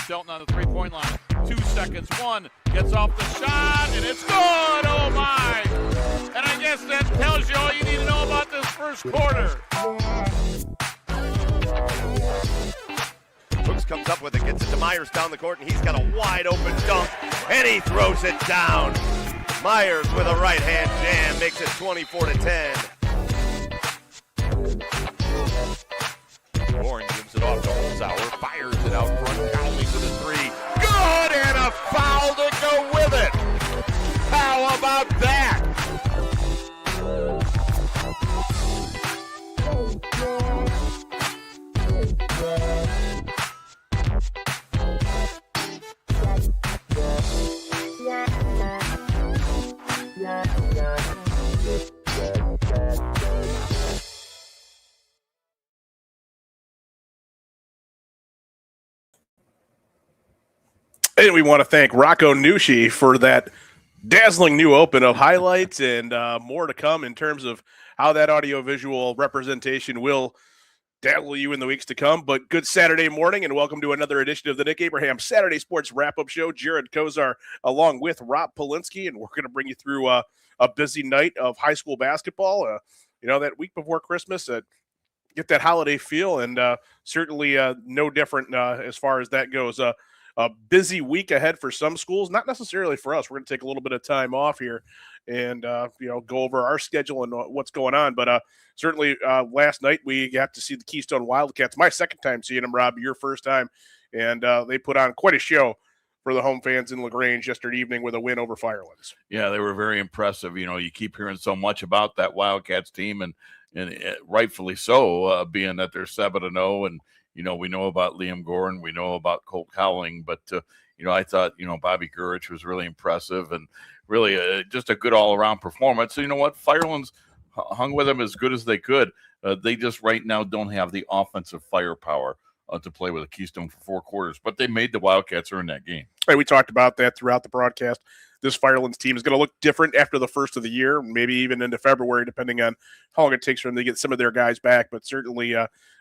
Shelton on the three-point line. 2 seconds. One gets off the shot, and it's good. Oh, my. And I guess that tells you all you need to know about this first quarter. Brooks comes up with it, gets it to Myers down the court, and he's got a wide-open dunk, and he throws it down. Myers with a right-hand jam makes it 24-10. Warren gives it off to Holzhauer, fires it out front, Cowley for the three. Good, and a foul to go with it. How about that? And we want to thank Rocco Nushi for that dazzling new open of highlights and more to come in terms of how that audiovisual representation will dazzle you in the weeks to come. But good Saturday morning and welcome to another edition of the Nick Abraham Saturday Sports Wrap-Up Show. Jared Kozar along with Rob Polinsky, and we're going to bring you through a busy night of high school basketball. That week before Christmas, get that holiday feel, and certainly no different as far as that goes. A busy week ahead for some schools, not necessarily for us. We're going to take a little bit of time off here and, go over our schedule and what's going on. But certainly last night we got to see the Keystone Wildcats. My second time seeing them, Rob, your first time. And they put on quite a show for the home fans in LaGrange yesterday evening with a win over Firelands. Yeah, they were very impressive. You keep hearing so much about that Wildcats team, and rightfully so, being that they're 7-0 and, we know about Liam Gordon, we know about Colt Cowling, but, I thought, Bobby Gurich was really impressive and really just a good all-around performance. So, you know what? Firelands hung with them as good as they could. They just right now don't have the offensive firepower to play with a Keystone for 4 quarters, but they made the Wildcats earn that game. Hey, we talked about that throughout the broadcast. This Firelands team is going to look different after the first of the year, maybe even into February, depending on how long it takes for them to get some of their guys back. But certainly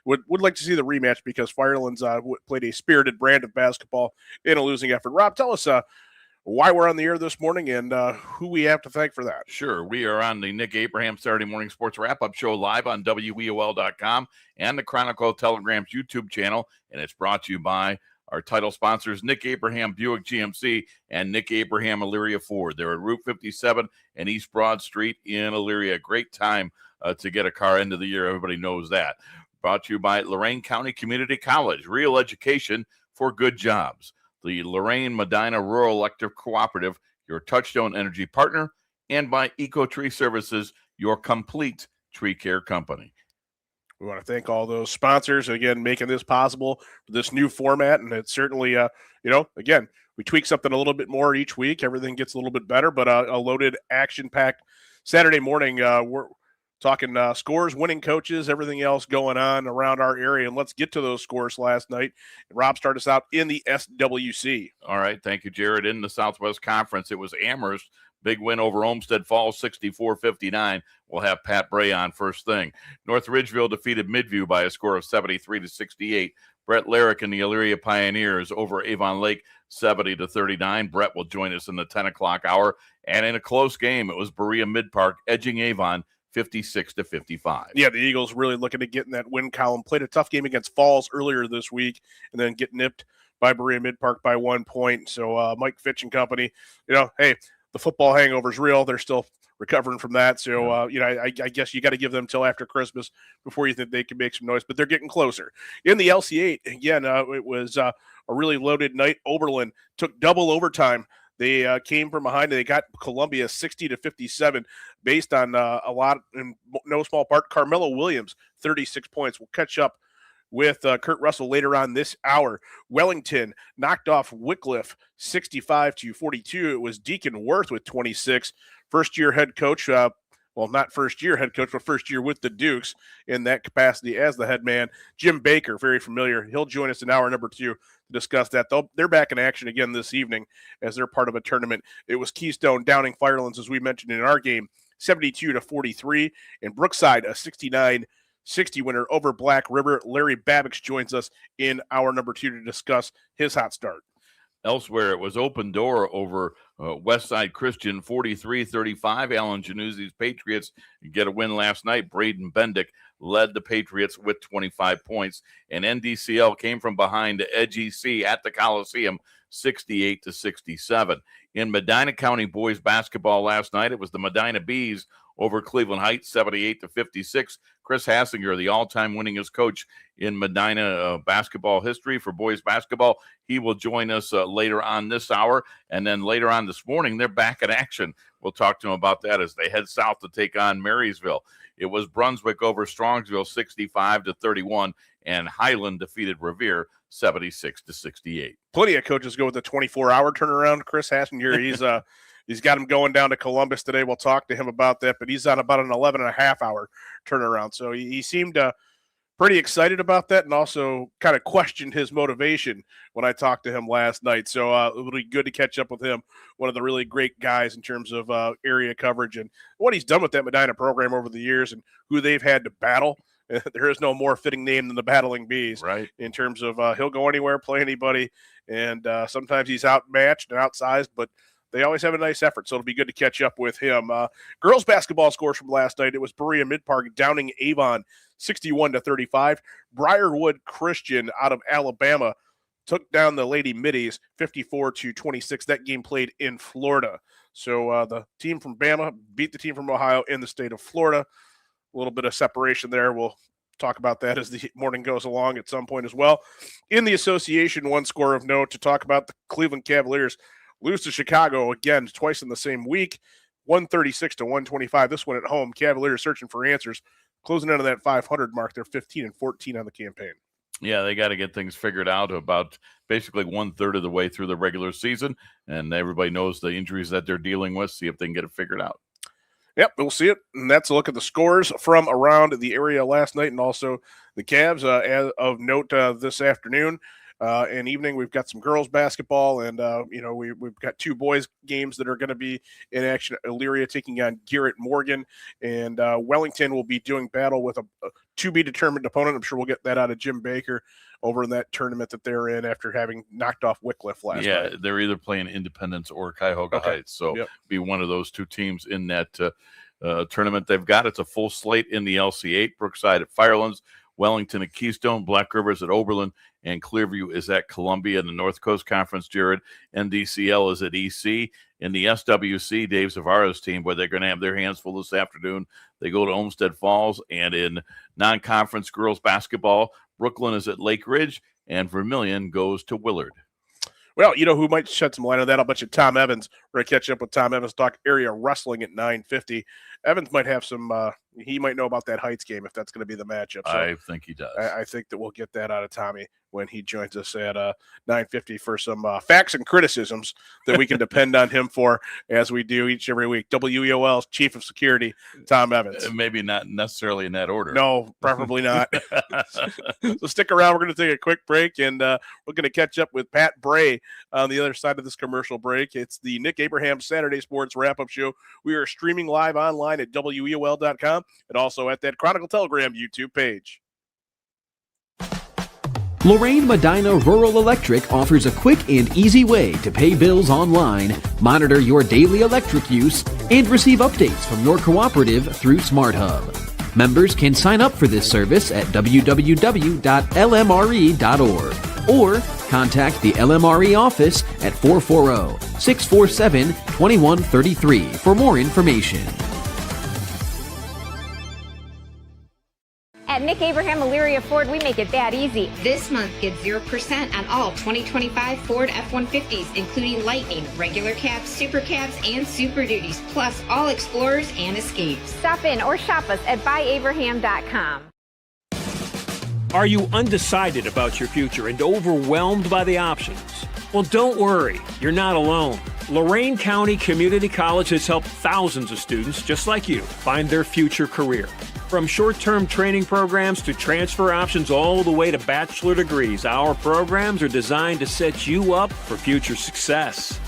would like to see the rematch because Firelands played a spirited brand of basketball in a losing effort. Rob, tell us why we're on the air this morning and who we have to thank for that. Sure. We are on the Nick Abraham Saturday Morning Sports Wrap-Up Show live on WEOL.com and the Chronicle Telegram's YouTube channel, and it's brought to you by our title sponsors, Nick Abraham Buick GMC and Nick Abraham Elyria Ford. They're at Route 57 and East Broad Street in Elyria. Great time to get a car end of the year. Everybody knows that. Brought to you by Lorain County Community College, real education for good jobs. The Lorain Medina Rural Electric Cooperative, your Touchstone Energy partner, and by Eco Tree Services, your complete tree care company. We want to thank all those sponsors, again, making this possible for this new format. And it's certainly, again, we tweak something a little bit more each week. Everything gets a little bit better, but a loaded, action-packed Saturday morning. We're talking scores, winning coaches, everything else going on around our area. And let's get to those scores last night. And Rob, start us out in the SWC. All right. Thank you, Jared. In the Southwest Conference, it was Amherst. Big win over Olmsted Falls, 64-59. We'll have Pat Bray on first thing. North Ridgeville defeated Midview by a score of 73-68. Brett Larrick and the Elyria Pioneers over Avon Lake, 70-39. Brett will join us in the 10 o'clock hour. And in a close game, it was Berea Midpark edging Avon 56-55. Yeah, the Eagles really looking to get in that win column. Played a tough game against Falls earlier this week and then get nipped by Berea Midpark by 1 point. So Mike Fitch and company, hey, the football hangover is real. They're still recovering from that. So, I guess you got to give them till after Christmas before you think they can make some noise, but they're getting closer. In the LC8, again, it was a really loaded night. Oberlin took double overtime. They came from behind and they got Columbia 60-57 based on a lot, in no small part, Carmelo Williams, 36 points. We'll catch up with Kurt Russell later on this hour. Wellington knocked off Wycliffe 65-42. It was Deacon Worth with 26. First-year head coach, not first-year head coach, but first year with the Dukes in that capacity as the head man. Jim Baker, very familiar. He'll join us in hour number 2 to discuss that. They're back in action again this evening as they're part of a tournament. It was Keystone downing Firelands, as we mentioned in our game, 72-43, and Brookside a 60 winner over Black River. Larry Babbage joins us in hour number 2 to discuss his hot start. Elsewhere, it was Open Door over Westside Christian 43-35. Alan Januzzi's Patriots get a win last night. Braden Bendick led the Patriots with 25 points. And NDCL came from behind to Edge EC at the Coliseum 68-67. In Medina County boys basketball last night, it was the Medina Bees over Cleveland Heights 78-56. Chris Hassinger, the all-time winningest coach in Medina basketball history for boys basketball, he will join us later on this hour. And then later on this morning, they're back in action. We'll talk to them about that as they head south to take on Marysville. It was Brunswick over Strongsville 65-31, and Highland defeated Revere 76-68. Plenty of coaches go with the 24-hour turnaround. Chris Hassinger, he's got him going down to Columbus today. We'll talk to him about that, but he's on about an 11.5-hour turnaround. So he seemed pretty excited about that, and also kind of questioned his motivation when I talked to him last night. So it'll be good to catch up with him, one of the really great guys in terms of area coverage and what he's done with that Medina program over the years and who they've had to battle. There is no more fitting name than the Battling Bees, right? In terms of he'll go anywhere, play anybody, and sometimes he's outmatched and outsized, but they always have a nice effort, so it'll be good to catch up with him. Girls basketball scores from last night. It was Berea Mid-Park downing Avon 61-35. Briarwood Christian out of Alabama took down the Lady Middies 54-26. That game played in Florida. So the team from Bama beat the team from Ohio in the state of Florida. A little bit of separation there. We'll talk about that as the morning goes along at some point as well. In the association, one score of note to talk about: the Cleveland Cavaliers lose to Chicago again twice in the same week, 136-125. This one at home. Cavaliers searching for answers, closing out of that 500 mark. They're 15-14 on the campaign. Yeah, they got to get things figured out about basically 1/3 of the way through the regular season, and everybody knows the injuries that they're dealing with. See if they can get it figured out. Yep, we'll see it. And that's a look at the scores from around the area last night, and also the Cavs as of note this afternoon. And evening, we've got some girls basketball, and we've got 2 boys games that are going to be in action. Elyria taking on Garrett Morgan, and Wellington will be doing battle with a to-be-determined opponent. I'm sure we'll get that out of Jim Baker over in that tournament that they're in after having knocked off Wycliffe last night. Yeah, they're either playing Independence or Cuyahoga Heights, so be one of those 2 teams in that tournament they've got. It's a full slate in the LC8. Brookside at Firelands, Wellington at Keystone, Black Rivers at Oberlin, and Clearview is at Columbia in the North Coast Conference. Jared, NDCL is at EC. In the SWC, Dave Zavara's team, where they're going to have their hands full this afternoon, they go to Olmsted Falls. And in non-conference girls basketball, Brooklyn is at Lake Ridge, and Vermilion goes to Willard. Well, you know who might shed some light on that? I'll bet you Tom Evans. We're going to catch up with Tom Evans, talk area wrestling at 9:50. Evans might have some he might know about that Heights game if that's going to be the matchup. So I think he does. I think that we'll get that out of Tommy when he joins us at 9:50 for some facts and criticisms that we can depend on him for, as we do each and every week. WEOL's Chief of Security, Tom Evans. Maybe not necessarily in that order. No, preferably not. So stick around. We're going to take a quick break, and we're going to catch up with Pat Bray on the other side of this commercial break. It's the Nick Abraham Saturday Sports Wrap-Up Show. We are streaming live online at WEOL.com and also at that Chronicle Telegram YouTube page. Lorraine Medina Rural Electric offers a quick and easy way to pay bills online, monitor your daily electric use, and receive updates from your cooperative through SmartHub. Members can sign up for this service at www.lmre.org or contact the LMRE office at 440-647-2133 for more information. At Nick Abraham Elyria Ford, we make it that easy. This month, get 0% on all 2025 Ford F-150s, including Lightning, regular cabs, super cabs, and Super Duties, plus all Explorers and Escapes. Stop in or shop us at buyabraham.com. Are you undecided about your future and overwhelmed by the options? Well, don't worry. You're not alone. Lorain County Community College has helped thousands of students just like you find their future career. From short-term training programs to transfer options all the way to bachelor degrees, our programs are designed to set you up for future success.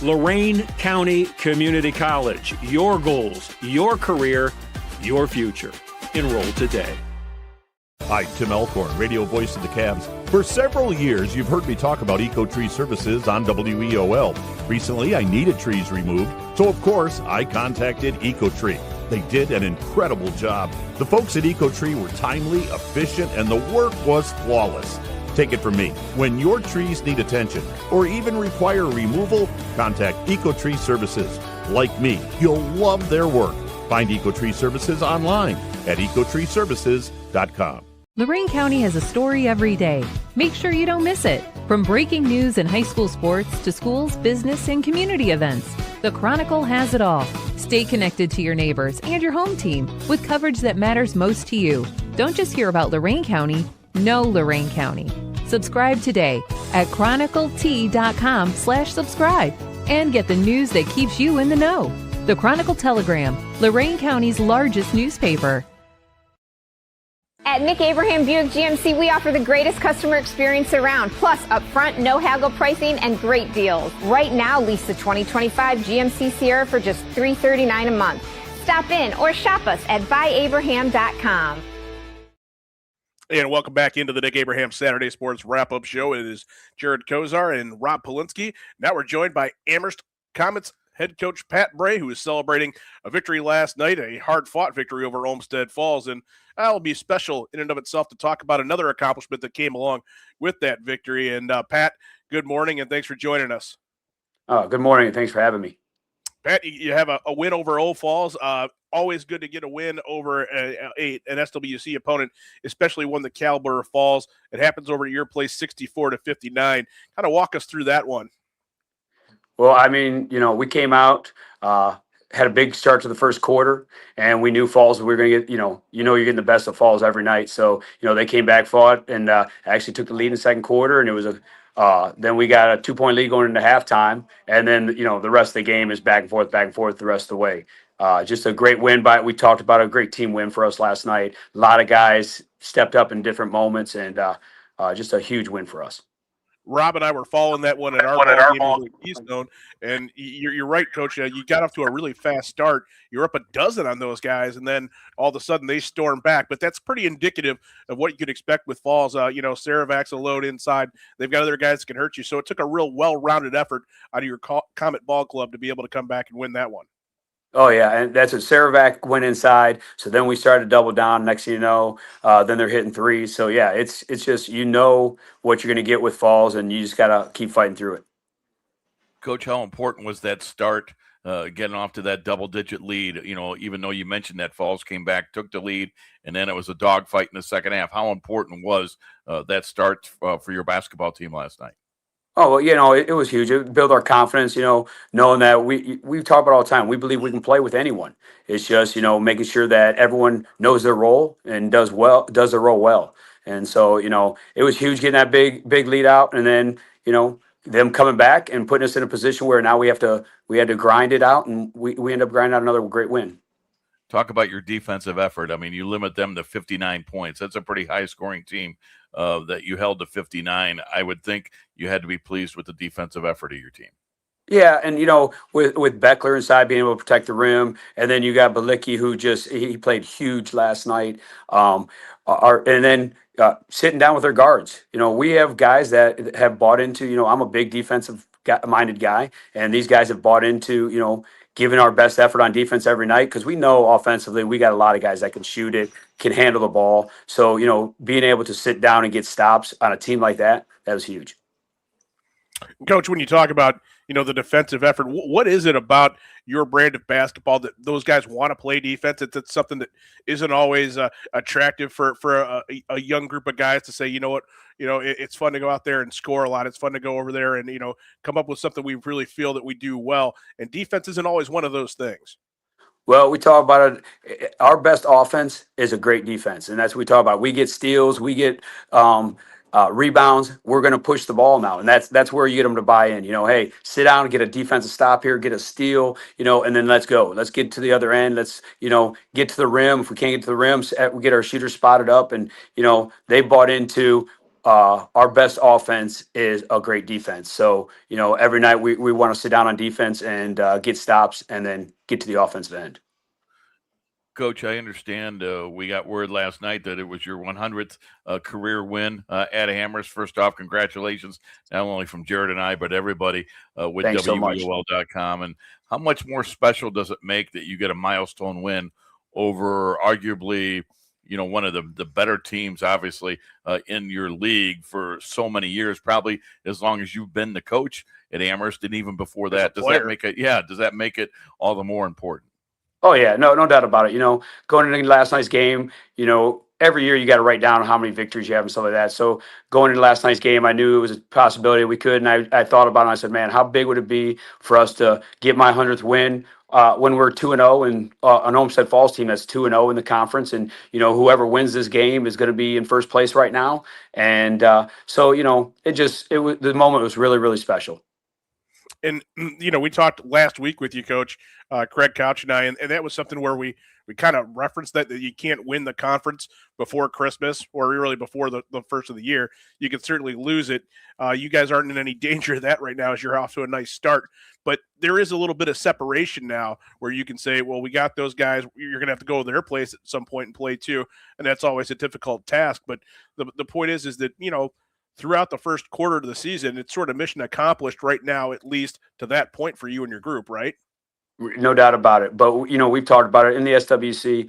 Lorain County Community College. Your goals, your career, your future. Enroll today. Hi, Tim Elkhorn, radio voice of the Cavs. For several years, you've heard me talk about EcoTree Services on WEOL. Recently, I needed trees removed, so of course, I contacted EcoTree. They did an incredible job. The folks at EcoTree were timely, efficient, and the work was flawless. Take it from me. When your trees need attention or even require removal, contact EcoTree Services. Like me, you'll love their work. Find EcoTree Services online at ecotreeservices.com. Lorain County has a story every day. Make sure you don't miss it. From breaking news and high school sports to schools, business, and community events, the Chronicle has it all. Stay connected to your neighbors and your home team with coverage that matters most to you. Don't just hear about Lorain County, know Lorain County. Subscribe today at chroniclet.com/subscribe and get the news that keeps you in the know. The Chronicle Telegram, Lorain County's largest newspaper. At Nick Abraham Buick GMC, we offer the greatest customer experience around, plus upfront, no haggle pricing and great deals. Right now, lease the 2025 GMC Sierra for just $339 a month. Stop in or shop us at buyabraham.com. And welcome back into the Nick Abraham Saturday Sports Wrap-Up Show. It is Jared Kozar and Rob Polinsky. Now we're joined by Amherst Comets head coach Pat Bray, who is celebrating a victory last night, a hard-fought victory over Olmsted Falls. And that'll be special in and of itself to talk about another accomplishment that came along with that victory. And Pat, good morning, and thanks for joining us. Good morning, and thanks for having me. Pat, you have a win over Old Falls. Always good to get a win over an SWC opponent, especially one the caliber of Falls. It happens over at your place, 64-59. Kind of walk us through that one. Well, I mean, we came out, had a big start to the first quarter, and we knew Falls, we were going to get, you're getting the best of Falls every night. So, they came back, fought, and actually took the lead in the second quarter, and it was then we got a 2-point lead going into halftime, and then, the rest of the game is back and forth the rest of the way. Just a great win we talked about a great team win for us last night. A lot of guys stepped up in different moments, and just a huge win for us. Rob and I were following that one at our game in Keystone, and you're right, Coach. You got off to a really fast start. You're up a dozen on those guys, and then all of a sudden they storm back. But that's pretty indicative of what you could expect with Falls. Saravac's a load inside. They've got other guys that can hurt you. So it took a real well-rounded effort out of your Comet Ball Club to be able to come back and win that one. Oh, yeah, and that's what Saravac went inside. So then we started to double down. Next thing you know, then they're hitting threes. So, yeah, it's just what you're going to get with Falls, and you just got to keep fighting through it. Coach, how important was that start, getting off to that double-digit lead? Even though you mentioned that Falls came back, took the lead, and then it was a dogfight in the second half. How important was that start for your basketball team last night? Oh, well, it was huge. It built our confidence, knowing that we talk about all the time. We believe we can play with anyone. It's just, making sure that everyone knows their role and does their role well. And so, it was huge getting that big lead out, and then, them coming back and putting us in a position where now we had to grind it out, and we end up grinding out another great win. Talk about your defensive effort. I mean, you limit them to 59 points. That's a pretty high-scoring team that you held to 59. I would think you had to be pleased with the defensive effort of your team. Yeah, and, with Beckler inside being able to protect the rim, and then you got Balicki, who he played huge last night, and then sitting down with their guards. We have guys that have bought into, I'm a big defensive-minded guy, and these guys have bought into, giving our best effort on defense every night, because we know offensively we got a lot of guys that can shoot it, can handle the ball. So, being able to sit down and get stops on a team like that was huge. Coach, when you talk about, the defensive effort, what is it about your brand of basketball that those guys want to play defense? It's something that isn't always attractive for a young group of guys to say, it's fun to go out there and score a lot. It's fun to go over there and, come up with something we really feel that we do well. And defense isn't always one of those things. Well, we talk about it. Our best offense is a great defense, and that's what we talk about. We get steals, we get rebounds. We're going to push the ball now, and that's where you get them to buy in. Hey, sit down and get a defensive stop here, get a steal, and then let's go. Let's get to the other end. Let's get to the rim. If we can't get to the rim, we get our shooters spotted up, and they bought into. Our best offense is a great defense. So, every night we want to sit down on defense and get stops and then get to the offensive end. Coach, I understand we got word last night that it was your 100th career win at Amherst. First off, congratulations, not only from Jared and I, but everybody with Thanks so much. WEOL.com. And how much more special does it make that you get a milestone win over arguably, one of the better teams, obviously, in your league for so many years, probably as long as you've been the coach at Amherst, and even before that. Does that make it all the more important? Oh yeah, no doubt about it. Going into last night's game, every year you got to write down how many victories you have and stuff like that. So going into last night's game, I knew it was a possibility we could, and I thought about it. And I said, man, how big would it be for us to get my 100th win when we're 2-0 and an Olmsted Falls team that's 2-0 in the conference, and whoever wins this game is going to be in first place right now. And so the moment was really, really special. And, we talked last week with you, Coach, Craig Couch and I, and that was something where we kind of referenced that you can't win the conference before Christmas or really before the first of the year. You can certainly lose it. You guys aren't in any danger of that right now as you're off to a nice start. But there is a little bit of separation now where you can say, well, we got those guys. You're going to have to go to their place at some point and play too. And that's always a difficult task. But the point is that, throughout the first quarter of the season, it's sort of mission accomplished right now, at least to that point for you and your group, right? No doubt about it. But, we've talked about it in the SWC.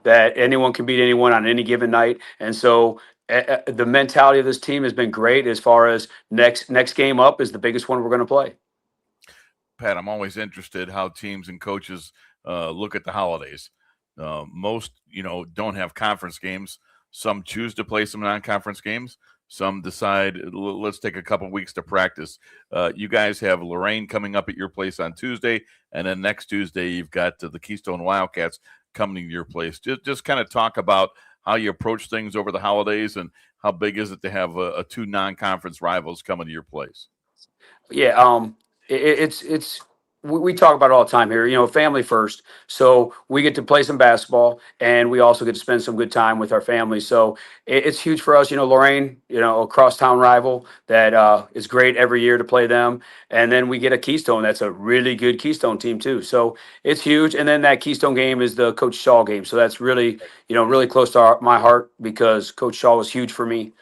That anyone can beat anyone on any given night. And so the mentality of this team has been great as far as next game up is the biggest one we're going to play. Pat, I'm always interested how teams and coaches look at the holidays. Most, don't have conference games. Some choose to play some non-conference games. Some decide, let's take a couple weeks to practice. You guys have Lorraine coming up at your place on Tuesday, and then next Tuesday you've got the Keystone Wildcats coming to your place. Just kind of talk about how you approach things over the holidays, and how big is it to have a two non-conference rivals coming to your place? Yeah, we talk about it all the time here, family first. So we get to play some basketball, and we also get to spend some good time with our family. So it's huge for us, Lorraine, a crosstown rival that is great every year to play them. And then we get a Keystone that's a really good Keystone team too. So it's huge. And then that Keystone game is the Coach Shaw game. So that's really, really close to my heart because Coach Shaw was huge for me.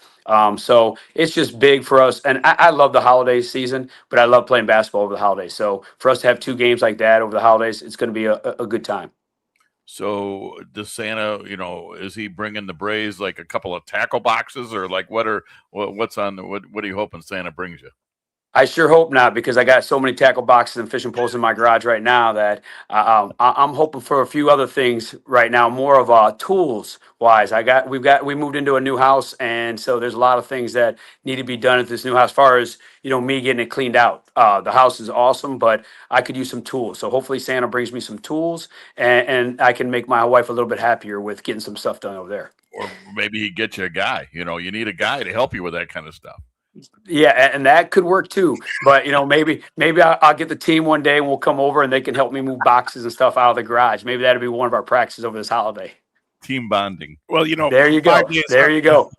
So it's just big for us. And I love the holiday season, but I love playing basketball over the holidays. So for us to have two games like that over the holidays, it's going to be a good time. So does Santa, is he bringing the Braves like a couple of tackle boxes, or like what are you hoping Santa brings you? I sure hope not, because I got so many tackle boxes and fishing poles in my garage right now that I'm hoping for a few other things right now, more of tools wise. We moved into a new house, and so there's a lot of things that need to be done at this new house as far as, me getting it cleaned out. The house is awesome, but I could use some tools. So hopefully Santa brings me some tools, and I can make my wife a little bit happier with getting some stuff done over there. Or maybe he get you a guy, you need a guy to help you with that kind of stuff. Yeah, and that could work too. But maybe I'll get the team one day and we'll come over and they can help me move boxes and stuff out of the garage. Maybe that'll be one of our practices over this holiday. Team bonding. Well, there you go. There you go.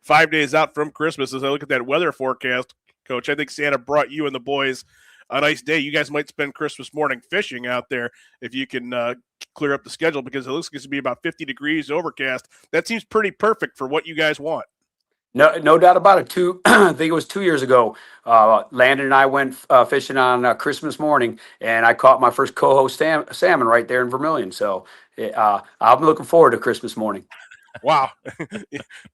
5 days out from Christmas, as I look at that weather forecast, Coach, I think Santa brought you and the boys a nice day. You guys might spend Christmas morning fishing out there if you can clear up the schedule, because it looks like it's going to be about 50 degrees overcast. That seems pretty perfect for what you guys want. No doubt about it. I think it was 2 years ago, Landon and I went fishing on Christmas morning, and I caught my first coho salmon right there in Vermilion. So I'm looking forward to Christmas morning. Wow.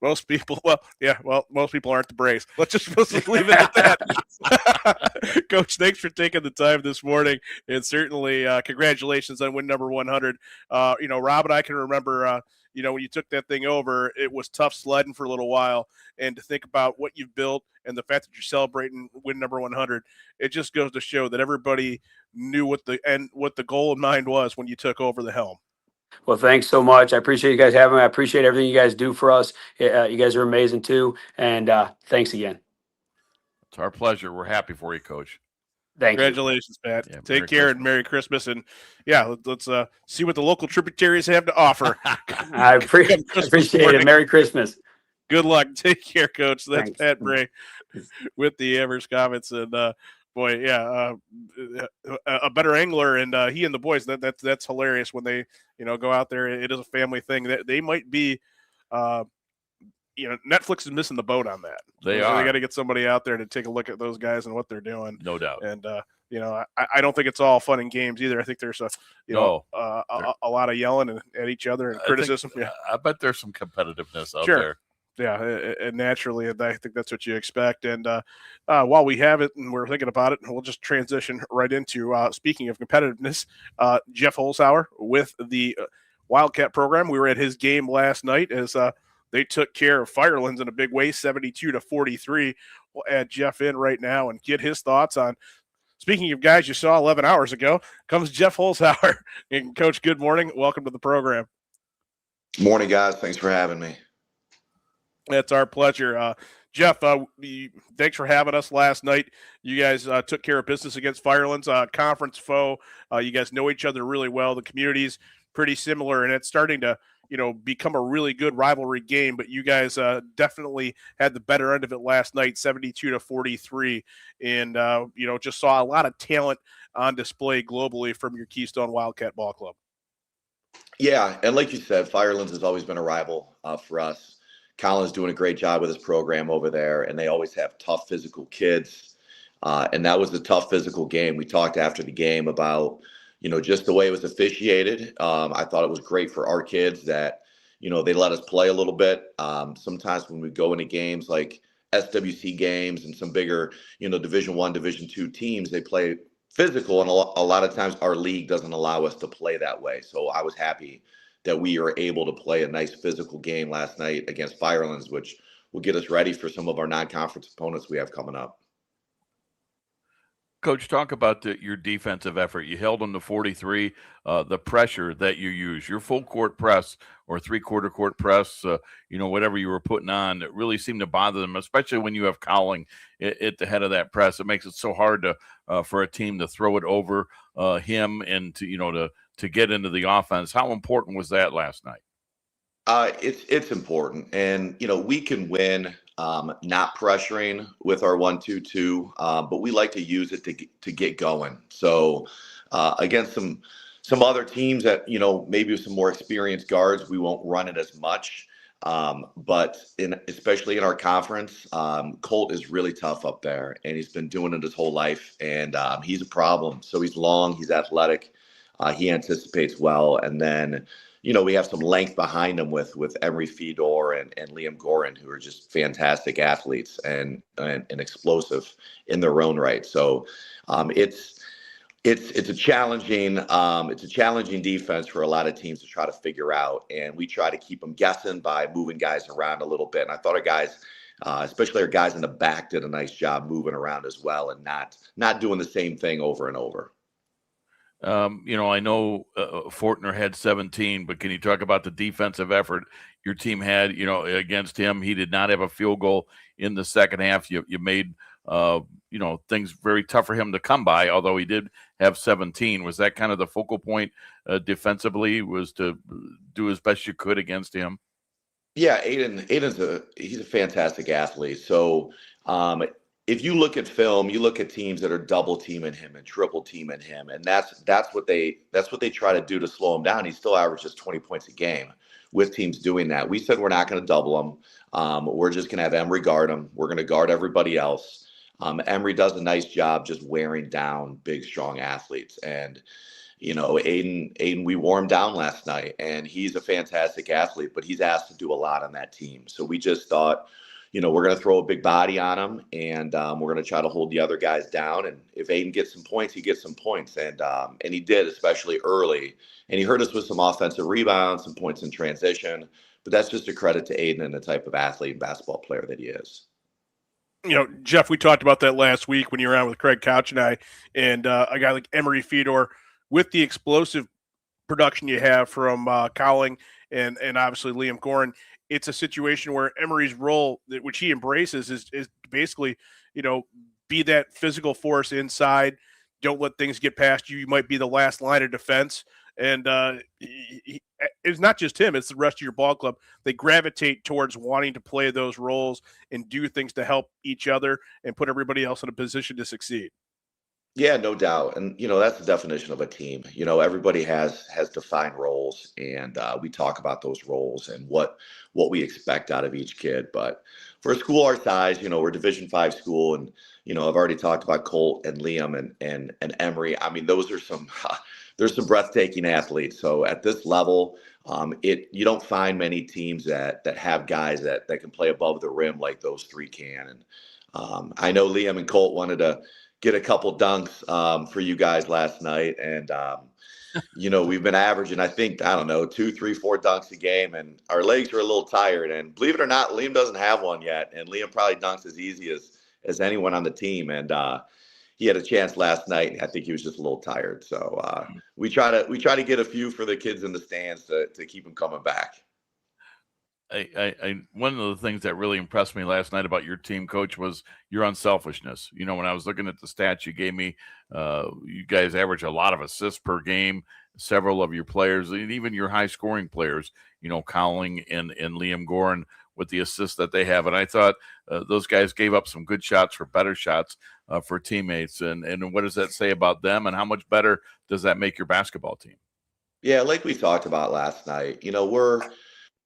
Most people aren't the Braves. Let's just leave it at that. Coach, thanks for taking the time this morning, and certainly congratulations on win number 100. Rob and I can remember when you took that thing over, it was tough sledding for a little while, and to think about what you've built and the fact that you're celebrating win number 100, it just goes to show that everybody knew what the goal in mind was when you took over the helm. Well, thanks so much. I appreciate you guys having me. I appreciate everything you guys do for us. You guys are amazing too. And thanks again. It's our pleasure. We're happy for you, Coach. Congratulations, Pat. Yeah, Take care and Merry Christmas. And let's see what the local tributaries have to offer. I appreciate it. Merry Christmas. Good luck. Take care, Coach. That's Thanks. Pat Bray with the Amherst Comets. And boy, yeah, a better angler, and he and the boys. That's hilarious when they go out there. It is a family thing. That they might be. Netflix is missing the boat on that. They got are. to get somebody out there to take a look at those guys and what they're doing. No doubt. And I don't think it's all fun and games either. I think there's a lot of yelling at each other and criticism. I bet there's some competitiveness out Sure. there. Yeah, and naturally, and I think that's what you expect. And while we have it and we're thinking about it, we'll just transition right into speaking of competitiveness. Jeff Holzhauer with the Wildcat program. We were at his game last night as they took care of Firelands in a big way, 72-43. We'll add Jeff in right now and get his thoughts on. Speaking of guys you saw 11 hours ago, comes Jeff Holzhauer. And Coach, good morning. Welcome to the program. Morning, guys. Thanks for having me. It's our pleasure. Jeff, thanks for having us last night. You guys took care of business against Firelands, conference foe. You guys know each other really well. The community's pretty similar, and it's starting to become a really good rivalry game, but you guys definitely had the better end of it last night, 72-43, and just saw a lot of talent on display globally from your Keystone Wildcat Ball Club. Yeah, and like you said, Firelands has always been a rival for us. Colin's doing a great job with his program over there, and they always have tough physical kids, and that was a tough physical game. We talked after the game about just the way it was officiated. I thought it was great for our kids that, they let us play a little bit. Sometimes when we go into games like SWC games and some bigger, Division I, Division II teams, they play physical. And a lot of times our league doesn't allow us to play that way. So I was happy that we were able to play a nice physical game last night against Firelands, which will get us ready for some of our non-conference opponents we have coming up. Coach, talk about your defensive effort. You held them to 43. The pressure that you use, your full court press or three-quarter court press, whatever you were putting on, it really seemed to bother them, especially when you have Cowling at the head of that press. It makes it so hard for a team to throw it over him and to get into the offense. How important was that last night? It's important, and we can win not pressuring with our 1-2-2, but we like to use it to get going. So against some other teams that maybe with some more experienced guards, we won't run it as much. But especially in our conference, Colt is really tough up there, and he's been doing it his whole life, and he's a problem. So he's long, he's athletic, he anticipates well, and then we have some length behind him with Emery Fedor and Liam Gorin, who are just fantastic athletes and explosive in their own right. So it's a challenging defense for a lot of teams to try to figure out, and we try to keep them guessing by moving guys around a little bit. And I thought our guys, especially our guys in the back, did a nice job moving around as well and not doing the same thing over and over. I know Fortner had 17, but can you talk about the defensive effort your team had, against him? He did not have a field goal in the second half. You made, things very tough for him to come by, although he did have 17. Was that kind of the focal point defensively, was to do as best you could against him? Yeah, Aiden's he's a fantastic athlete. So, if you look at film, you look at teams that are double teaming him and triple teaming him, and that's what they try to do to slow him down. He still averages 20 points a game with teams doing that. We said we're not going to double him. We're just going to have Emery guard him. We're going to guard everybody else. Emery does a nice job just wearing down big, strong athletes. And Aiden, we wore him down last night, and he's a fantastic athlete, but he's asked to do a lot on that team. So we just thought, we're going to throw a big body on him, and we're going to try to hold the other guys down. And if Aiden gets some points, he gets some points. And he did, especially early. And he hurt us with some offensive rebounds, some points in transition. But that's just a credit to Aiden and the type of athlete and basketball player that he is. Jeff, we talked about that last week when you were on with Craig Couch and I, and a guy like Emery Fedor, with the explosive production you have from Cowling and obviously Liam Gorin, it's a situation where Emery's role, which he embraces, is basically, be that physical force inside. Don't let things get past you. You might be the last line of defense. And it's not just him, it's the rest of your ball club. They gravitate towards wanting to play those roles and do things to help each other and put everybody else in a position to succeed. Yeah, no doubt. And that's the definition of a team. Everybody has defined roles, and we talk about those roles and what we expect out of each kid. But for a school our size, we're Division 5 school, and I've already talked about Colt and Liam and Emory. I mean, those are some there's some breathtaking athletes. So at this level, you don't find many teams that have guys that can play above the rim like those three can. And I know Liam and Colt wanted to get a couple dunks for you guys last night. And, we've been averaging, I think, I don't know, 2, 3, 4 dunks a game. And our legs are a little tired. And believe it or not, Liam doesn't have one yet. And Liam probably dunks as easy as anyone on the team. And he had a chance last night. And I think he was just a little tired. So we try to get a few for the kids in the stands to keep them coming back. One of the things that really impressed me last night about your team, Coach, was your unselfishness. When I was looking at the stats you gave me, you guys average a lot of assists per game. Several of your players, and even your high-scoring players, Cowling and Liam Gorin, with the assists that they have. And I thought those guys gave up some good shots for better shots for teammates. And what does that say about them? And how much better does that make your basketball team? Yeah, like we talked about last night, we're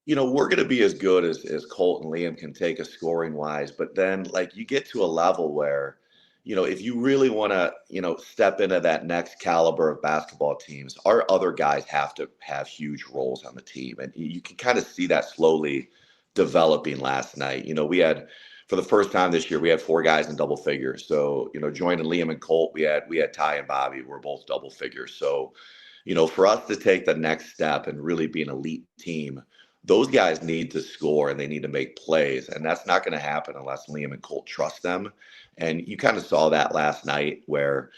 going to be as good as Colt and Liam can take us scoring wise. But then you get to a level where, if you really want to, step into that next caliber of basketball teams, our other guys have to have huge roles on the team. And you can kind of see that slowly developing last night. We had, for the first time this year, we had 4 guys in double figures. So, joining Liam and Colt, we had Ty and Bobby, we're both double figures. So, for us to take the next step and really be an elite team, those guys need to score and they need to make plays. And that's not going to happen unless Liam and Colt trust them. And you kind of saw that last night where,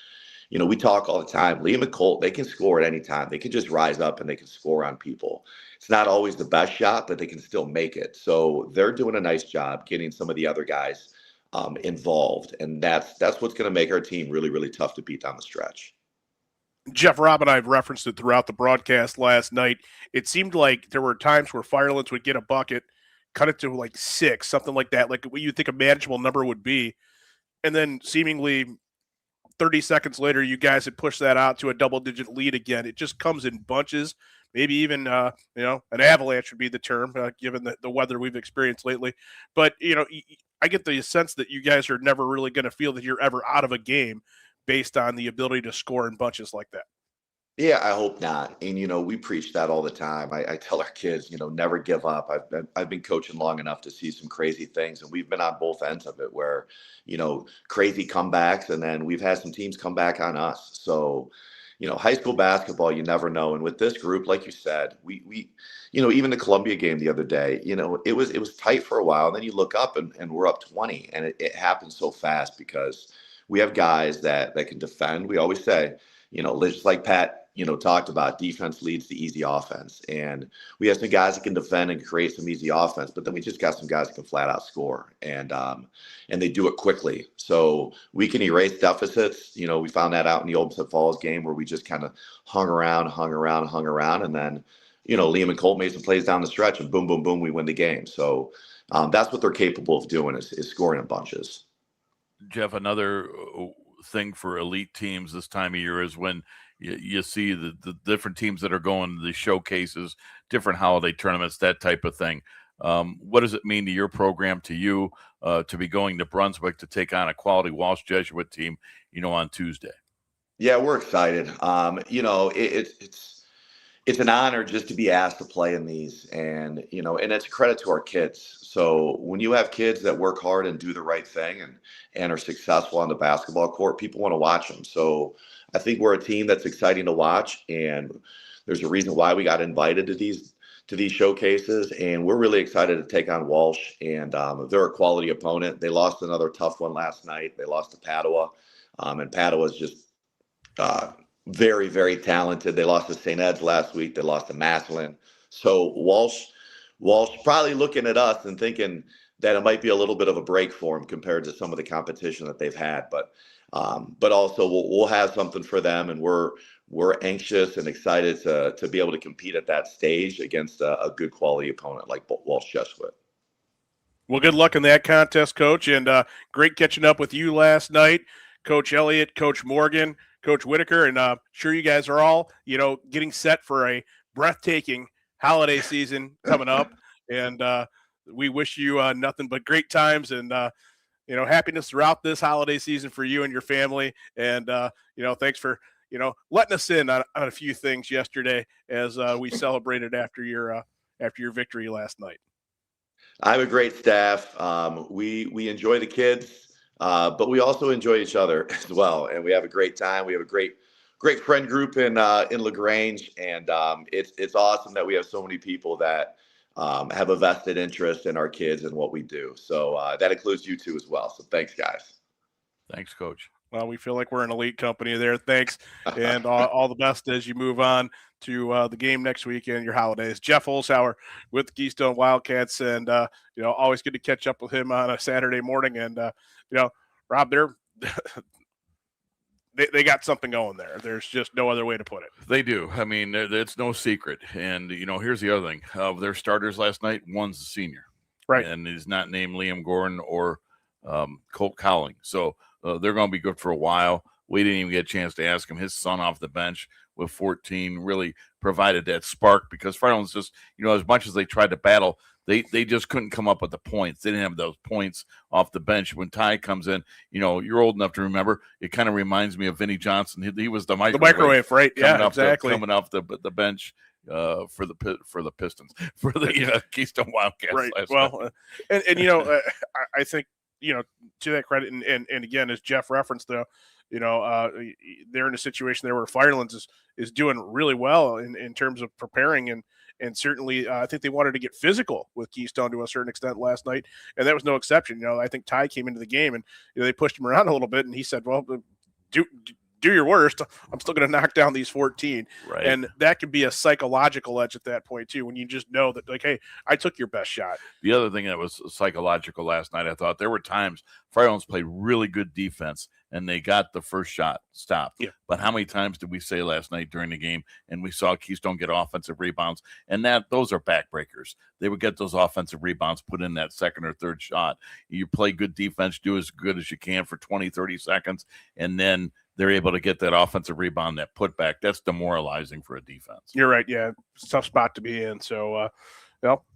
we talk all the time. Liam and Colt, they can score at any time. They can just rise up and they can score on people. It's not always the best shot, but they can still make it. So they're doing a nice job getting some of the other guys involved. And that's what's going to make our team really, really tough to beat down the stretch. Jeff, Rob and I have referenced it throughout the broadcast last night. It seemed like there were times where Firelands would get a bucket, cut it to 6, something like that, like what you think a manageable number would be. And then seemingly 30 seconds later, you guys had pushed that out to a double-digit lead again. It just comes in bunches, maybe even, an avalanche would be the term, given the weather we've experienced lately. But, I get the sense that you guys are never really going to feel that you're ever out of a game based on the ability to score in bunches like that. Yeah, I hope not. And, we preach that all the time. I tell our kids, never give up. I've been coaching long enough to see some crazy things, and we've been on both ends of it where, crazy comebacks, and then we've had some teams come back on us. So, high school basketball, you never know. And with this group, like you said, we even the Columbia game the other day, it was tight for a while. And then you look up and we're up 20, and it happens so fast because we have guys that can defend. We always say, just like Pat, talked about, defense leads to easy offense. And we have some guys that can defend and create some easy offense, but then we just got some guys that can flat out score, and they do it quickly. So we can erase deficits. We found that out in the Olmsted Falls game where we just kind of hung around. And then, Liam and Colt made some plays down the stretch, and boom, boom, boom, we win the game. So that's what they're capable of doing is scoring in bunches. Jeff, another thing for elite teams this time of year is when you see the different teams that are going to the showcases, different holiday tournaments, that type of thing. What does it mean to your program, to you, to be going to Brunswick to take on a quality Walsh Jesuit team, on Tuesday? Yeah, we're excited. It's an honor just to be asked to play in these, and it's a credit to our kids. So when you have kids that work hard and do the right thing and are successful on the basketball court, people want to watch them. So I think we're a team that's exciting to watch, and there's a reason why we got invited to these showcases, and we're really excited to take on Walsh. And they're a quality opponent. They lost another tough one last night. They lost to Padua, and Padua is just very, very talented. They lost to St. Ed's last week. They lost to Massillon. So Walsh probably looking at us and thinking that it might be a little bit of a break for them compared to some of the competition that they've had. But also we'll have something for them, and we're anxious and excited to be able to compete at that stage against a good quality opponent like Walsh Jesuit. Well, good luck in that contest, Coach, and great catching up with you last night. Coach Elliott, Coach Morgan, Coach Whitaker, and sure you guys are all, getting set for a breathtaking holiday season coming up. And we wish you nothing but great times and, happiness throughout this holiday season for you and your family. And, thanks for, letting us in on a few things yesterday as we celebrated after your victory last night. I have a great staff. We enjoy the kids, but we also enjoy each other as well. And we have a great time. We have a great friend group in LaGrange. And it's awesome that we have so many people that have a vested interest in our kids and what we do. So that includes you two as well. So thanks, guys. Thanks, Coach. Well, we feel like we're an elite company there. Thanks. And all the best as you move on to the game next week and your holidays. Jeff Holzhauer with the Keystone Wildcats. And, always good to catch up with him on a Saturday morning. And, Rob, they got something going there. There's just no other way to put it. They do. I mean, it's no secret. And, here's the other thing. Of their starters last night, one's a senior. Right. And he's not named Liam Gordon or Colt Cowling. So they're going to be good for a while. We didn't even get a chance to ask him. His son off the bench with 14 really provided that spark because Fridland's just, as much as they tried to battle, they just couldn't come up with the points. They didn't have those points off the bench. When Ty comes in, you're old enough to remember, it kind of reminds me of Vinnie Johnson. He was the microwave, right? Yeah, exactly. Coming off the bench for the Pistons, for the Keystone Wildcats. Right. Well, and I think, to that credit, and again, as Jeff referenced, though, they're in a situation there where Firelands is doing really well in terms of preparing and certainly I think they wanted to get physical with Keystone to a certain extent last night, and that was no exception. I think Ty came into the game and they pushed him around a little bit, and he said, "Well, do your worst. I'm still going to knock down these 14." Right. And that could be a psychological edge at that point too, when you just know that, like, hey, I took your best shot. The other thing that was psychological last night, I thought there were times Firelands played really good defense and they got the first shot stopped. Yeah. But how many times did we say last night during the game and we saw Keystone get offensive rebounds, and those are backbreakers. They would get those offensive rebounds, put in that second or third shot. You play good defense, do as good as you can for 20, 30 seconds, and then they're able to get that offensive rebound, that putback. That's demoralizing for a defense. You're right. Yeah, it's a tough spot to be in. So,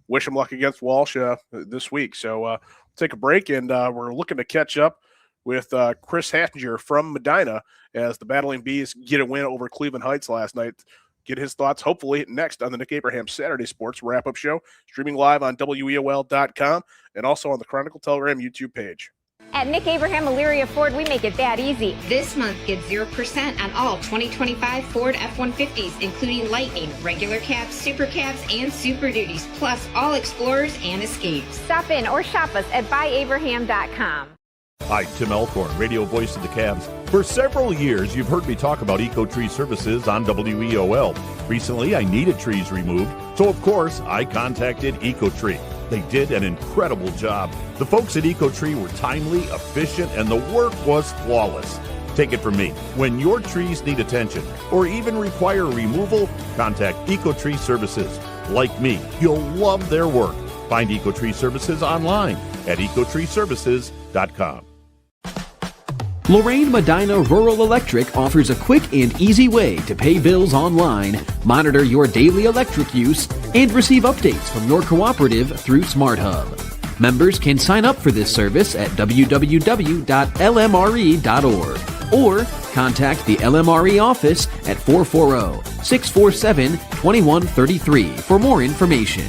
wish them luck against Walsh this week. So we'll take a break, and we're looking to catch up with Chris Hassinger from Medina as the Battling Bees get a win over Cleveland Heights last night. Get his thoughts, hopefully, next on the Nick Abraham Saturday Sports Wrap-Up Show, streaming live on WEOL.com and also on the Chronicle Telegram YouTube page. At Nick Abraham Elyria Ford, we make it that easy. This month, get 0% on all 2025 Ford F-150s, including Lightning, regular cabs, super cabs, and Super Duties, plus all Explorers and Escapes. Stop in or shop us at buyabraham.com. Hi, Tim Elkhorn, radio voice of the Cavs. For several years, you've heard me talk about EcoTree Services on WEOL. Recently, I needed trees removed, so of course, I contacted EcoTree. They did an incredible job. The folks at EcoTree were timely, efficient, and the work was flawless. Take it from me, when your trees need attention or even require removal, contact EcoTree Services. Like me, you'll love their work. Find EcoTree Services online at ecotreeservices.com. Lorraine Medina Rural Electric offers a quick and easy way to pay bills online, monitor your daily electric use, and receive updates from your cooperative through SmartHub. Members can sign up for this service at www.lmre.org or contact the LMRE office at 440-647-2133 for more information.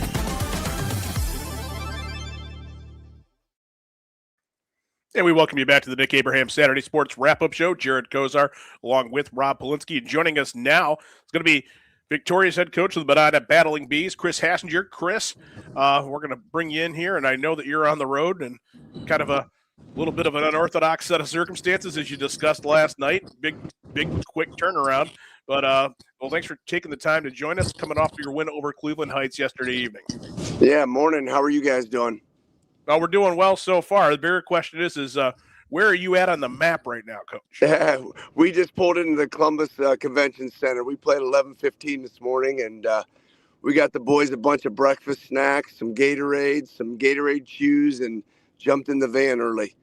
And we welcome you back to the Nick Abraham Saturday Sports Wrap-Up Show. Jared Kozar along with Rob Polinsky. And joining us now is going to be Victoria's head coach of the Medina Battling Bees, Chris Hassinger. Chris, we're going to bring you in here, and I know that you're on the road and kind of a little bit of an unorthodox set of circumstances as you discussed last night. Big, quick turnaround. But, well, thanks for taking the time to join us coming off your win over Cleveland Heights yesterday evening. Yeah, morning. How are you guys doing? Well, we're doing well so far. The bigger question is where are you at on the map right now, Coach? We just pulled into the Columbus Convention Center. We played 11:15 this morning, and we got the boys a bunch of breakfast snacks, some Gatorade chews, and jumped in the van early.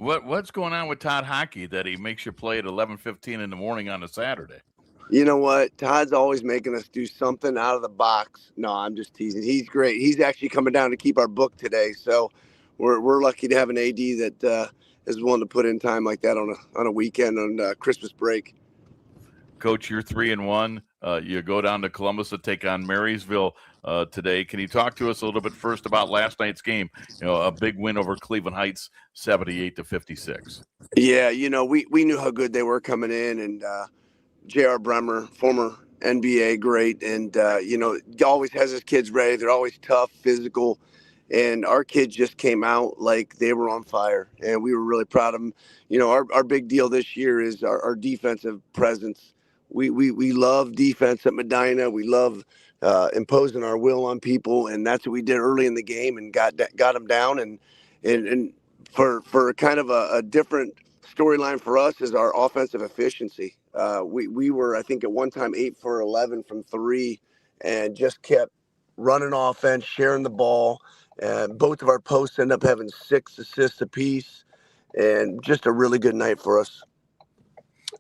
What's going on with Todd Hockey that he makes you play at 11:15 in the morning on a Saturday? You know what? Todd's always making us do something out of the box. No, I'm just teasing. He's great. He's actually coming down to keep our book today, so we're lucky to have an AD that is willing to put in time like that on a weekend on Christmas break. Coach, you're 3-1. You go down to Columbus to take on Marysville today. Can you talk to us a little bit first about last night's game? A big win over Cleveland Heights, 78-56. Yeah, we knew how good they were coming in, and J.R. Bremer, former NBA great, and always has his kids ready. They're always tough, physical, and our kids just came out like they were on fire, and we were really proud of them. Our big deal this year is our defensive presence. We love defense at Medina. We love imposing our will on people, and that's what we did early in the game and got them down. And for kind of a different storyline for us is our offensive efficiency. We were, I think, at one time 8 for 11 from 3, and just kept running offense, sharing the ball. And both of our posts end up having 6 assists apiece, and just a really good night for us.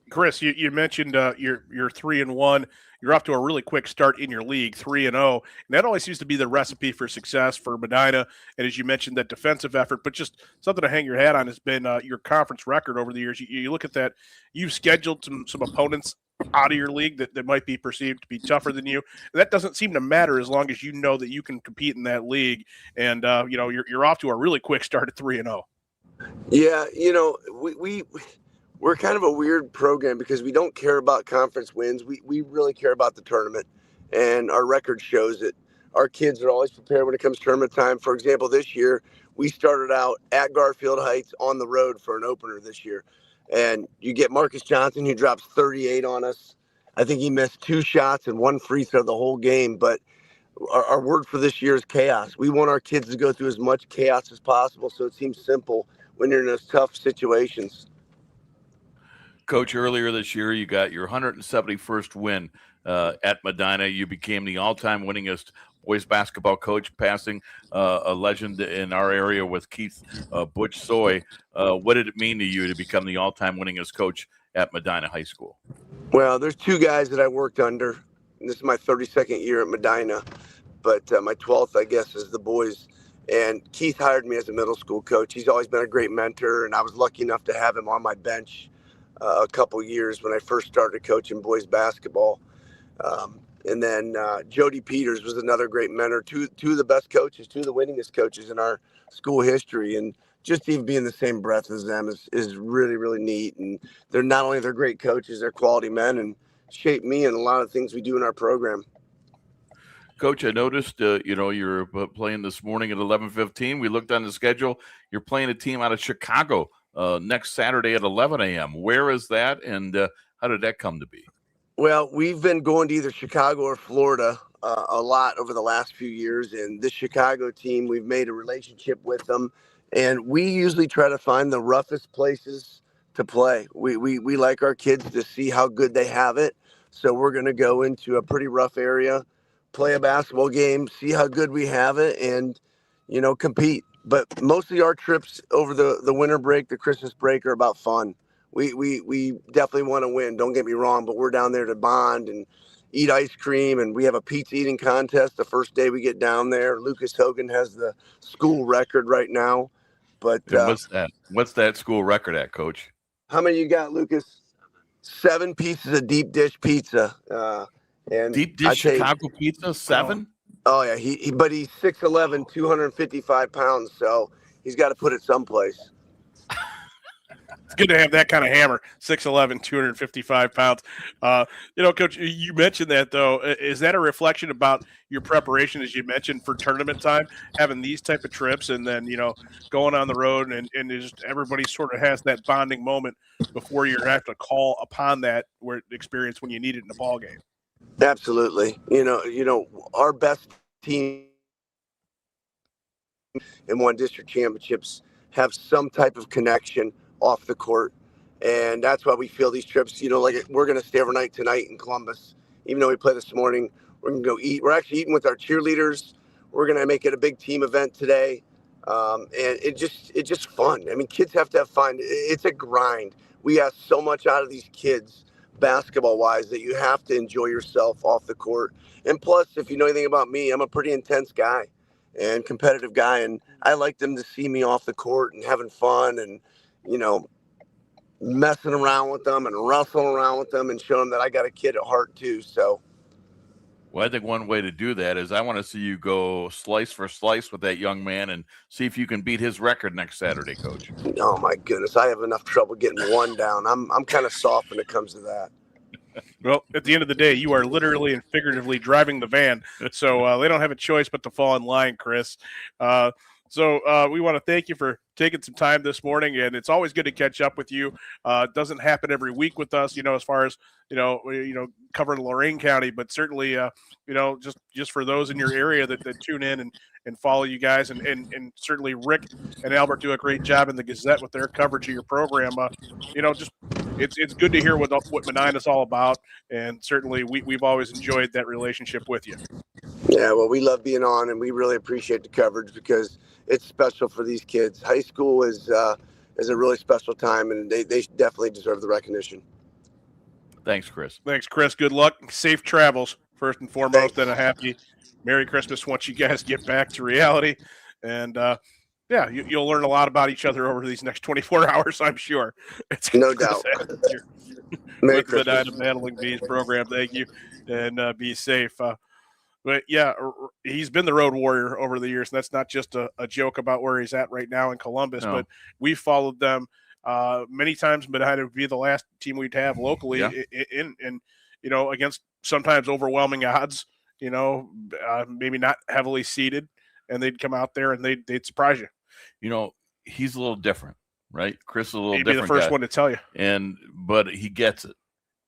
Chris, you mentioned you're 3-1. You're off to a really quick start in your league, 3-0, and that always seems to be the recipe for success for Medina. And as you mentioned, that defensive effort, but just something to hang your hat on has been your conference record over the years. You look at that, you've scheduled some opponents out of your league that might be perceived to be tougher than you. And that doesn't seem to matter as long as you know that you can compete in that league. And you're off to a really quick start at 3-0. Yeah, we're kind of a weird program because we don't care about conference wins. We really care about the tournament, and our record shows it. Our kids are always prepared when it comes to tournament time. For example, this year, we started out at Garfield Heights on the road for an opener this year. And you get Marcus Johnson, who drops 38 on us. I think he missed 2 shots and 1 free throw the whole game. But our word for this year is chaos. We want our kids to go through as much chaos as possible, so it seems simple when you're in those tough situations. Coach, earlier this year, you got your 171st win at Medina. You became the all-time winningest boys basketball coach, passing a legend in our area with Keith Butch Soy. What did it mean to you to become the all-time winningest coach at Medina High School? Well, there's 2 guys that I worked under. And this is my 32nd year at Medina, but my 12th, I guess, is the boys. And Keith hired me as a middle school coach. He's always been a great mentor, and I was lucky enough to have him on my bench a couple years when I first started coaching boys basketball. And then Jody Peters was another great mentor, two of the best coaches, 2 of the winningest coaches in our school history. And just even being the same breath as them is really, really neat. And they're not only they're great coaches, they're quality men and shape me in a lot of things we do in our program. Coach, I noticed, you're playing this morning at 11:15. We looked on the schedule. You're playing a team out of Chicago next Saturday at 11 a.m. Where is that, and how did that come to be? Well, we've been going to either Chicago or Florida a lot over the last few years, and this Chicago team, we've made a relationship with them, and we usually try to find the roughest places to play. We like our kids to see how good they have it, so we're going to go into a pretty rough area, play a basketball game, see how good we have it, and, compete. But mostly our trips over the winter break, the Christmas break, are about fun. We definitely want to win, don't get me wrong, but we're down there to bond and eat ice cream, and we have a pizza eating contest the first day we get down there. Lucas Hogan has the school record right now. But what's that school record at, Coach? How many you got, Lucas? 7 pieces of deep dish pizza. And deep dish Chicago pizza, 7? Oh yeah, but he's 6'11", 255 pounds, so he's got to put it someplace. It's good to have that kind of hammer, 6'11", 255 pounds. Coach, you mentioned that, though. Is that a reflection about your preparation, as you mentioned, for tournament time, having these type of trips and then, going on the road and just everybody sort of has that bonding moment before you have to call upon that experience when you need it in a ball game? Absolutely. Our best team and won district championships have some type of connection off the court. And that's why we feel these trips, like we're going to stay overnight tonight in Columbus. Even though we play this morning, we're going to go eat. We're actually eating with our cheerleaders. We're going to make it a big team event today. And it's just fun. I mean, kids have to have fun. It's a grind. We ask so much out of these kids, basketball wise, that you have to enjoy yourself off the court. And plus, if you know anything about me, I'm a pretty intense guy and competitive guy, and I like them to see me off the court and having fun and, you know, messing around with them and wrestling around with them and showing them that I got a kid at heart too. So, well, I think one way to do that is I want to see you go slice for slice with that young man and see if you can beat his record next Saturday, Coach. oh my goodness, I have enough trouble getting one down. I'm kind of soft when it comes to that. Well, at the end of the day, you are literally and figuratively driving the van, so they don't have a choice but to fall in line, Chris. So we want to thank you for taking some time this morning, and it's always good to catch up with you. It doesn't happen every week with us, as far as covering Lorain County, but certainly just for those in your area that tune in and follow you guys, and certainly Rick and Albert do a great job in the Gazette with their coverage of your program. It's good to hear what Medina's all about, and certainly we've always enjoyed that relationship with you. Yeah, well, we love being on, and we really appreciate the coverage because it's special for these kids. High school is a really special time, and they definitely deserve the recognition. Thanks, Chris. Thanks, Chris. Good luck. Safe travels, first and foremost, and a happy Merry Christmas once you guys get back to reality. And, you'll learn a lot about each other over these next 24 hours, I'm sure. It's no doubt. With the Medina Battling Bees program. Thank you, and be safe. But, yeah, he's been the road warrior over the years, and that's not just a joke about where he's at right now in Columbus, but we followed them many times. Medina would be the last team we'd have locally against sometimes overwhelming odds, maybe not heavily seeded, and they'd come out there and they'd surprise you. He's a little different, right? Chris is a little He'd different. Be the first guy. one to tell you. But he gets it.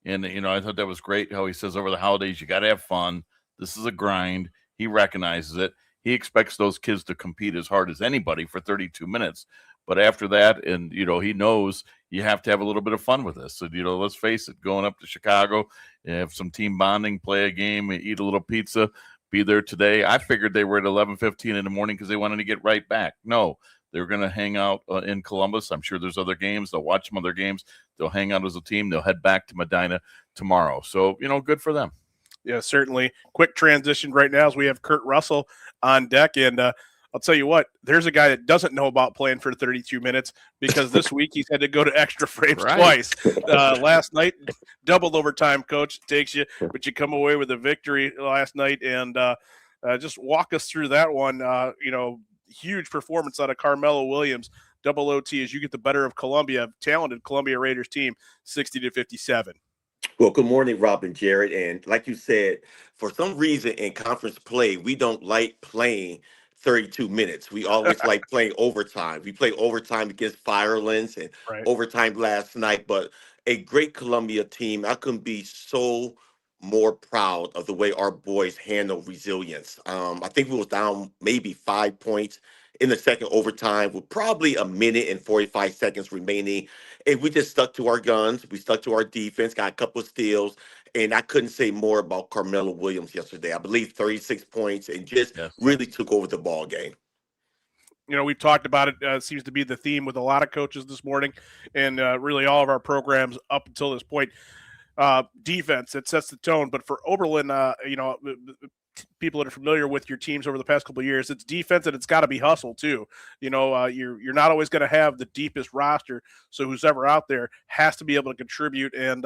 And, I thought that was great how he says over the holidays, you got to have fun. This is a grind. He recognizes it. He expects those kids to compete as hard as anybody for 32 minutes. But after that, and, he knows you have to have a little bit of fun with this. So, let's face it, going up to Chicago, have some team bonding, play a game, eat a little pizza, be there today. I figured they were at 11:15 in the morning because they wanted to get right back. No, they're going to hang out in Columbus. I'm sure there's other games. They'll watch some other games. They'll hang out as a team. They'll head back to Medina tomorrow. So, good for them. Yeah, certainly. Quick transition right now as we have Kurt Russell on deck. And I'll tell you what, there's a guy that doesn't know about playing for 32 minutes because this week he's had to go to extra frames twice. Last night, double overtime, Coach, takes you, but you come away with a victory last night. And just walk us through that one. Huge performance out of Carmelo Williams, double OT as you get the better of Columbia, talented Columbia Raiders team, 60-57. Well, good morning, Rob and Jared. And like you said, for some reason in conference play, we don't like playing 32 minutes. We always like playing overtime. We play overtime against Firelands and overtime last night. But a great Columbia team. I couldn't be so more proud of the way our boys handle resilience. I think we was down maybe 5 points in the second overtime with probably a minute and 45 seconds remaining. And we just stuck to our guns. We stuck to our defense, got a couple of steals. And I couldn't say more about Carmelo Williams yesterday. I believe 36 points and just really took over the ball game. We've talked about it. It seems to be the theme with a lot of coaches this morning and really all of our programs up until this point. Defense, it sets the tone. But for Oberlin, people that are familiar with your teams over the past couple of years, it's defense and it's got to be hustle too. You're not always going to have the deepest roster, so who's ever out there has to be able to contribute. And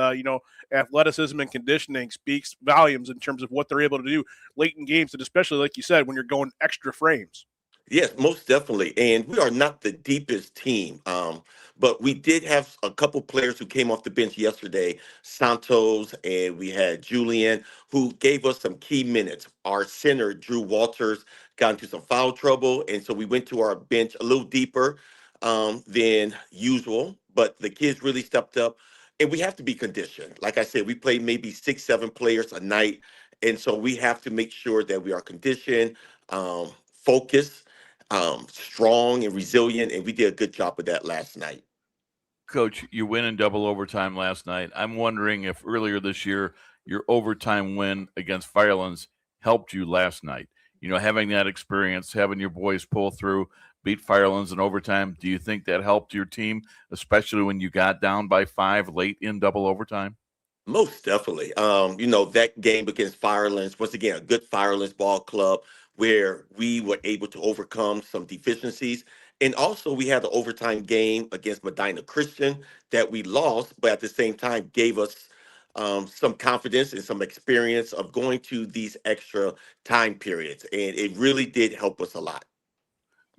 athleticism and conditioning speaks volumes in terms of what they're able to do late in games, and especially like you said, when you're going extra frames. Yes, most definitely. And we are not the deepest team, but we did have a couple players who came off the bench yesterday, Santos, and we had Julian, who gave us some key minutes. Our center, Drew Walters, got into some foul trouble, and so we went to our bench a little deeper than usual, but the kids really stepped up, and we have to be conditioned. Like I said, we play maybe 6-7 players a night, and so we have to make sure that we are conditioned, focused, strong and resilient, and we did a good job with that last night. Coach, you win in double overtime last night. I'm wondering if earlier this year your overtime win against Firelands helped you last night. Having that experience, having your boys pull through, beat Firelands in overtime. Do you think that helped your team, especially when you got down by 5 late in double overtime? Most definitely. That game against Firelands, once again, a good Firelands ball club where we were able to overcome some deficiencies. And also we had the overtime game against Medina Christian that we lost, but at the same time gave us some confidence and some experience of going to these extra time periods. And it really did help us a lot.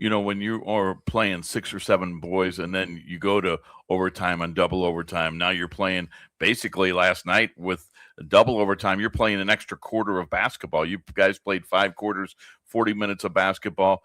When you are playing 6 or 7 boys and then you go to overtime and double overtime, now you're playing basically last night with double overtime. You're playing an extra quarter of basketball. You guys played 5 quarters, 40 minutes of basketball.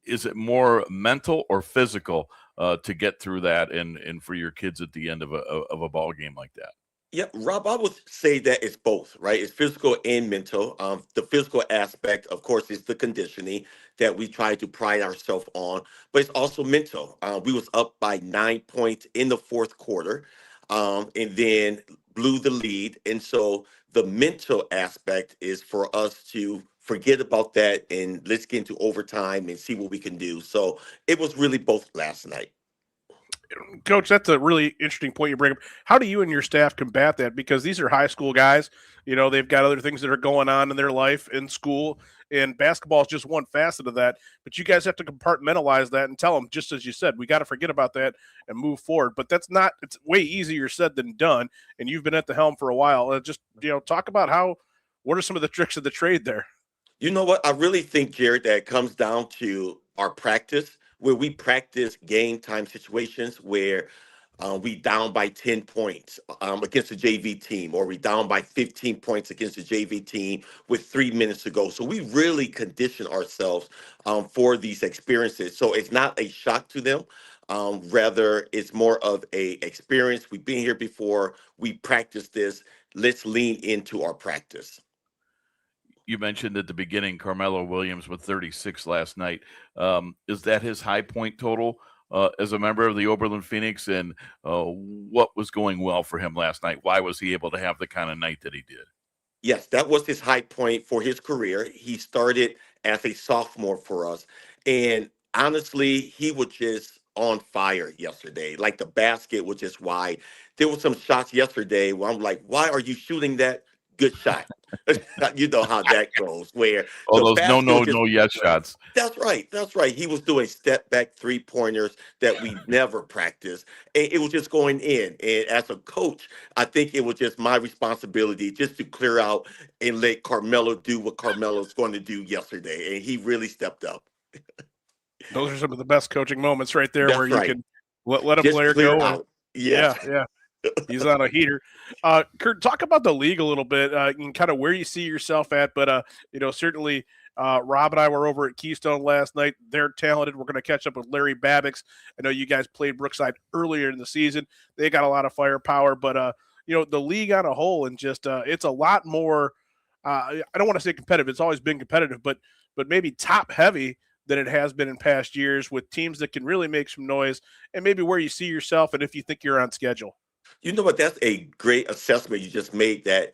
Is it more mental or physical to get through that and for your kids at the end of a ball game like that? Yeah, Rob, I would say that it's both, right? It's physical and mental. The physical aspect, of course, is the conditioning that we try to pride ourselves on, but it's also mental. We was up by 9 points in the fourth quarter, and then blew the lead. And so the mental aspect is for us to forget about that and let's get into overtime and see what we can do. So it was really both last night. Coach, that's a really interesting point you bring up. How do you and your staff combat that? Because these are high school guys. They've got other things that are going on in their life in school, and basketball is just one facet of that. But you guys have to compartmentalize that and tell them, just as you said, we got to forget about that and move forward. But it's way easier said than done, and you've been at the helm for a while. Talk about what are some of the tricks of the trade there? You know what? I really think, Jared, that it comes down to our practice, where we practice game time situations where we down by 10 points against a JV team, or we down by 15 points against a JV team with 3 minutes to go. So we really condition ourselves for these experiences. So it's not a shock to them. Rather, it's more of a experience. We've been here before. We practice this. Let's lean into our practice. You mentioned at the beginning Carmelo Williams with 36 last night. Is that his high point total as a member of the Oberlin Phoenix? And what was going well for him last night? Why was he able to have the kind of night that he did? Yes, that was his high point for his career. He started as a sophomore for us. And honestly, he was just on fire yesterday. Like, the basket was just wide. There were some shots yesterday where I'm like, why are you shooting that? Good shot. You know how that goes. Where those no yes shots. That's right. He was doing step back 3-pointers that we never practiced, and it was just going in. And as a coach, I think it was just my responsibility just to clear out and let Carmelo do what Carmelo's going to do yesterday, and he really stepped up. Those are some of the best coaching moments right there. That's where right. You can let a Just player clear go. out. Yeah. He's on a heater. Kurt, talk about the league a little bit and kind of where you see yourself at. But, certainly Rob and I were over at Keystone last night. They're talented. We're going to catch up with Larry Babbix. I know you guys played Brookside earlier in the season. They got a lot of firepower. But, the league on a whole, and just it's a lot more I don't want to say competitive. It's always been competitive, but maybe top heavy than it has been in past years, with teams that can really make some noise, and maybe where you see yourself and if you think you're on schedule. You know what? That's a great assessment you just made, that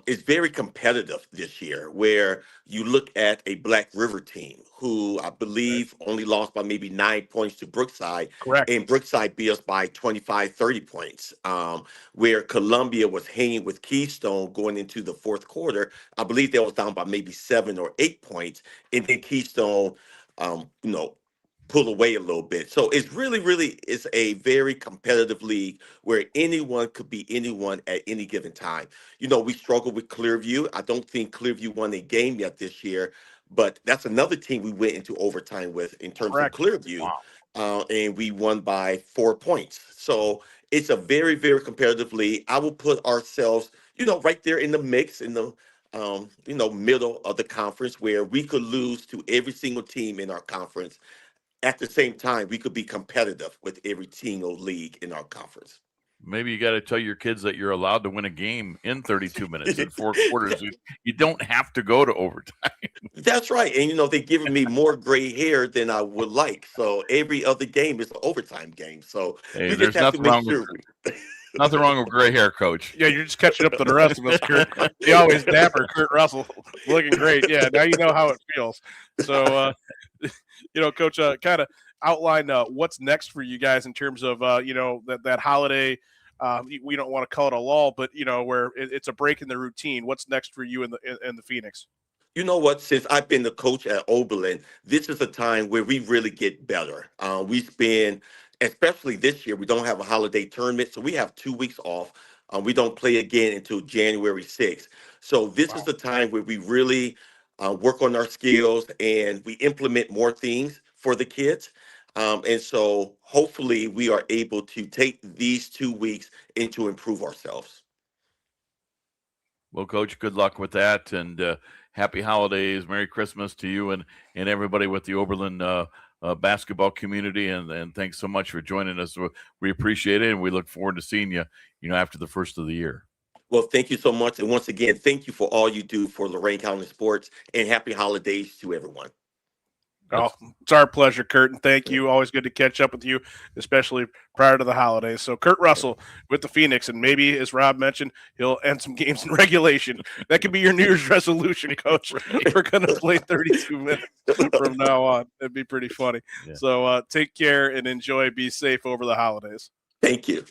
it's very competitive this year, where you look at a Black River team who I believe only lost by maybe 9 points to Brookside. Correct. And Brookside beat us by 25, 30 points, where Columbia was hanging with Keystone going into the fourth quarter. I believe they was down by maybe 7 or 8 points. And then Keystone, pull away a little bit. So it's really is a very competitive league where anyone could be anyone at any given time. We struggle with Clearview. I don't think Clearview won a game yet this year, but that's another team we went into overtime with in terms Correct. of Clearview. Wow. And we won by 4 points. So it's a very, very competitive league. I will put ourselves, right there in the mix, in the middle of the conference, where we could lose to every single team in our conference. At the same time, we could be competitive with every single league in our conference. Maybe you got to tell your kids that you're allowed to win a game in 32 minutes in 4 quarters. You don't have to go to overtime. That's right. And, they're giving me more gray hair than I would like. So every other game is an overtime game. So hey, there's nothing wrong with gray hair, Coach. Yeah, you're just catching up to the rest of us, Kurt. You always dapper Kurt Russell, looking great. Yeah, now you know how it feels. So, Coach, kind of outline what's next for you guys in terms of that holiday. We don't want to call it a lull, but where it's a break in the routine. What's next for you in the Phoenix? You know what? Since I've been the coach at Oberlin, this is a time where we really get better. We spend, especially this year, we don't have a holiday tournament, so we have 2 weeks off. We don't play again until January 6th. So this is the time where we really work on our skills and we implement more things for the kids. And so hopefully we are able to take these 2 weeks and to improve ourselves. Well, Coach, good luck with that, and happy holidays, Merry Christmas to you and everybody with the Oberlin basketball community, and thanks so much for joining us. We appreciate it, and we look forward to seeing you, after the first of the year. Well, thank you so much, and once again, thank you for all you do for Lorain County sports, and happy holidays to everyone. Oh, it's our pleasure, Kurt, and thank you. Always good to catch up with you, especially prior to the holidays. So Kurt Russell with the Phoenix, and maybe, as Rob mentioned, he'll end some games in regulation. That could be your New Year's resolution, Coach. We're going to play 32 minutes from now on. It'd be pretty funny. Yeah. So take care and enjoy. Be safe over the holidays. Thank you.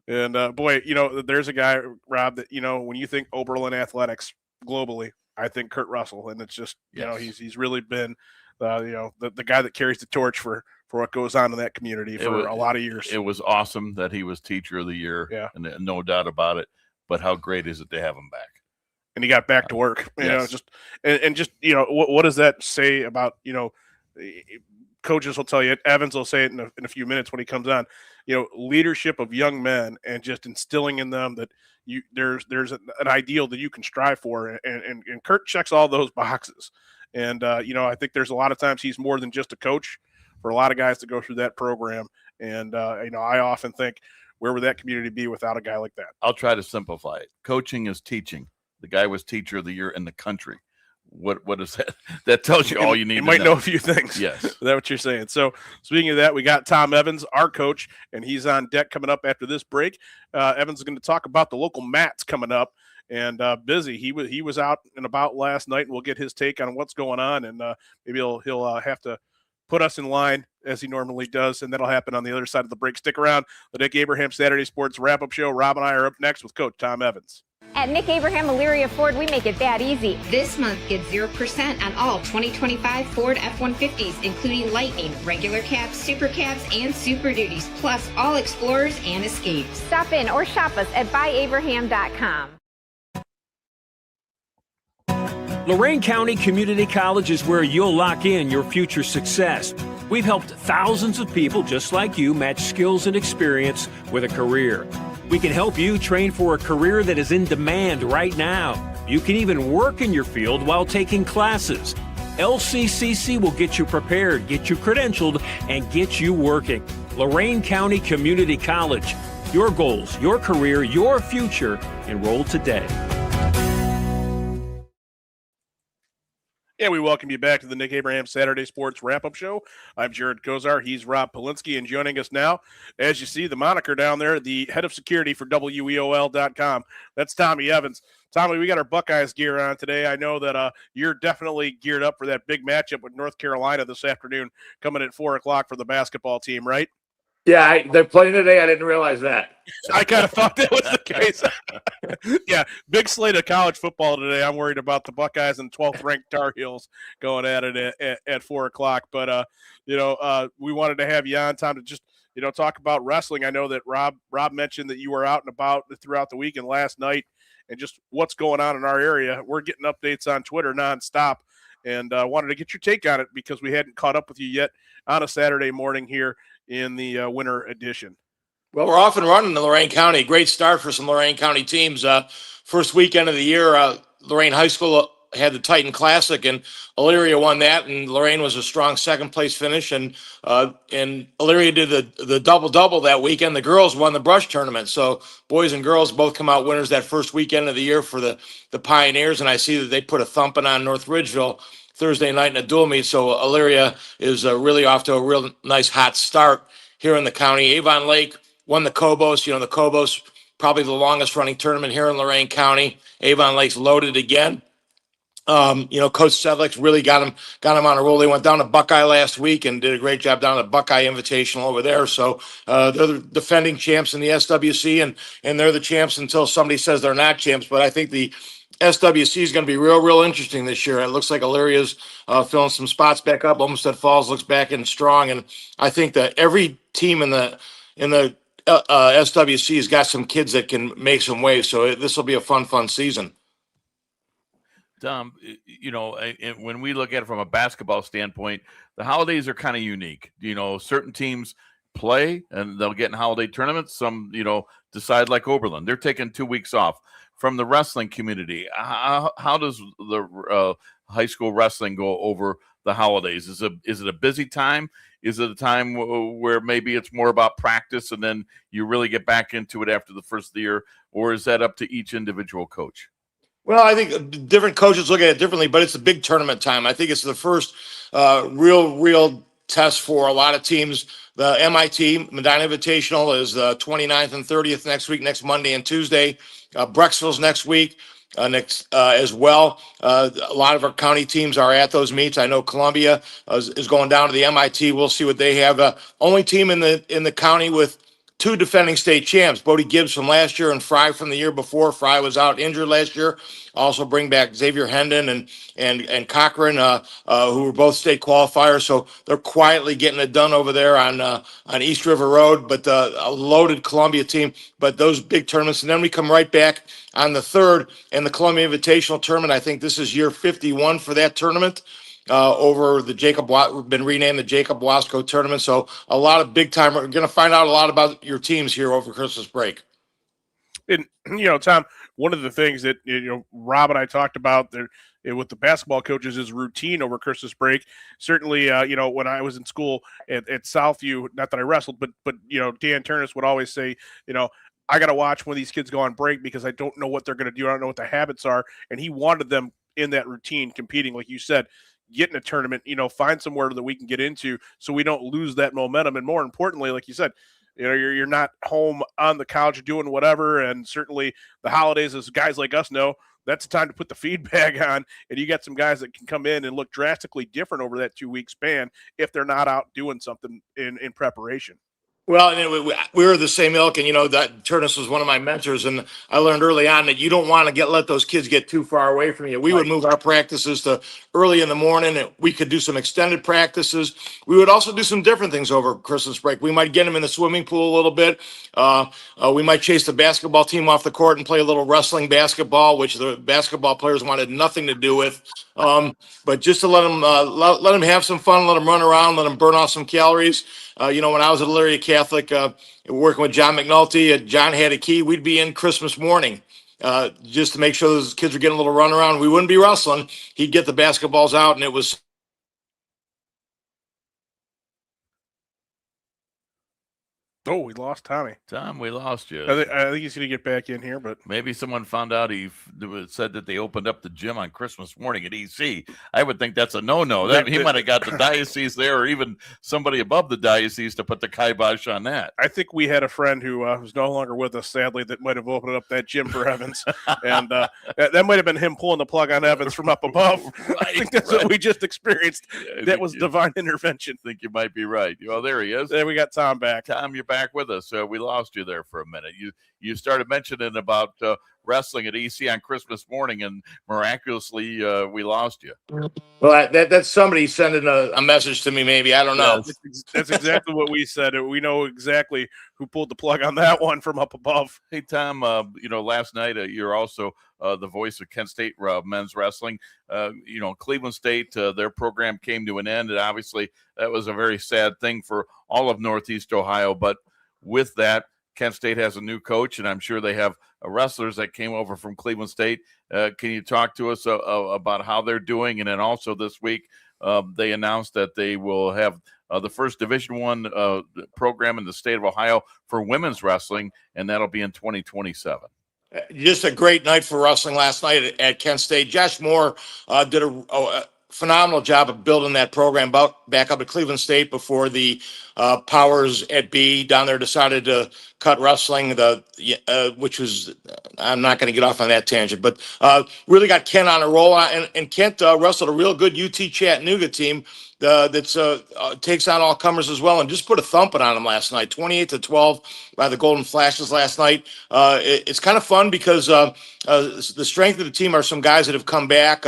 And, boy, there's a guy, Rob, that, when you think Oberlin athletics globally, I think Kurt Russell, and it's just, he's really been, the guy that carries the torch for what goes on in that community for a lot of years. It was awesome that he was Teacher of the Year, and no doubt about it. But how great is it to have him back? And he got back to work. What does that say about coaches will tell you? Evans will say it in a few minutes when he comes on. Leadership of young men and just instilling in them that there's an ideal that you can strive for, and Kurt checks all those boxes. And I think there's a lot of times he's more than just a coach for a lot of guys to go through that program. And I often think, where would that community be without a guy like that? I'll try to simplify it. Coaching is teaching. The guy was Teacher of the Year in the country. What is that? That tells you all you need. You might know a few things. Yes. Is that what you're saying? So speaking of that, we got Tom Evans, our coach, and he's on deck coming up after this break. Evans is going to talk about the local mats coming up, and busy. He was out and about last night, and we'll get his take on what's going on, and maybe he'll have to put us in line as he normally does, and that'll happen on the other side of the break. Stick around. The Nick Abraham Saturday Sports Wrap-Up Show. Rob and I are up next with Coach Tom Evans. At Nick Abraham Elyria Ford, we make it that easy. This month, get 0% on all 2025 Ford F-150s, including Lightning, regular cabs, super cabs, and Super Duties, plus all Explorers and Escapes. Stop in or shop us at buyabraham.com. Lorain County Community College is where you'll lock in your future success. We've helped thousands of people just like you match skills and experience with a career. We can help you train for a career that is in demand right now. You can even work in your field while taking classes. LCCC will get you prepared, get you credentialed, and get you working. Lorain County Community College. Your goals, your career, your future. Enroll today. And we welcome you back to the Nick Abraham Saturday Sports Wrap-Up Show. I'm Jared Kozar. He's Rob Polinsky. And joining us now, as you see the moniker down there, the head of security for WEOL.com. That's Tommy Evans. Tommy, we got our Buckeyes gear on today. I know that you're definitely geared up for that big matchup with North Carolina this afternoon, coming at 4 o'clock for the basketball team, right? Yeah, they're playing today. I didn't realize that. I kind of thought that was the case. Yeah, big slate of college football today. I'm worried about the Buckeyes and 12th-ranked Tar Heels going at it at 4 o'clock. But, we wanted to have you on, Tom, to just, talk about wrestling. I know that Rob mentioned that you were out and about throughout the week and last night, and just what's going on in our area. We're getting updates on Twitter nonstop, and wanted to get your take on it because we hadn't caught up with you yet on a Saturday morning here in the winter edition. Well, we're off and running in Lorain County. Great start for some Lorain County teams. First weekend of the year, Lorain High School had the Titan Classic, and Elyria won that, and Lorain was a strong second-place finish, and Elyria did the double-double that weekend. The girls won the brush tournament, so boys and girls both come out winners that first weekend of the year for the Pioneers, and I see that they put a thumping on North Ridgeville Thursday night in a dual meet, so Elyria is really off to a real nice hot start here in the county. Avon Lake won the Cobos. The Cobos, probably the longest running tournament here in Lorain County. Avon Lake's loaded again. Coach Sedlick's really got him on a roll. They went down to Buckeye last week and did a great job down at Buckeye Invitational over there. So they're the defending champs in the SWC, and they're the champs until somebody says they're not champs. But I think the SWC is going to be real interesting this year. It looks like Illyria's filling some spots back up. Olmsted Falls looks back in strong, and I think that every team in the SWC has got some kids that can make some waves. So this will be a fun season. Tom, when we look at it from a basketball standpoint, the holidays are kind of unique. Certain teams play and they'll get in holiday tournaments. Some, decide like Oberlin. They're taking 2 weeks off. From the wrestling community, how does the high school wrestling go over the holidays? Is it a busy time? Is it a time where maybe it's more about practice and then you really get back into it after the first of the year? Or is that up to each individual coach? Well, I think different coaches look at it differently, but it's a big tournament time. I think it's the first real test for a lot of teams. The MIT Medina Invitational is the 29th and 30th next Monday and Tuesday. Brecksville's next week as well. A lot of our county teams are at those meets. I know Columbia is going down to the MIT. We'll see what they have. Only team in the county with 2 defending state champs, Bodie Gibbs from last year and Fry from the year before. Fry was out injured last year. Also bring back Xavier Hendon and Cochran, who were both state qualifiers. So they're quietly getting it done over there on East River Road, but a loaded Columbia team. But those big tournaments, and then we come right back on the 3rd in the Columbia Invitational Tournament. I think this is year 51 for that tournament. Over the been renamed the Jacob Wasco Tournament. So a lot of big time. We're going to find out a lot about your teams here over Christmas break. And, Tom, one of the things that, Rob and I talked about there with the basketball coaches is routine over Christmas break. Certainly, when I was in school at Southview, not that I wrestled, but Dan Turnus would always say, I got to watch when these kids go on break because I don't know what they're going to do. I don't know what the habits are. And he wanted them in that routine competing, like you said. Get in a tournament, find somewhere that we can get into so we don't lose that momentum. And more importantly, like you said, you're not home on the couch doing whatever. And certainly the holidays, as guys like us know, that's the time to put the feedback on. And you got some guys that can come in and look drastically different over that 2-week span if they're not out doing something in preparation. Well, we were the same ilk, and that Turnus was one of my mentors, and I learned early on that you don't want to let those kids get too far away from you. We would move our practices to early in the morning, and we could do some extended practices. We would also do some different things over Christmas break. We might get them in the swimming pool a little bit. We might chase the basketball team off the court and play a little wrestling basketball, which the basketball players wanted nothing to do with. But just to let them have some fun, let them run around, let them burn off some calories. When I was at Elyria Catholic, working with John McNulty, John had a key. We'd be in Christmas morning just to make sure those kids were getting a little run around. We wouldn't be wrestling. He'd get the basketballs out, and it was. Oh, we lost Tommy. Tom, we lost you. I think he's going to get back in here, but maybe someone found out he said that they opened up the gym on Christmas morning at EC. I would think that's a no-no. He might have got the diocese there, or even somebody above the diocese to put the kibosh on that. I think we had a friend who was no longer with us, sadly, that might have opened up that gym for Evans, and that might have been him pulling the plug on Evans from up above. Right, I think that's what we just experienced. That was divine intervention. I think you might be right. Well, there he is. There we got Tom back. Tom, you're back with us. We lost you there for a minute. You started mentioning about wrestling at EC on Christmas morning, and miraculously we lost you. Well, that's somebody sending a message to me. Maybe, I don't know. That's exactly what we said. We know exactly who pulled the plug on that one from up above. Hey, Tom. Last night you're also the voice of Kent State men's wrestling. Cleveland State, their program came to an end, and obviously that was a very sad thing for all of Northeast Ohio. But with that, Kent State has a new coach, and I'm sure they have wrestlers that came over from Cleveland State. Can you talk to us about how they're doing? And then also this week, they announced that they will have the first Division I program in the state of Ohio for women's wrestling, and that'll be in 2027. Just a great night for wrestling last night at Kent State. Josh Moore did phenomenal job of building that program back up at Cleveland State before the powers at B down there decided to cut wrestling, which was, I'm not going to get off on that tangent, but really got Kent on a roll. And Kent wrestled a real good UT Chattanooga team that takes on all comers as well, and just put a thumping on them last night, 28-12 by the Golden Flashes last night. It's kind of fun because the strength of the team are some guys that have come back.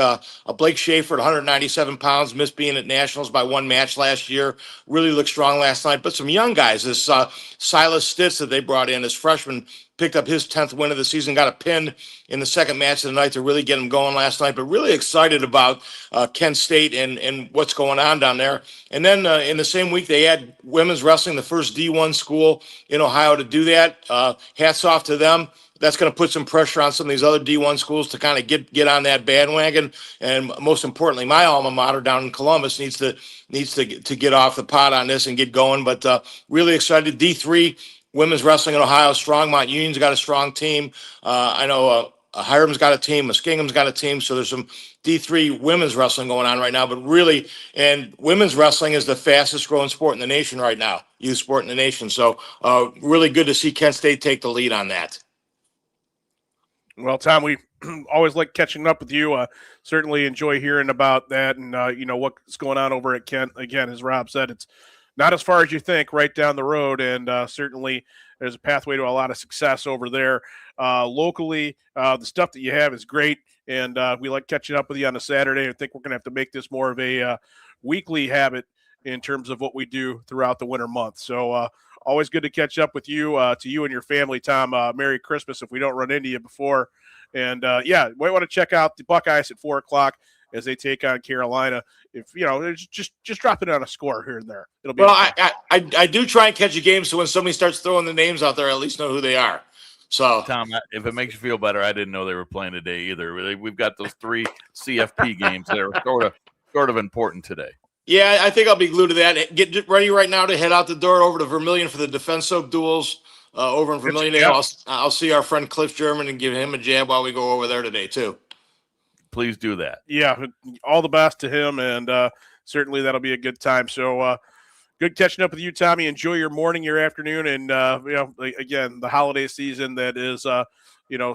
Blake Schaefer at 197 pounds, missed being at Nationals by one match last year, really looked strong last night. But some young guys, this Silas Stitz that they brought in as freshman, picked up his 10th win of the season, got a pin in the second match of the night to really get him going last night, but really excited about Kent State and what's going on down there. And then in the same week, they had women's wrestling, the first D1 school in Ohio to do that. Hats off to them. That's going to put some pressure on some of these other D1 schools to kind of get on that bandwagon. And most importantly, my alma mater down in Columbus needs to get off the pot on this and get going. But really excited. D3 women's wrestling in Ohio, strong. Mount Union's got a strong team. I know Hiram's got a team. Muskingum's got a team. So there's some D3 women's wrestling going on right now. But really, and women's wrestling is the fastest growing sport in the nation right now, youth sport in the nation. So really good to see Kent State take the lead on that. Well, Tom, we always like catching up with you. Certainly enjoy hearing about that and, what's going on over at Kent. Again, as Rob said, it's not as far as you think, right down the road, and certainly there's a pathway to a lot of success over there. Locally, the stuff that you have is great, and we like catching up with you on a Saturday. I think we're going to have to make this more of a weekly habit in terms of what we do throughout the winter months. So always good to catch up with you, to you and your family, Tom. Merry Christmas if we don't run into you before. And, you might want to check out the Buckeyes at 4 o'clock as they take on Carolina. If, just drop it on a score here and there. It'll be well, I do try and catch a game, so when somebody starts throwing the names out there, I at least know who they are. So, Tom, if it makes you feel better, I didn't know they were playing today either. We've got those 3 CFP games that are sort of important today. Yeah, I think I'll be glued to that. Get ready right now to head out the door over to Vermilion for the Defenso duels over in Vermilion. Yeah. I'll see our friend Cliff German and give him a jab while we go over there today, too. Please do that. Yeah, all the best to him, and certainly that'll be a good time. So good catching up with you, Tommy. Enjoy your morning, your afternoon, and, again, the holiday season that is,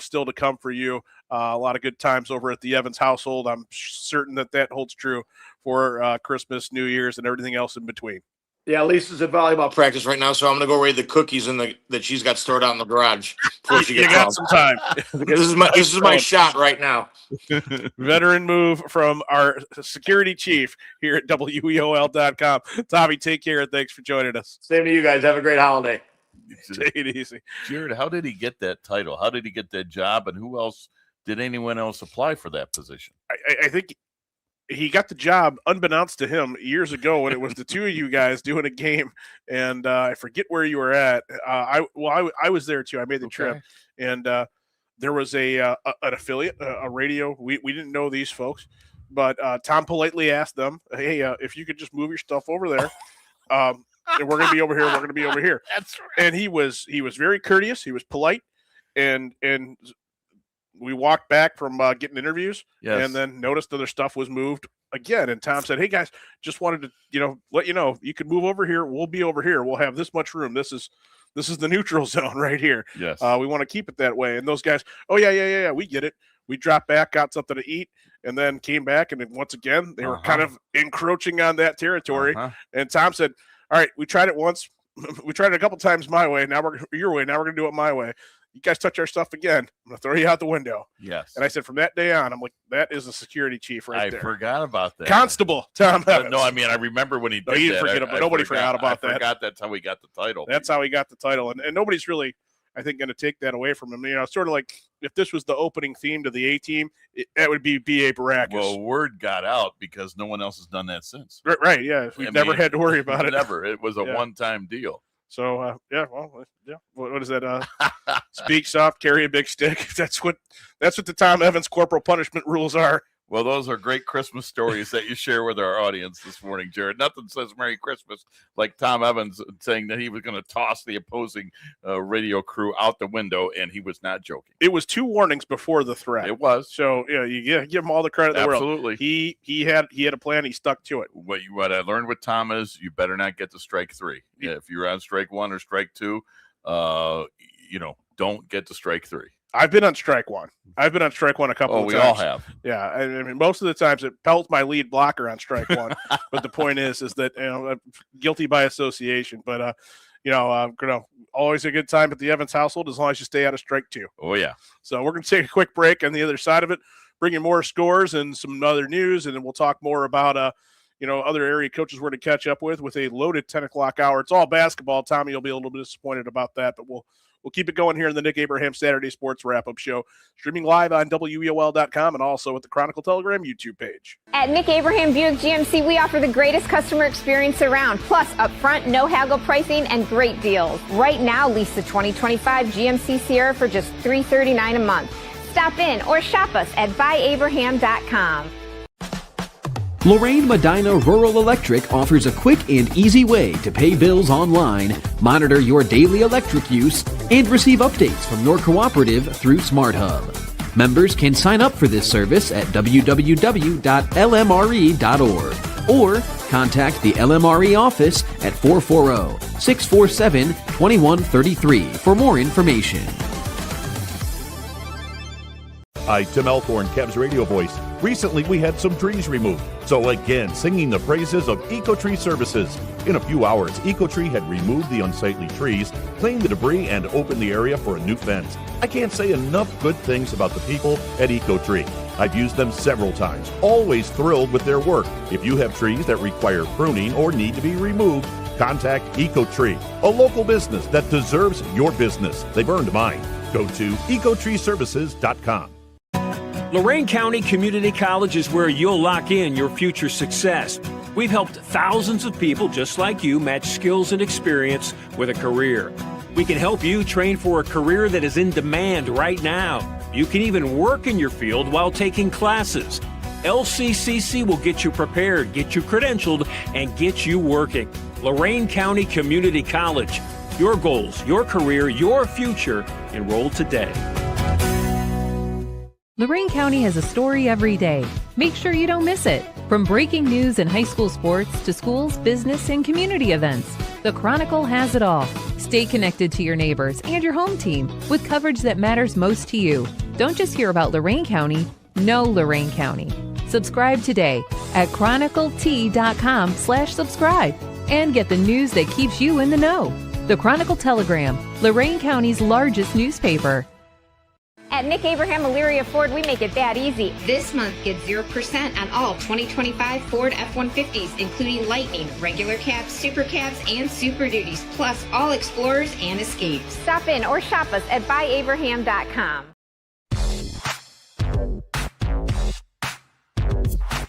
still to come for you. A lot of good times over at the Evans household. I'm certain that holds true for Christmas, New Year's, and everything else in between. Yeah, Lisa's at volleyball practice right now, so I'm going to go raid the cookies that she's got stored out in the garage before she gets You got home. some time. This is my shot right now. Veteran move from our security chief here at WEOL.com. Tommy, take care, and thanks for joining us. Same to you guys. Have a great holiday. Take it easy. Jared, how did he get that title? How did he get that job? And who else? Did anyone else apply for that position? I think he got the job unbeknownst to him years ago when it was the two of you guys doing a game, and I forget where you were at. I was there too. I made the trip, and there was an affiliate, a radio. We didn't know these folks, but Tom politely asked them, "Hey, if you could just move your stuff over there." And we're going to be over here. We're going to be over here. That's right. And he was very courteous. He was polite, and we walked back from getting interviews, and then noticed other stuff was moved again. And Tom said, "Hey guys, just wanted to let you know you could move over here. We'll be over here. We'll have this much room. This is the neutral zone right here. Yes, we want to keep it that way." And those guys, "Oh yeah, we get it." We dropped back, got something to eat, and then came back. And then once again, they were kind of encroaching on that territory. And Tom said, "All right, we tried it once. We tried it a couple times my way. Now we're your way. Now we're going to do it my way. You guys touch our stuff again, I'm going to throw you out the window." Yes. And I said, from that day on, I'm like, that is a security chief right there. I forgot about that. Constable Tom Evans. No, I mean, I remember when he did you that. Didn't forget about nobody forgot about that. I forgot that's how he got the title. That's how he got the title. And nobody's really, I think, going to take that away from him. Sort of like if this was the opening theme to the A-team, that would be B.A. Baracus. Well, word got out because no one else has done that since. Right, yeah. We've never had to worry about it. Never. It was a one-time deal. So, what is that? Speak soft, carry a big stick. That's what the Tom Evans corporal punishment rules are. Well, those are great Christmas stories that you share with our audience this morning, Jared. Nothing says Merry Christmas like Tom Evans saying that he was going to toss the opposing radio crew out the window, and he was not joking. It was 2 warnings before the threat. It was. So you give him all the credit in the world. Absolutely. He had a plan. He stuck to it. What I learned with Tom is you better not get to strike 3. Yeah, if you're on strike 1 or strike 2, don't get to strike 3. I've been on strike 1. I've been on strike 1 a couple of times. We all have. Yeah, I mean, most of the times it pelts my lead blocker on strike 1. But the point is that I'm guilty by association. But always a good time at the Evans household as long as you stay out of strike 2. Oh yeah. So we're going to take a quick break. On the other side of it, bring you more scores and some other news, and then we'll talk more about other area coaches we're to catch up with a loaded 10 o'clock hour. It's all basketball. Tommy, you'll be a little bit disappointed about that, but we'll keep it going here in the Nick Abraham Saturday Sports Wrap-Up Show, streaming live on WEOL.com and also at the Chronicle Telegram YouTube page. At Nick Abraham Buick GMC, we offer the greatest customer experience around, plus upfront, no haggle pricing and great deals. Right now, lease the 2025 GMC Sierra for just $339 a month. Stop in or shop us at buyabraham.com. Lorraine Medina Rural Electric offers a quick and easy way to pay bills online, monitor your daily electric use, and receive updates from your cooperative through SmartHub. Members can sign up for this service at www.lmre.org or contact the LMRE office at 440-647-2133 for more information. Hi, Tim Elkhorn, Cavs radio voice. Recently, we had some trees removed. So again, singing the praises of EcoTree Services. In a few hours, EcoTree had removed the unsightly trees, cleaned the debris, and opened the area for a new fence. I can't say enough good things about the people at EcoTree. I've used them several times, always thrilled with their work. If you have trees that require pruning or need to be removed, contact EcoTree, a local business that deserves your business. They've earned mine. Go to ecotreeservices.com. Lorain County Community College is where you'll lock in your future success. We've helped thousands of people just like you match skills and experience with a career. We can help you train for a career that is in demand right now. You can even work in your field while taking classes. LCCC will get you prepared, get you credentialed, and get you working. Lorain County Community College. Your goals, your career, your future. Enroll today. Lorain County has a story every day. Make sure you don't miss it. From breaking news in high school sports to schools, business, and community events, the Chronicle has it all. Stay connected to your neighbors and your home team with coverage that matters most to you. Don't just hear about Lorain County, know Lorain County. Subscribe today at chroniclet.com/subscribe and get the news that keeps you in the know. The Chronicle Telegram, Lorain County's largest newspaper. At Nick Abraham Elyria Ford, we make it that easy. This month, get 0% on all 2025 Ford F-150s, including Lightning, regular cabs, super cabs, and Super Duties, plus all Explorers and Escapes. Stop in or shop us at buyabraham.com.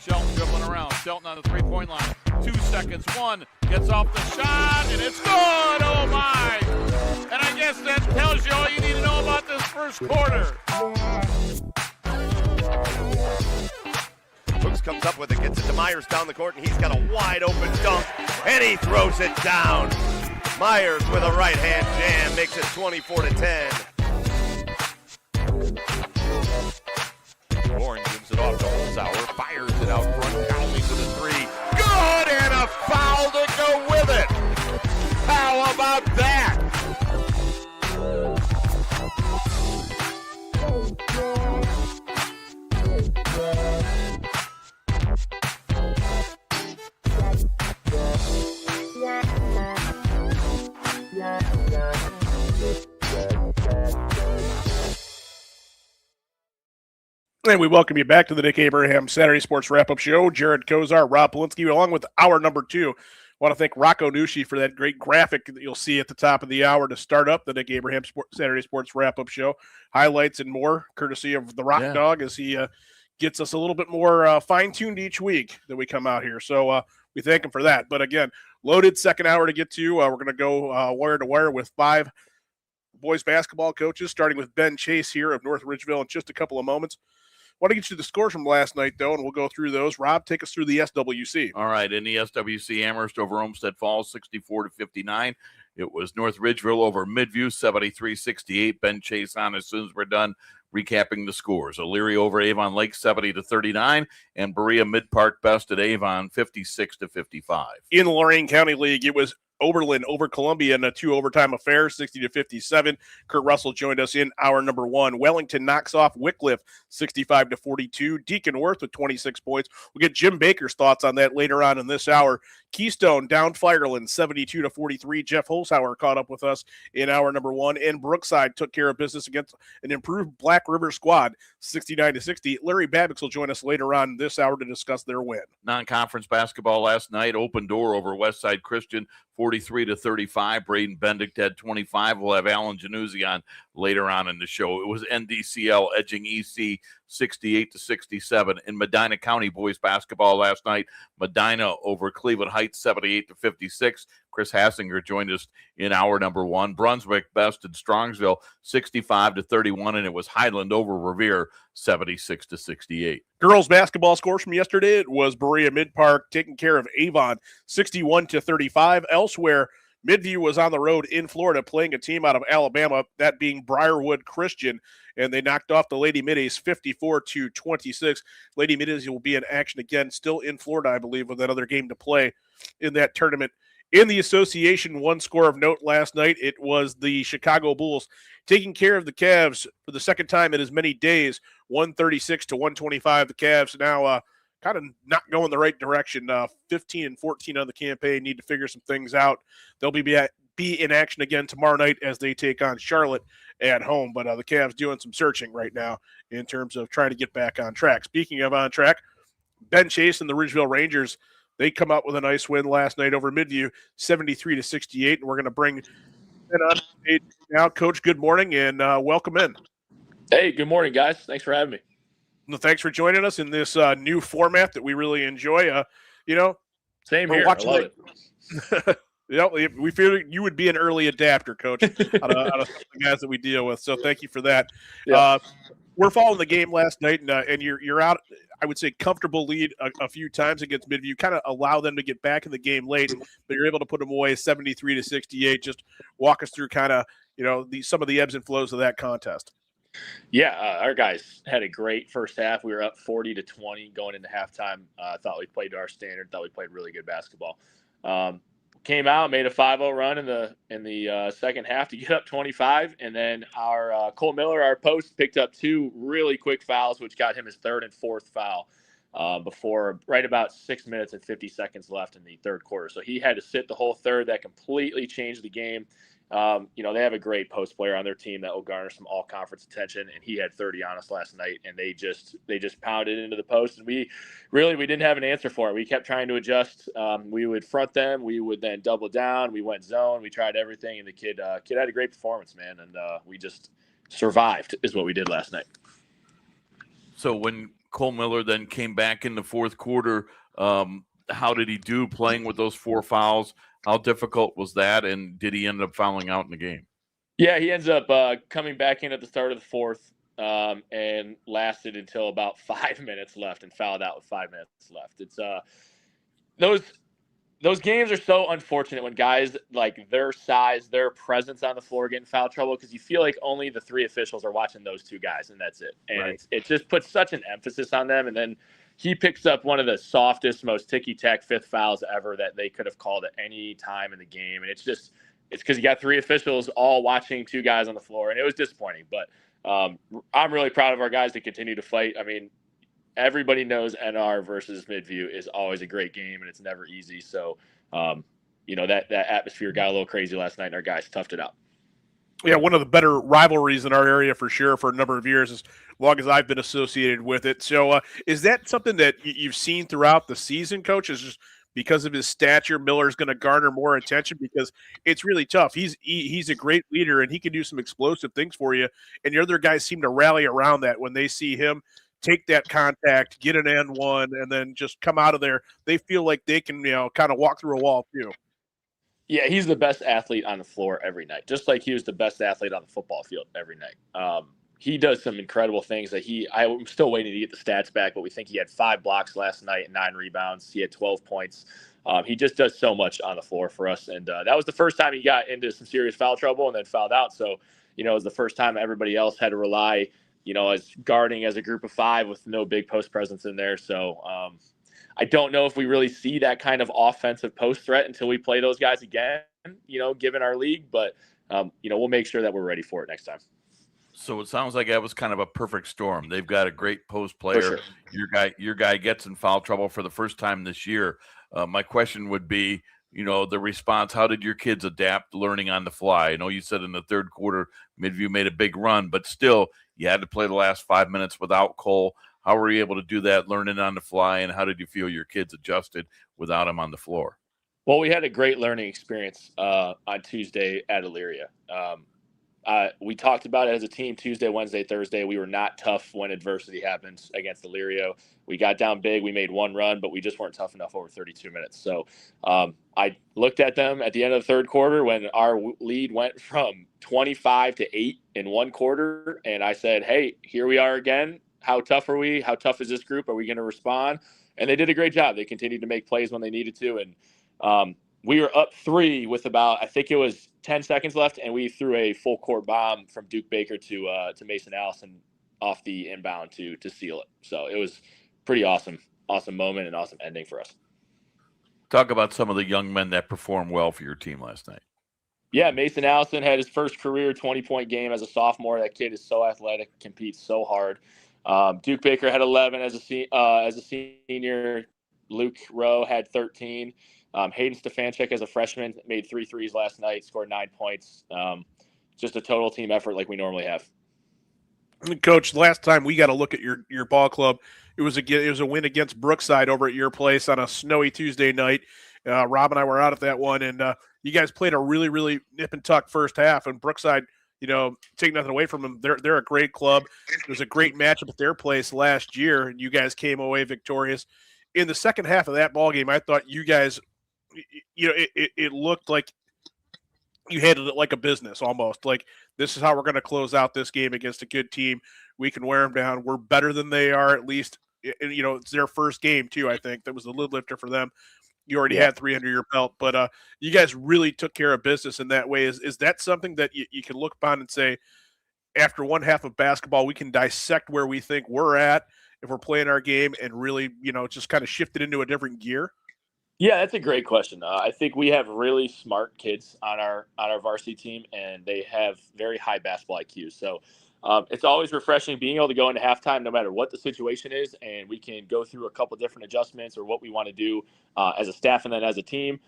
Shelton dribbling around. Shelton on the three-point line. 2 seconds. One gets off the shot, and it's good. Oh, my. And I guess that tells you all you need to know about this first quarter. Brooks comes up with it, gets it to Myers down the court, and he's got a wide-open dunk, and he throws it down. Myers with a right-hand jam makes it 24-10. Warren gives it off to Holzhauer, fires it out front, Conley with a three. Good, and a foul to go with it. How about that? And we welcome you back to the Nick Abraham Saturday Sports Wrap-Up Show. Jared Kozar, Rob Polinsky, along with hour number 2. I want to thank Rocco Nucci for that great graphic that you'll see at the top of the hour to start up the Nick Abraham Saturday Sports Wrap-Up Show. Highlights and more, courtesy of the Rock Dog, as he gets us a little bit more fine-tuned each week that we come out here. So we thank him for that. But again, loaded second hour to get to. We're going to go wire to wire with 5 boys basketball coaches, starting with Ben Chase here of North Ridgeville in just a couple of moments. Want to get you the scores from last night, though, and we'll go through those. Rob, take us through the SWC. All right, in the SWC, Amherst over Olmsted Falls, 64-59. It was North Ridgeville over Midview, 73-68. Ben Chase on as soon as we're done recapping the scores. Elyria over Avon Lake, 70-39, and Berea Mid-Park bested Avon, 56-55. In the Lorain County League, it was Oberlin over Columbia in a 2-overtime affair, 60-57. Kurt Russell joined us in hour number 1. Wellington knocks off Wycliffe, 65-42. Deacon Worth with 26 points. We'll get Jim Baker's thoughts on that later on in this hour. Keystone down Fireland, 72-43. Jeff Holzhauer caught up with us in hour number 1. And Brookside took care of business against an improved Black River squad, 69-60. Larry Babbix will join us later on this hour to discuss their win. Non-conference basketball last night, Open Door over Westside Christian, 43-35. Braden Bendict had 25. We'll have Alan Januzzi on later on in the show. It was NDCL edging EC 68-67. In Medina County boys basketball last night, Medina over Cleveland Heights, 78-56. Chris Hassinger joined us in hour number 1. Brunswick bested Strongsville, 65-31, and it was Highland over Revere, 76-68. Girls basketball scores from yesterday, it was Berea Mid-Park taking care of Avon, 61-35. Elsewhere, Midview was on the road in Florida playing a team out of Alabama, that being Briarwood Christian, and they knocked off the Lady Middies 54-26. Lady Middies will be in action again, still in Florida, I believe, with another game to play in that tournament. In the association, one score of note last night, it was the Chicago Bulls taking care of the Cavs for the second time in as many days, 136-125. The Cavs now kind of not going the right direction, 15-14 on the campaign, need to figure some things out. They'll be in action again tomorrow night as they take on Charlotte at home, but the Cavs doing some searching right now in terms of trying to get back on track. Speaking of on track, Ben Chase and the Ridgeville Rangers, they come out with a nice win last night over Midview, 73-68, and we're going to bring Ben on stage now. Coach, good morning, and welcome in. Hey, good morning, guys. Thanks for having me. Well, thanks for joining us in this new format that we really enjoy. Same here. I love it. We feel you would be an early adapter, Coach, out of the guys that we deal with. So thank you for that. Yeah. We're following the game last night, and you're out, I would say, comfortable lead a few times against Midview. Kind of allow them to get back in the game late, but you're able to put them away 73-68. Just walk us through kind of some of the ebbs and flows of that contest. Yeah, our guys had a great first half. We were up 40-20 going into halftime. Thought we played to our standard. Thought we played really good basketball. Came out, made a 5-0 run in the second half to get up 25, and then our Cole Miller, our post, picked up 2 really quick fouls, which got him his 3rd and 4th foul before right about 6 minutes and 50 seconds left in the third quarter. So he had to sit the whole third. That completely changed the game. They have a great post player on their team that will garner some all-conference attention, and he had 30 on us last night, and they just pounded into the post, and we didn't have an answer for it. We kept trying to adjust. We would front them, we would then double down, we went zone, we tried everything, and the kid had a great performance, man, and we just survived is what we did last night. So when Cole Miller then came back in the fourth quarter, how did he do playing with those 4 fouls? How difficult was that, and did he end up fouling out in the game? Yeah, he ends up coming back in at the start of the fourth and lasted until about 5 minutes left and fouled out with 5 minutes left. It's those games are so unfortunate when guys like their size, their presence on the floor get in foul trouble because you feel like only the 3 officials are watching those 2 guys, and that's it. And right. it just puts such an emphasis on them, and then he picks up one of the softest, most ticky-tack 5th fouls ever that they could have called at any time in the game. And it's because you got 3 officials all watching 2 guys on the floor, and it was disappointing. But I'm really proud of our guys to continue to fight. I mean, everybody knows NR versus Midview is always a great game, and it's never easy. So, that atmosphere got a little crazy last night, and our guys toughed it out. Yeah, one of the better rivalries in our area for sure for a number of years, as long as I've been associated with it. So is that something that you've seen throughout the season, Coach? Is just because of his stature, Miller's going to garner more attention because it's really tough. He's a great leader, and he can do some explosive things for you. And the other guys seem to rally around that when they see him take that contact, get an and one, and then just come out of there. They feel like they can, kind of walk through a wall too. Yeah, he's the best athlete on the floor every night, just like he was the best athlete on the football field every night. he does some incredible things that I'm still waiting to get the stats back, but we think he had 5 blocks last night and 9 rebounds. He had 12 points. He just does so much on the floor for us. And that was the first time he got into some serious foul trouble and then fouled out. So, it was the first time everybody else had to rely, as guarding as a group of 5 with no big post presence in there. So I don't know if we really see that kind of offensive post threat until we play those guys again, given our league. But, we'll make sure that we're ready for it next time. So it sounds like that was kind of a perfect storm. They've got a great post player. Sure. Your guy gets in foul trouble for the first time this year. My question would be, the response. How did your kids adapt learning on the fly? I know you said in the third quarter, Midview made a big run, but still you had to play the last 5 minutes without Cole. How were you able to do that, learning on the fly, and how did you feel your kids adjusted without him on the floor? Well, we had a great learning experience on Tuesday at Elyria. We talked about it as a team Tuesday, Wednesday, Thursday. We were not tough when adversity happens against Elyria. We got down big. We made one run, but we just weren't tough enough over 32 minutes. So I looked at them at the end of the third quarter when our lead went from 25 to 8 in one quarter. And I said, hey, here we are again. How tough are we? How tough is this group? Are we going to respond? And they did a great job. They continued to make plays when they needed to. And we were up 3 with about, I think it was 10 seconds left, and we threw a full court bomb from Duke Baker to Mason Allison off the inbound to seal it. So it was pretty awesome moment and awesome ending for us. Talk about some of the young men that performed well for your team last night. Yeah, Mason Allison had his first career 20-point game as a sophomore. That kid is so athletic, competes so hard. Duke Baker had 11 as a senior. Luke Rowe had 13. Hayden Stefanchik as a freshman made 3 threes last night, scored 9 points. Just a total team effort like we normally have. Coach, last time we got a look at your ball club, it was a win against Brookside over at your place on a snowy Tuesday night. Rob and I were out at that one, and you guys played a really, really nip and tuck first half. And Brookside, take nothing away from them. They're a great club. It was a great matchup at their place last year, and you guys came away victorious. In the second half of that ball game, I thought you guys, it looked like you handled it like a business almost. Like, this is how we're going to close out this game against a good team. We can wear them down. We're better than they are, at least. It's their first game too. I think that was the lid lifter for them. You already had 3 under your belt, but you guys really took care of business in that way. Is that something that you can look upon and say, after one half of basketball, we can dissect where we think we're at if we're playing our game and really, just kind of shift it into a different gear? Yeah, that's a great question. I think we have really smart kids on our varsity team, and they have very high basketball IQ. So it's always refreshing being able to go into halftime no matter what the situation is, and we can go through a couple different adjustments or what we want to do as a staff and then as a team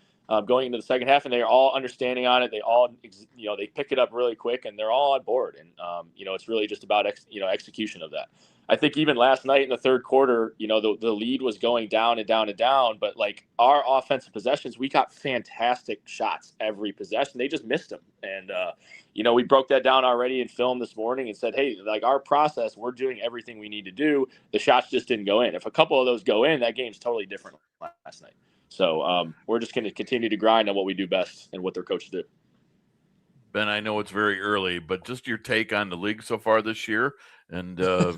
going into the second half, and they're all understanding on it. They all, they pick it up really quick, and they're all on board. And, it's really just about, execution of that. I think even last night in the third quarter, the lead was going down and down and down, but like our offensive possessions, we got fantastic shots every possession. They just missed them. And, we broke that down already in film this morning and said, hey, like our process, we're doing everything we need to do. The shots just didn't go in. If a couple of those go in, that game's totally different last night. So we're just going to continue to grind on what we do best and what their coaches do. Ben, I know it's very early, but just your take on the league so far this year. And, yeah,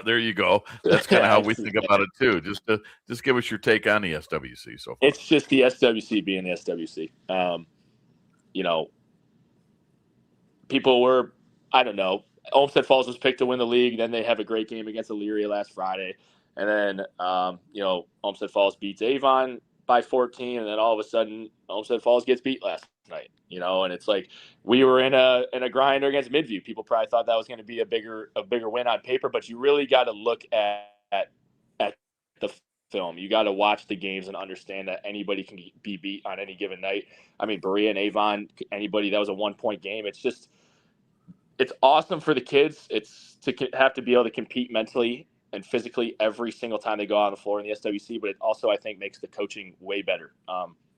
there you go. That's kind of how we think about it too. Just give us your take on the SWC so far. It's just the SWC being the SWC. People were, I don't know, Olmsted Falls was picked to win the league. Then they have a great game against Elyria last Friday. And then, Olmsted Falls beats Avon by 14. And then all of a sudden, Olmsted Falls gets beat last night, and it's like we were in a grinder against Midview. People probably thought that was going to be a bigger win on paper, but you really got to look at the film. You got to watch the games and understand that anybody can be beat on any given night. I mean, Berea and Avon, anybody, that was a 1-point game. It's awesome for the kids. It's to have to be able to compete mentally and physically every single time they go out on the floor in the SWC, but it also, I think, makes the coaching way better.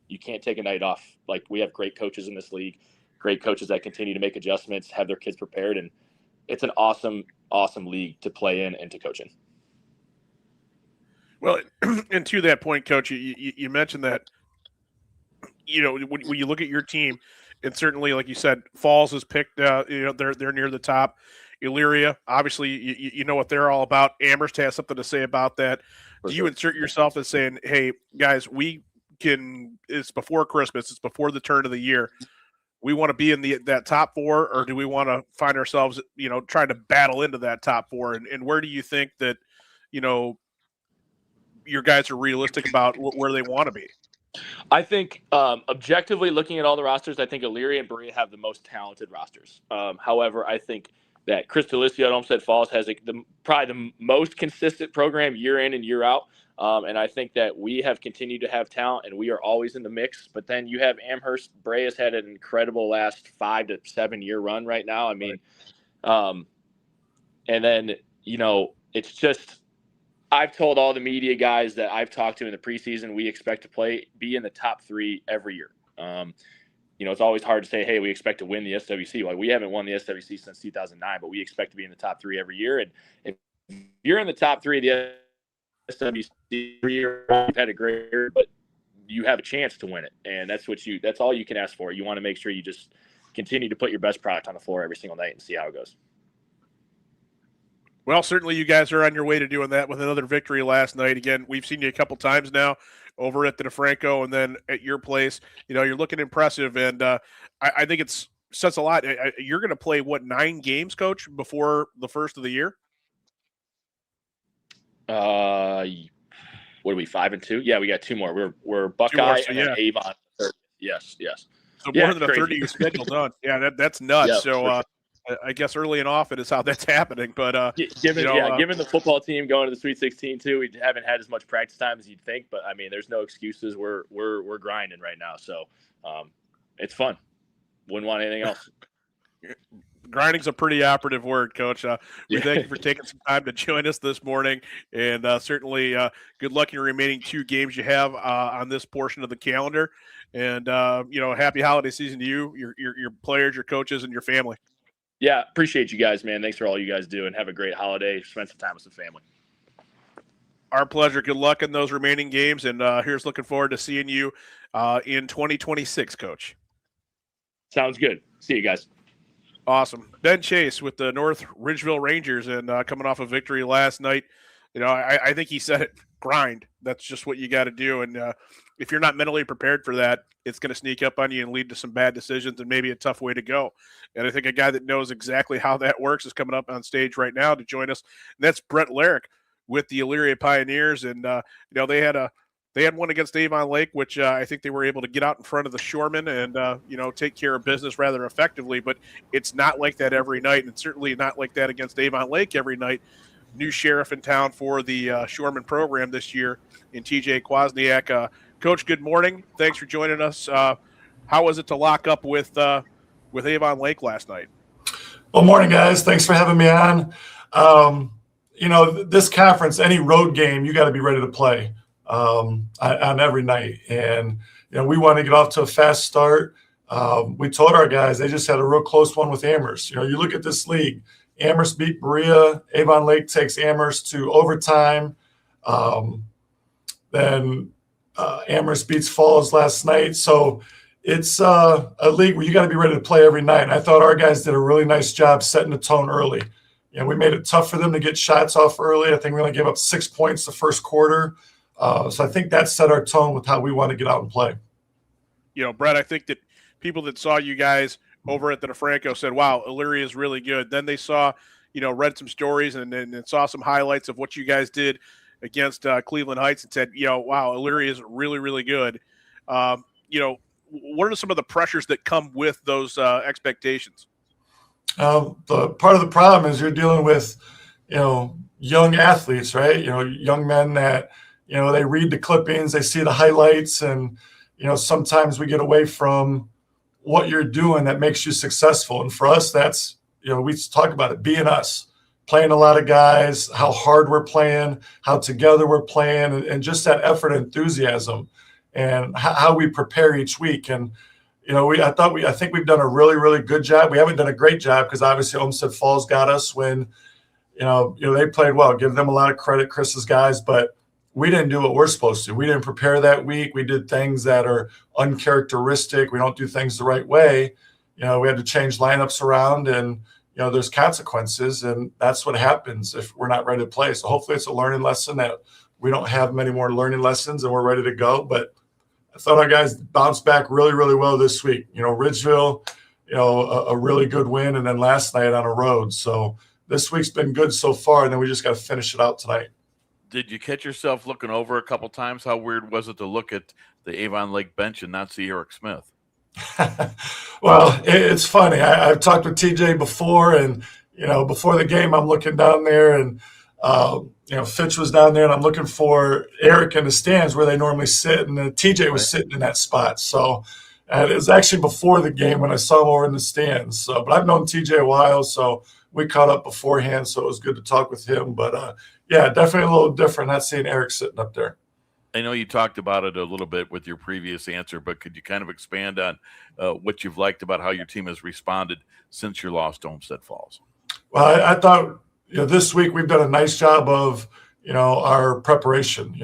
You can't take a night off. Like, we have great coaches in this league, great coaches that continue to make adjustments, have their kids prepared, and it's an awesome, awesome league to play in and to coach in. Well, and to that point, Coach, you mentioned that, when you look at your team, and certainly, like you said, Falls is picked. They're near the top. Elyria, obviously, you know what they're all about. Amherst has something to say about that. Do you insert yourself as saying, "Hey, guys, it's before Christmas. It's before the turn of the year. We want to be in that top 4, or do we want to find ourselves, trying to battle into that top 4? And where do you think that, your guys are realistic about where they want to be?" I think objectively looking at all the rosters, I think Elyria and Berea have the most talented rosters. However, I think that Chris Delisio at Olmsted Falls has probably the most consistent program year in and year out. And I think that we have continued to have talent, and we are always in the mix. But then you have Amherst. Brea's had an incredible last 5 to 7 year run right now. I mean, and then, it's just – I've told all the media guys that I've talked to in the preseason, we expect to be in the top 3 every year. It's always hard to say, hey, we expect to win the SWC. Well, we haven't won the SWC since 2009, but we expect to be in the top 3 every year. And if you're in the top 3 of the SWC, you've had a great year, but you have a chance to win it. And that's all you can ask for. You want to make sure you just continue to put your best product on the floor every single night and see how it goes. Well, certainly you guys are on your way to doing that with another victory last night. Again, we've seen you a couple times now over at the DeFranco and then at your place. You're looking impressive, and I think it says a lot. You're going to play, 9 games, Coach, before the first of the year? What are we, 5 and 2? Yeah, we got 2 more. We're Buckeye and then Avon. Yes. So more than a 30-year schedule done. Yeah, that's nuts. Yeah, so I guess early and often is how that's happening. But given the football team going to the Sweet 16 too, we haven't had as much practice time as you'd think. But I mean, there's no excuses. We're grinding right now, so it's fun. Wouldn't want anything else. Grinding's a pretty operative word, Coach. We thank you for taking some time to join us this morning, and certainly good luck in your remaining 2 games you have on this portion of the calendar. And happy holiday season to you, your players, your coaches, and your family. Yeah, appreciate you guys, man. Thanks for all you guys do, and have a great holiday. Spend some time with some family. Our pleasure. Good luck in those remaining games, and here's looking forward to seeing you in 2026, Coach. Sounds good. See you guys. Awesome. Ben Chase with the North Ridgeville Rangers, and coming off a victory last night. I think he said it, grind. That's just what you got to do, and if you're not mentally prepared for that, it's going to sneak up on you and lead to some bad decisions and maybe a tough way to go. And I think a guy that knows exactly how that works is coming up on stage right now to join us. And that's Brett Larrick with the Elyria Pioneers. And, they had one against Avon Lake, which I think they were able to get out in front of the Shoremen and, take care of business rather effectively. But it's not like that every night, and certainly not like that against Avon Lake every night. New sheriff in town for the Shoreman program this year in TJ Kwasniak. Coach, good morning. Thanks for joining us. How was it to lock up with Avon Lake last night? Well, morning, guys. Thanks for having me on. This conference, any road game, you got to be ready to play on every night. And, we want to get off to a fast start. We told our guys they just had a real close one with Amherst. You look at this league. Amherst beat Berea. Avon Lake takes Amherst to overtime. Then Amherst beats Falls last night. So it's a league where you got to be ready to play every night. And I thought our guys did a really nice job setting the tone early. We made it tough for them to get shots off early. I think we only gave up 6 points the first quarter. So I think that set our tone with how we want to get out and play. Brett, I think that people that saw you guys over at the DeFranco said, wow, Elyria is really good. Then they saw, read some stories and saw some highlights of what you guys did against Cleveland Heights and said, wow, Elyria is really, really good. What are some of the pressures that come with those expectations? The part of the problem is you're dealing with, young athletes, right? Young men that, they read the clippings, they see the highlights, and, sometimes we get away from what you're doing that makes you successful. And for us, that's, we talk about it, being us, playing a lot of guys, how hard we're playing, how together we're playing, and just that effort and enthusiasm and how we prepare each week. And, I think we've done a really, really good job. We haven't done a great job because obviously Olmsted Falls got us when, they played well. Give them a lot of credit, Chris's guys. But we didn't do what we're supposed to. We didn't prepare that week. We did things that are uncharacteristic. We don't do things the right way. We had to change lineups around, and there's consequences, and that's what happens if we're not ready to play. So hopefully it's a learning lesson that we don't have many more learning lessons and we're ready to go. But I thought our guys bounced back really, really well this week. Ridgeville, a really good win, and then last night on a road. So this week's been good so far, and then we just got to finish it out tonight. Did you catch yourself looking over a couple times? How weird was it to look at the Avon Lake bench and not see Eric Smith? Well, it's funny. I've talked with TJ before, and before the game, I'm looking down there, and Fitch was down there, and I'm looking for Eric in the stands where they normally sit, and TJ was sitting in that spot. So it was actually before the game when I saw him over in the stands. So, but I've known TJ a while, so we caught up beforehand. So it was good to talk with him. But yeah, definitely a little different not seeing Eric sitting up there. I know you talked about it a little bit with your previous answer, but could you kind of expand on what you've liked about how your team has responded since your loss to Olmsted Falls? Well, I thought this week we've done a nice job of our preparation.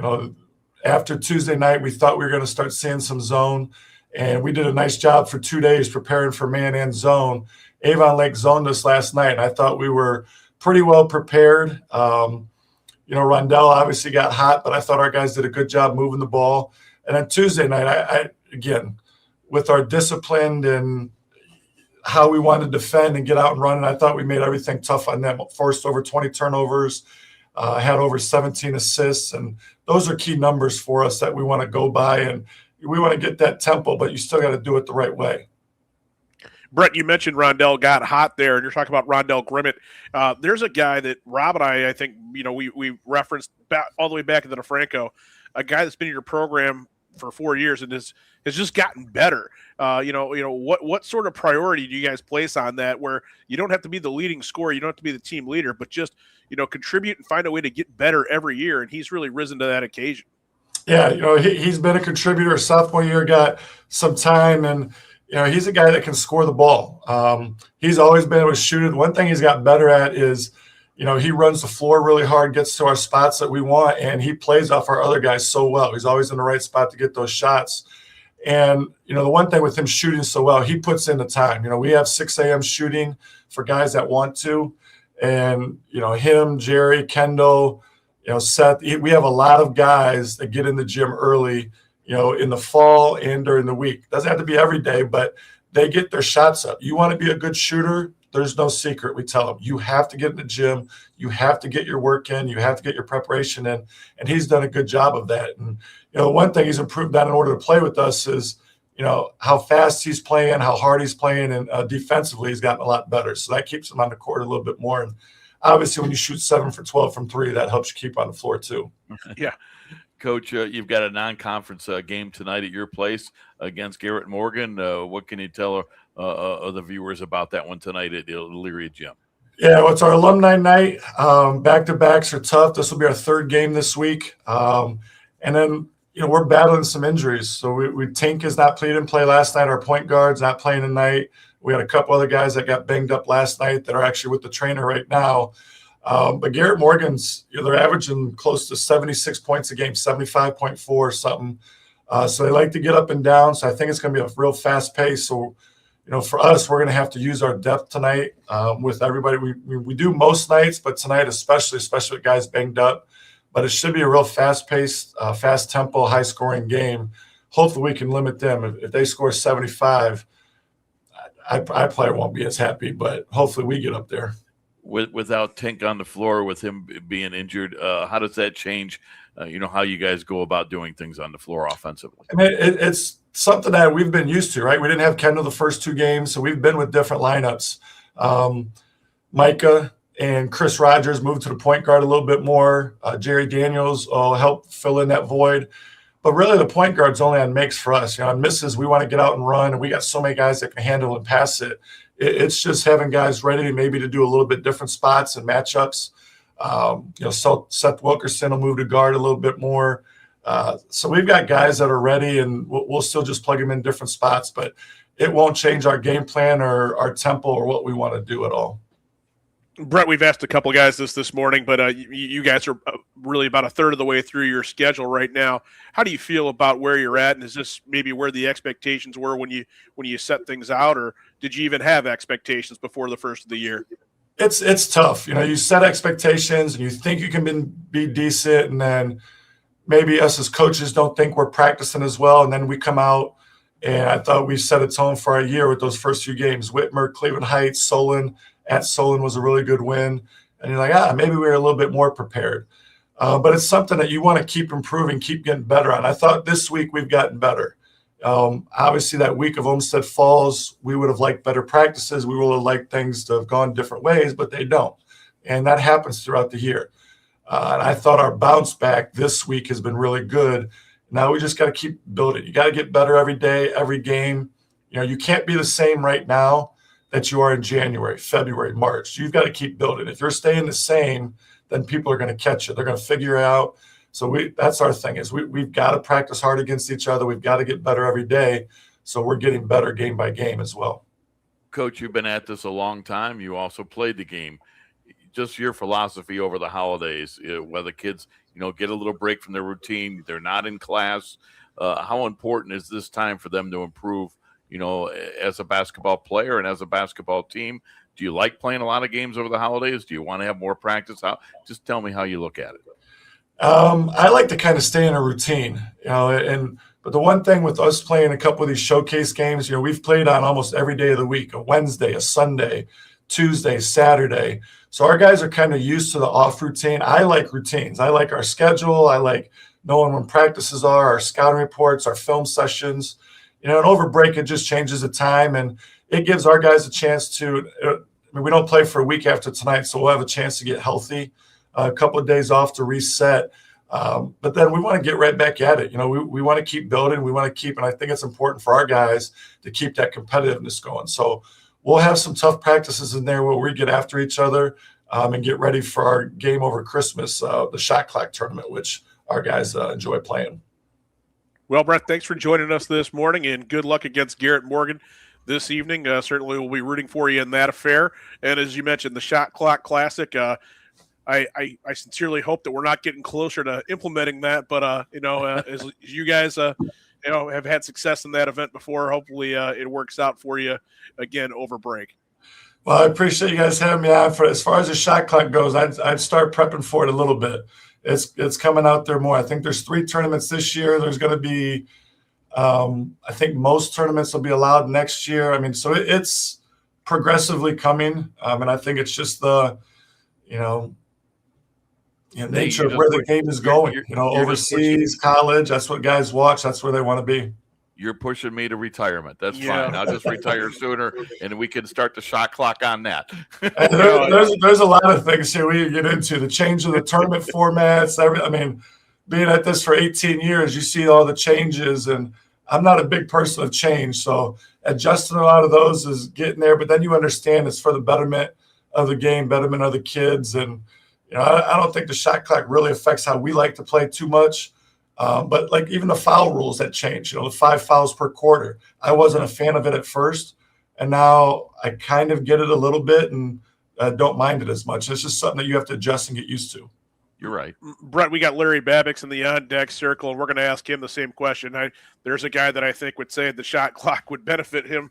After Tuesday night, we thought we were going to start seeing some zone, and we did a nice job for 2 days preparing for man and zone. Avon Lake zoned us last night, and I thought we were pretty well prepared. Rondell obviously got hot, but I thought our guys did a good job moving the ball. And then Tuesday night, I again, with our discipline and how we wanted to defend and get out and run, and I thought we made everything tough on them. Forced over 20 turnovers, had over 17 assists, and those are key numbers for us that we want to go by, and we want to get that tempo, but you still got to do it the right way. Brett, you mentioned Rondell got hot there, and you're talking about Rondell Grimmett. There's a guy that Rob and I think, we referenced back, all the way back into DeFranco, a guy that's been in your program for 4 years and has just gotten better. What sort of priority do you guys place on that, where you don't have to be the leading scorer, you don't have to be the team leader, but just, contribute and find a way to get better every year, and he's really risen to that occasion. Yeah, he's been a contributor. Sophomore year, got some time, and he's a guy that can score the ball. He's always been able to shoot it. One thing he's got better at is, he runs the floor really hard, gets to our spots that we want, and he plays off our other guys so well. He's always in the right spot to get those shots. And, the one thing with him shooting so well, he puts in the time. We have 6 a.m. shooting for guys that want to. And, him, Jerry, Kendall, Seth, we have a lot of guys that get in the gym early, in the fall and during the week. Doesn't have to be every day, but they get their shots up. You want to be a good shooter, there's no secret. We tell them, you have to get in the gym. You have to get your work in. You have to get your preparation in. And he's done a good job of that. And, one thing he's improved on in order to play with us is, how fast he's playing, how hard he's playing, and defensively he's gotten a lot better. So that keeps him on the court a little bit more. And obviously when you shoot 7 for 12 from 3, that helps you keep on the floor too. Yeah. Coach, you've got a non-conference game tonight at your place against Garrett Morgan. What can you tell the viewers about that one tonight at the Elyria Gym? Yeah, well, it's our alumni night. Back-to-backs are tough. This will be our 3rd game this week. And then, we're battling some injuries. So Tink is not playing in play last night. Our point guard's not playing tonight. We had a couple other guys that got banged up last night that are actually with the trainer right now. But Garrett Morgan's, they're averaging close to 76 points a game, 75.4 or something. So they like to get up and down. So I think it's going to be a real fast pace. So, for us, we're going to have to use our depth tonight with everybody. We do most nights, but tonight especially with guys banged up. But it should be a real fast-paced, fast-tempo, high-scoring game. Hopefully we can limit them. If they score 75, I probably won't be as happy, but hopefully we get up there. Without Tink on the floor, with him being injured, how does that change, how you guys go about doing things on the floor offensively? I mean, it's something that we've been used to, right? We didn't have Kendall the first 2 games, so we've been with different lineups. Micah and Chris Rogers moved to the point guard a little bit more. Jerry Daniels will help fill in that void. But really, the point guard's only on makes for us. On misses, we want to get out and run, and we got so many guys that can handle and pass it. It's just having guys ready maybe to do a little bit different spots and matchups. Seth Wilkerson will move to guard a little bit more. So we've got guys that are ready, and we'll still just plug them in different spots, but it won't change our game plan or our tempo or what we want to do at all. Brett, we've asked a couple guys this morning, but you guys are really about a third of the way through your schedule right now. How do you feel about where you're at, and is this maybe where the expectations were when you set things out, or did you even have expectations before the first of the year? It's tough. You set expectations and you think you can be decent, and then maybe us as coaches don't think we're practicing as well, and then we come out, and I thought we set a tone for our year with those first few games. Whitmer, Cleveland Heights, Solon. At Solon was a really good win. And you're like, maybe we were a little bit more prepared. But it's something that you want to keep improving, keep getting better on. I thought this week we've gotten better. Obviously, that week of Olmsted Falls, we would have liked better practices. We would have liked things to have gone different ways, but they don't. And that happens throughout the year. And I thought our bounce back this week has been really good. Now we just got to keep building. You got to get better every day, every game. You can't be the same right now that you are in January, February, March. You've got to keep building. If you're staying the same, then people are going to catch you. They're going to figure it out. So that's our thing is we've got to practice hard against each other. We've got to get better every day. So we're getting better game by game as well. Coach, you've been at this a long time. You also played the game. Just your philosophy over the holidays, whether kids, get a little break from their routine, they're not in class. How important is this time for them to improve, as a basketball player and as a basketball team? Do you like playing a lot of games over the holidays? Do you want to have more practice? Just tell me how you look at it. I like to kind of stay in a routine, but the one thing with us playing a couple of these showcase games, we've played on almost every day of the week, a Wednesday, a Sunday, Tuesday, Saturday. So our guys are kind of used to the off routine. I like routines. I like our schedule. I like knowing when practices are, our scouting reports, our film sessions. And over break, it just changes the time, and it gives our guys a chance to we don't play for a week after tonight, so we'll have a chance to get healthy, a couple of days off to reset. But then we want to get right back at it. We want to keep building. We want to keep, and I think it's important for our guys to keep that competitiveness going. So we'll have some tough practices in there where we get after each other and get ready for our game over Christmas, the shot clock tournament, which our guys enjoy playing. Well, Brett, thanks for joining us this morning, and good luck against Garrett Morgan this evening. Certainly we'll be rooting for you in that affair. And as you mentioned, the Shot Clock Classic, I sincerely hope that we're not getting closer to implementing that. But, as you guys, have had success in that event before, hopefully it works out for you again over break. Well, I appreciate you guys having me on. As far as the shot clock goes, I'd start prepping for it a little bit. It's coming out there more. I think there's 3 tournaments this year. There's going to be, I think most tournaments will be allowed next year. So it's progressively coming. And I think it's just the, nature of where the game is going. Overseas, college, that's what guys watch. That's where they want to be. You're pushing me to retirement. That's fine. I'll just retire sooner, and we can start the shot clock on that. There's a lot of things here we get into. The change of the tournament formats. Being at this for 18 years, you see all the changes, and I'm not a big person of change. So adjusting a lot of those is getting there, but then you understand it's for the betterment of the game, betterment of the kids. And, I don't think the shot clock really affects how we like to play too much. But like even the foul rules that change, the 5 fouls per quarter. I wasn't a fan of it at first, and now I kind of get it a little bit and don't mind it as much. It's just something that you have to adjust and get used to. You're right. Brett, we got Larry Babix in the on-deck circle, and we're going to ask him the same question. There's a guy that I think would say the shot clock would benefit him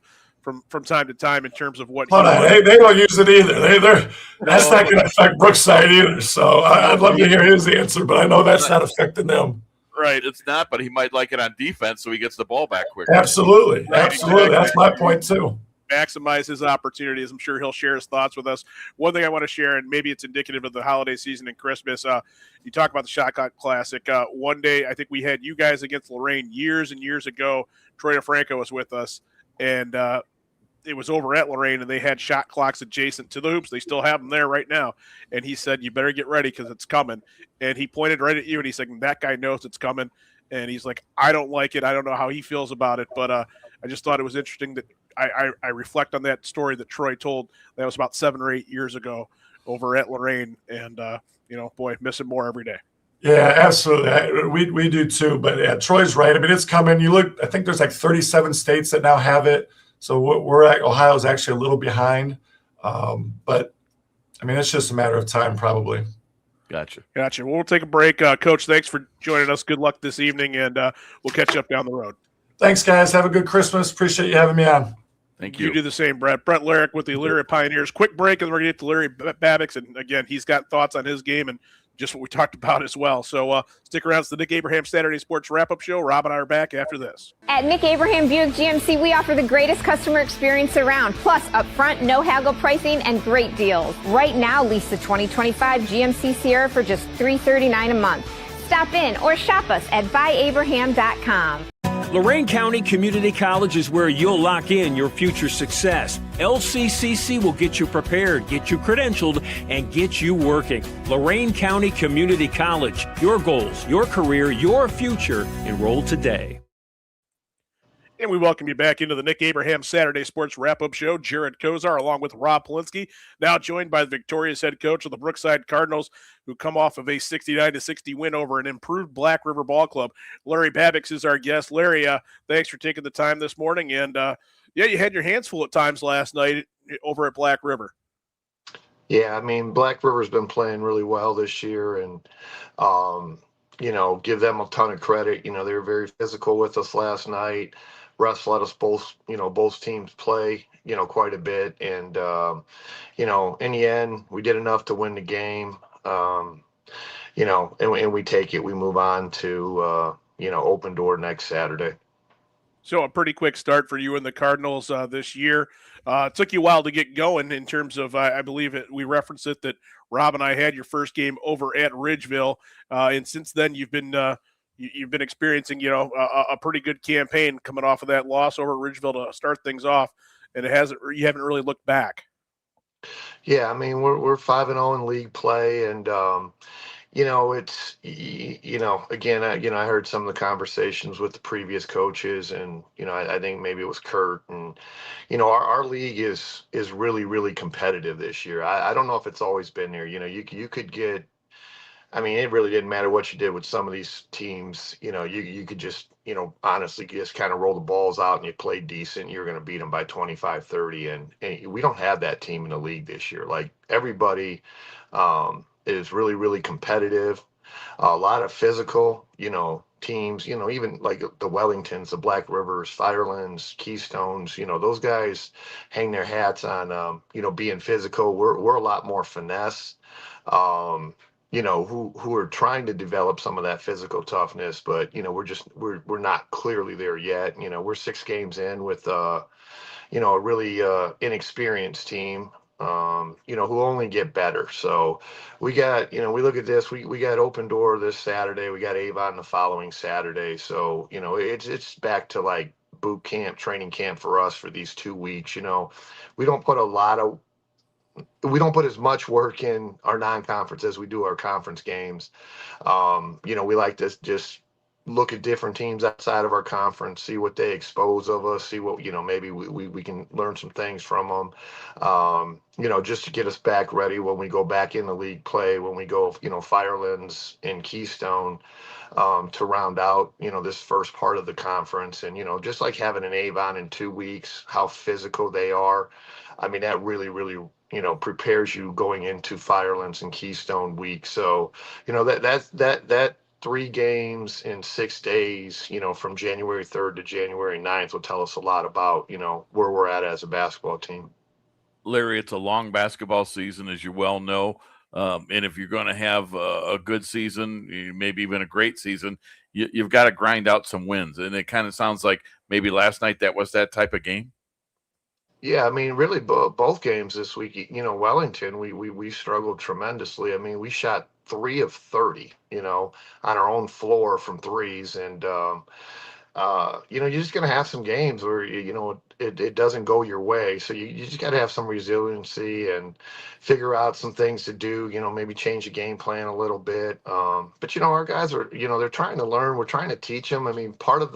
from time to time in terms of what. Hold on, they don't use it either. That's not going to affect Brookside either. So I'd love to hear his answer, but I know that's not affecting them. Right, it's not, but he might like it on defense, so he gets the ball back quicker. Absolutely. That's my point too. Maximize his opportunities. I'm sure he'll share his thoughts with us. One thing I want to share, and maybe it's indicative of the holiday season and Christmas. You talk about the Shot Clock Classic. One day, I think we had you guys against Lorraine years and years ago. Troy DeFranco was with us, and it was over at Lorraine, and they had shot clocks adjacent to the hoops. They still have them there right now. And he said, you better get ready because it's coming. And he pointed right at you, and he said, that guy knows it's coming. And he's like, I don't like it. I don't know how he feels about it. But I just thought it was interesting that I reflect on that story that Troy told. That was about 7 or 8 years ago over at Lorraine. And, boy, missing more every day. Yeah, absolutely. We do too. But, yeah, Troy's right. It's coming. You look, I think there's like 37 states that now have it. So we're at Ohio's actually a little behind, but I mean, it's just a matter of time, probably. Gotcha. Well, we'll take a break. Coach, thanks for joining us. Good luck this evening, and we'll catch you up down the road. Thanks, guys. Have a good Christmas. Appreciate you having me on. Thank you. You do the same, Brett. Brett Larrick with the Elyria Pioneers. Quick break, and we're going to get to Larry Babbicks. And, again, he's got thoughts on his game and just what we talked about as well. So stick around. It's the Nick Abraham Saturday Sports Wrap-Up Show. Rob and I are back after this. At Nick Abraham Buick GMC, we offer the greatest customer experience around, plus upfront, no haggle pricing and great deals. Right now, lease the 2025 GMC Sierra for just $339 a month. Stop in or shop us at buyabraham.com. Lorain County Community College is where you'll lock in your future success. LCCC will get you prepared, get you credentialed, and get you working. Lorain County Community College. Your goals, your career, your future. Enroll today. And we welcome you back into the Nick Abraham Saturday Sports Wrap-Up Show. Jared Kozar along with Rob Polinsky, now joined by the victorious head coach of the Brookside Cardinals, who come off of a 69-60 win over an improved Black River Ball Club. Larry Babbicks is our guest. Larry, thanks for taking the time this morning. And, you had your hands full at times last night over at Black River. Yeah, I mean, Black River's been playing really well this year, and, give them a ton of credit. They were very physical with us last night. Refs let us both teams play, quite a bit. And, in the end, we did enough to win the game, and we take it. We move on to, open door next Saturday. So a pretty quick start for you and the Cardinals this year. It took you a while to get going in terms of, I believe we referenced it that Rob and I had your first game over at Ridgeville. And since then you've been experiencing, a pretty good campaign coming off of that loss over at Ridgeville to start things off. And you haven't really looked back. Yeah. I mean, we're 5-0 in league play, and, it's, again, I heard some of the conversations with the previous coaches, and, I think maybe it was Kurt, and, our league is really, really competitive this year. I don't know if it's always been there. You could get, I mean, it really didn't matter what you did with some of these teams. You could just, honestly just kind of roll the balls out and you play decent. You're going to beat them by 25, 30. And we don't have that team in the league this year. Like, everybody is really, really competitive. A lot of physical, teams, even like the Wellingtons, the Black Rivers, Firelands, Keystones, those guys hang their hats on, being physical. We're a lot more finesse. Who are trying to develop some of that physical toughness, but we're not clearly there yet. We're 6 games in with a really inexperienced team, who only get better. So we got, we look at this, we got Open Door this Saturday, we got Avon the following Saturday. So, it's back to like boot camp, training camp for us for these 2 weeks. We don't put as much work in our non-conference as we do our conference games. We like to just look at different teams outside of our conference, see what they expose of us, see what, maybe we can learn some things from them, just to get us back ready when we go back in the league play, when we go, Firelands and Keystone, to round out, this first part of the conference. And, just like having an Avon in 2 weeks, how physical they are. I mean, that really, really, prepares you going into Firelands and Keystone week. So, that 3 games in 6 days, from January 3rd to January 9th will tell us a lot about, where we're at as a basketball team. Larry, it's a long basketball season, as you well know. And if you're going to have a good season, maybe even a great season, you've got to grind out some wins. And it kind of sounds like maybe last night that was that type of game. Yeah, I mean, really, both games this week, Wellington, we struggled tremendously. I mean, we shot 3 of 30, on our own floor from threes. And, you're just going to have some games where, it doesn't go your way. So you just got to have some resiliency and figure out some things to do, maybe change the game plan a little bit. But, our guys are, they're trying to learn. We're trying to teach them. I mean, part of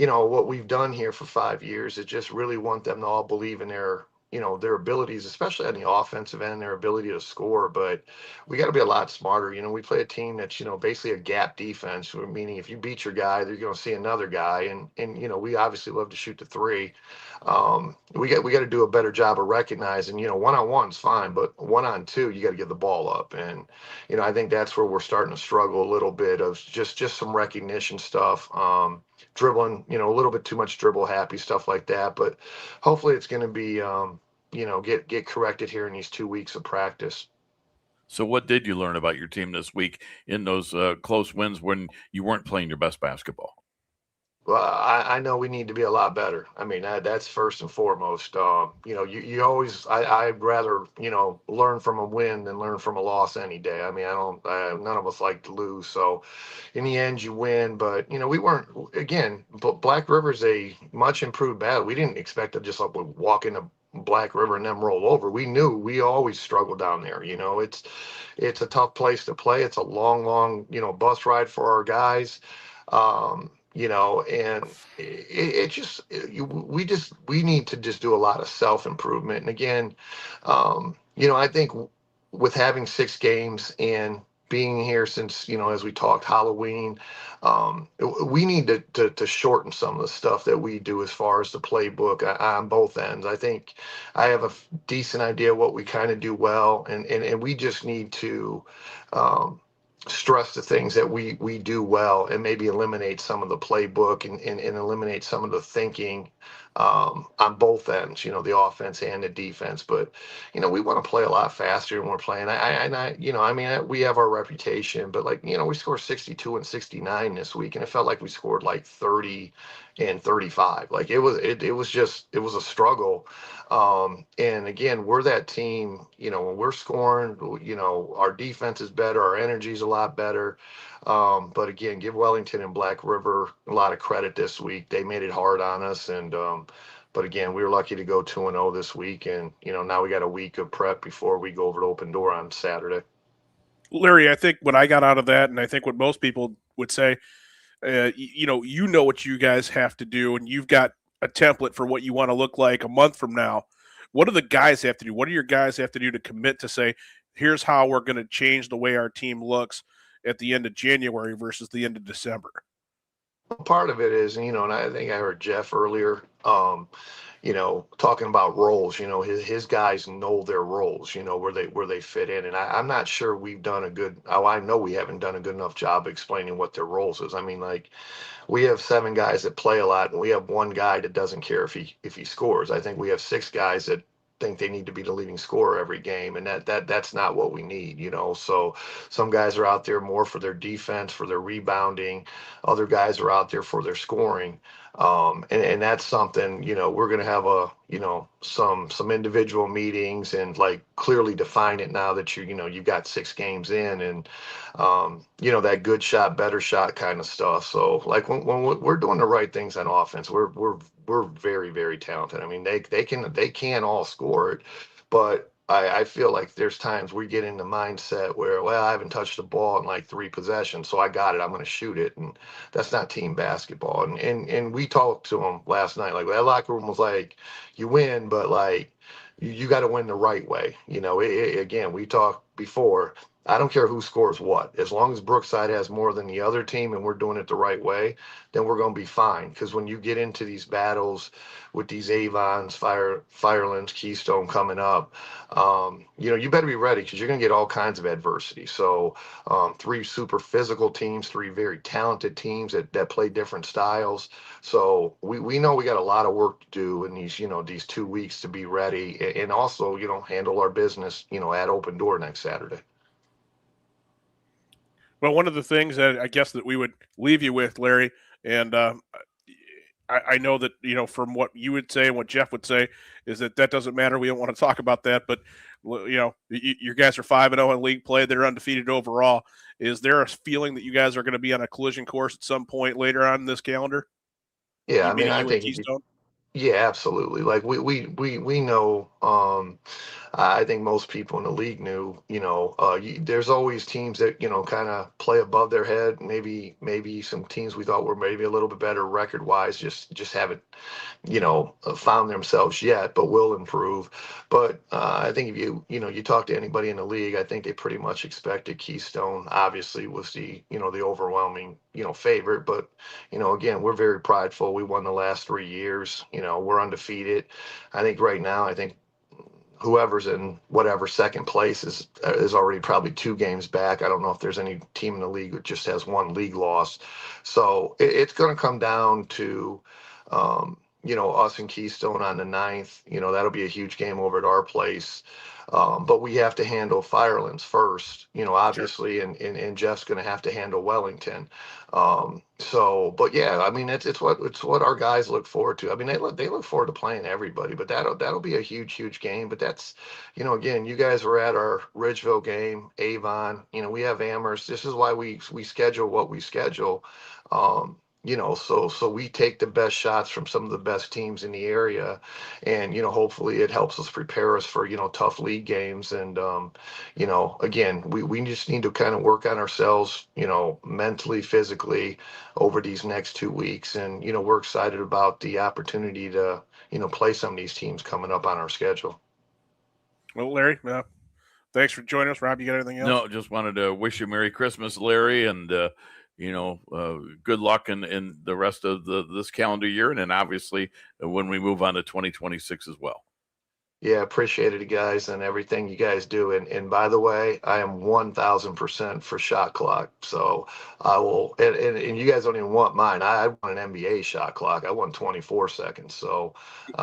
what we've done here for 5 years is just really want them to all believe in their their abilities, especially on the offensive end, their ability to score. But we got to be a lot smarter. We play a team that's, basically a gap defense, meaning if you beat your guy, they're going to see another guy. And we obviously love to shoot the three. We got to do a better job of recognizing, 1-on-1's fine, but 1-on-2, you got to get the ball up. And, I think that's where we're starting to struggle a little bit of just some recognition stuff. Dribbling, a little bit too much dribble happy, stuff like that. But hopefully it's going to be, get corrected here in these 2 weeks of practice. So what did you learn about your team this week in those close wins when you weren't playing your best basketball? Well, I know we need to be a lot better. I mean, that's first and foremost. You always, I'd rather, learn from a win than learn from a loss any day. I mean, none of us like to lose. So in the end, you win. But, we weren't, again, Black River's a much improved battle. We didn't expect to just walk into Black River and then roll over. We knew we always struggle down there. It's a tough place to play. It's a long, bus ride for our guys. And we need to just do a lot of self-improvement. And again, I think with having 6 games and being here since, as we talked, Halloween, we need to shorten some of the stuff that we do as far as the playbook on both ends. I think I have a decent idea what we kind of do well, and we just need to stress the things that we do well and maybe eliminate some of the playbook and eliminate some of the thinking on both ends, the offense and the defense. But, we want to play a lot faster than we're playing. We have our reputation, but we scored 62 and 69 this week, and it felt like we scored 30 and 35. It was a struggle. And again, we're that team, when we're scoring, our defense is better, our energy is a lot better. But again, give Wellington and Black River a lot of credit this week. They made it hard on us. And, but again, we were lucky to go 2-0 this week. And, now we got a week of prep before we go over to Open Door on Saturday. Larry, I think what I got out of that, and I think what most people would say, what you guys have to do, and you've got a template for what you want to look like a month from now. What do the guys have to do? What do your guys have to do to commit to say, here's how we're going to change the way our team looks at the end of January versus the end of December? Part of it is, and I think I heard Jeff earlier, talking about roles. His guys know their roles, where they fit in. And I'm not sure we've done I know we haven't done a good enough job explaining what their roles is. I mean, we have 7 guys that play a lot, and we have 1 guy that doesn't care if he scores. I think we have 6 guys that think they need to be the leading scorer every game, and that's not what we need. So some guys are out there more for their defense, for their rebounding. Other guys are out there for their scoring. And that's something, we're going to have some individual meetings and clearly define it now that you've got 6 games in, and that good shot, better shot kind of stuff. So when we're doing the right things on offense, we're very, very talented. I mean, they can all score it, but I feel like there's times we get in the mindset where, well, I haven't touched the ball in 3 possessions, so I got it, I'm going to shoot it. And that's not team basketball. And we talked to them last night, that locker room was like, you win, but you got to win the right way. Again, we talked before, I don't care who scores what. As long as Brookside has more than the other team and we're doing it the right way, then we're going to be fine. Because when you get into these battles with these Avons, Firelands, Keystone coming up, you better be ready because you're going to get all kinds of adversity. So 3 super physical teams, 3 very talented teams that play different styles. So we know we got a lot of work to do in these 2 weeks to be ready and also, handle our business, at Open Door next Saturday. Well, one of the things that I guess that we would leave you with, Larry, and I know that, from what you would say and what Jeff would say is that doesn't matter. We don't want to talk about that, but, your guys are 5-0 in league play. They're undefeated overall. Is there a feeling that you guys are going to be on a collision course at some point later on in this calendar? Yeah, I think yeah, absolutely. We know. I think most people in the league knew, there's always teams that, kind of play above their head. Maybe some teams we thought were maybe a little bit better record wise, just haven't, found themselves yet, but will improve. But I think if you talk to anybody in the league, I think they pretty much expected Keystone obviously was the overwhelming, favorite. But, again, we're very prideful. We won the last 3 years, we're undefeated. I think right now, whoever's in whatever second place is already probably 2 games back. I don't know if there's any team in the league that just has 1 league loss. So it's going to come down to, us and Keystone on the 9th. That'll be a huge game over at our place. But we have to handle Firelands first, obviously, and Jeff's going to have to handle Wellington. But yeah, I mean, it's what our guys look forward to. I mean, they look forward to playing everybody, but that'll be a huge game. But that's, again, you guys were at our Ridgeville game, Avon. We have Amherst. This is why we schedule what we schedule. So we take the best shots from some of the best teams in the area, and hopefully it helps us prepare us for tough league games. And again, we just need to kind of work on ourselves, mentally, physically over these next 2 weeks. And we're excited about the opportunity to play some of these teams coming up on our schedule. Well, Larry, thanks for joining us. Rob, you got anything else? No, just wanted to wish you Merry Christmas, Larry, and good luck in the rest of this calendar year, and then obviously when we move on to 2026 as well. Yeah, appreciate it, guys, and everything you guys do. And by the way, I am 1,000% for shot clock. So I will, and you guys don't even want mine. I want an NBA shot clock. I want 24 seconds. So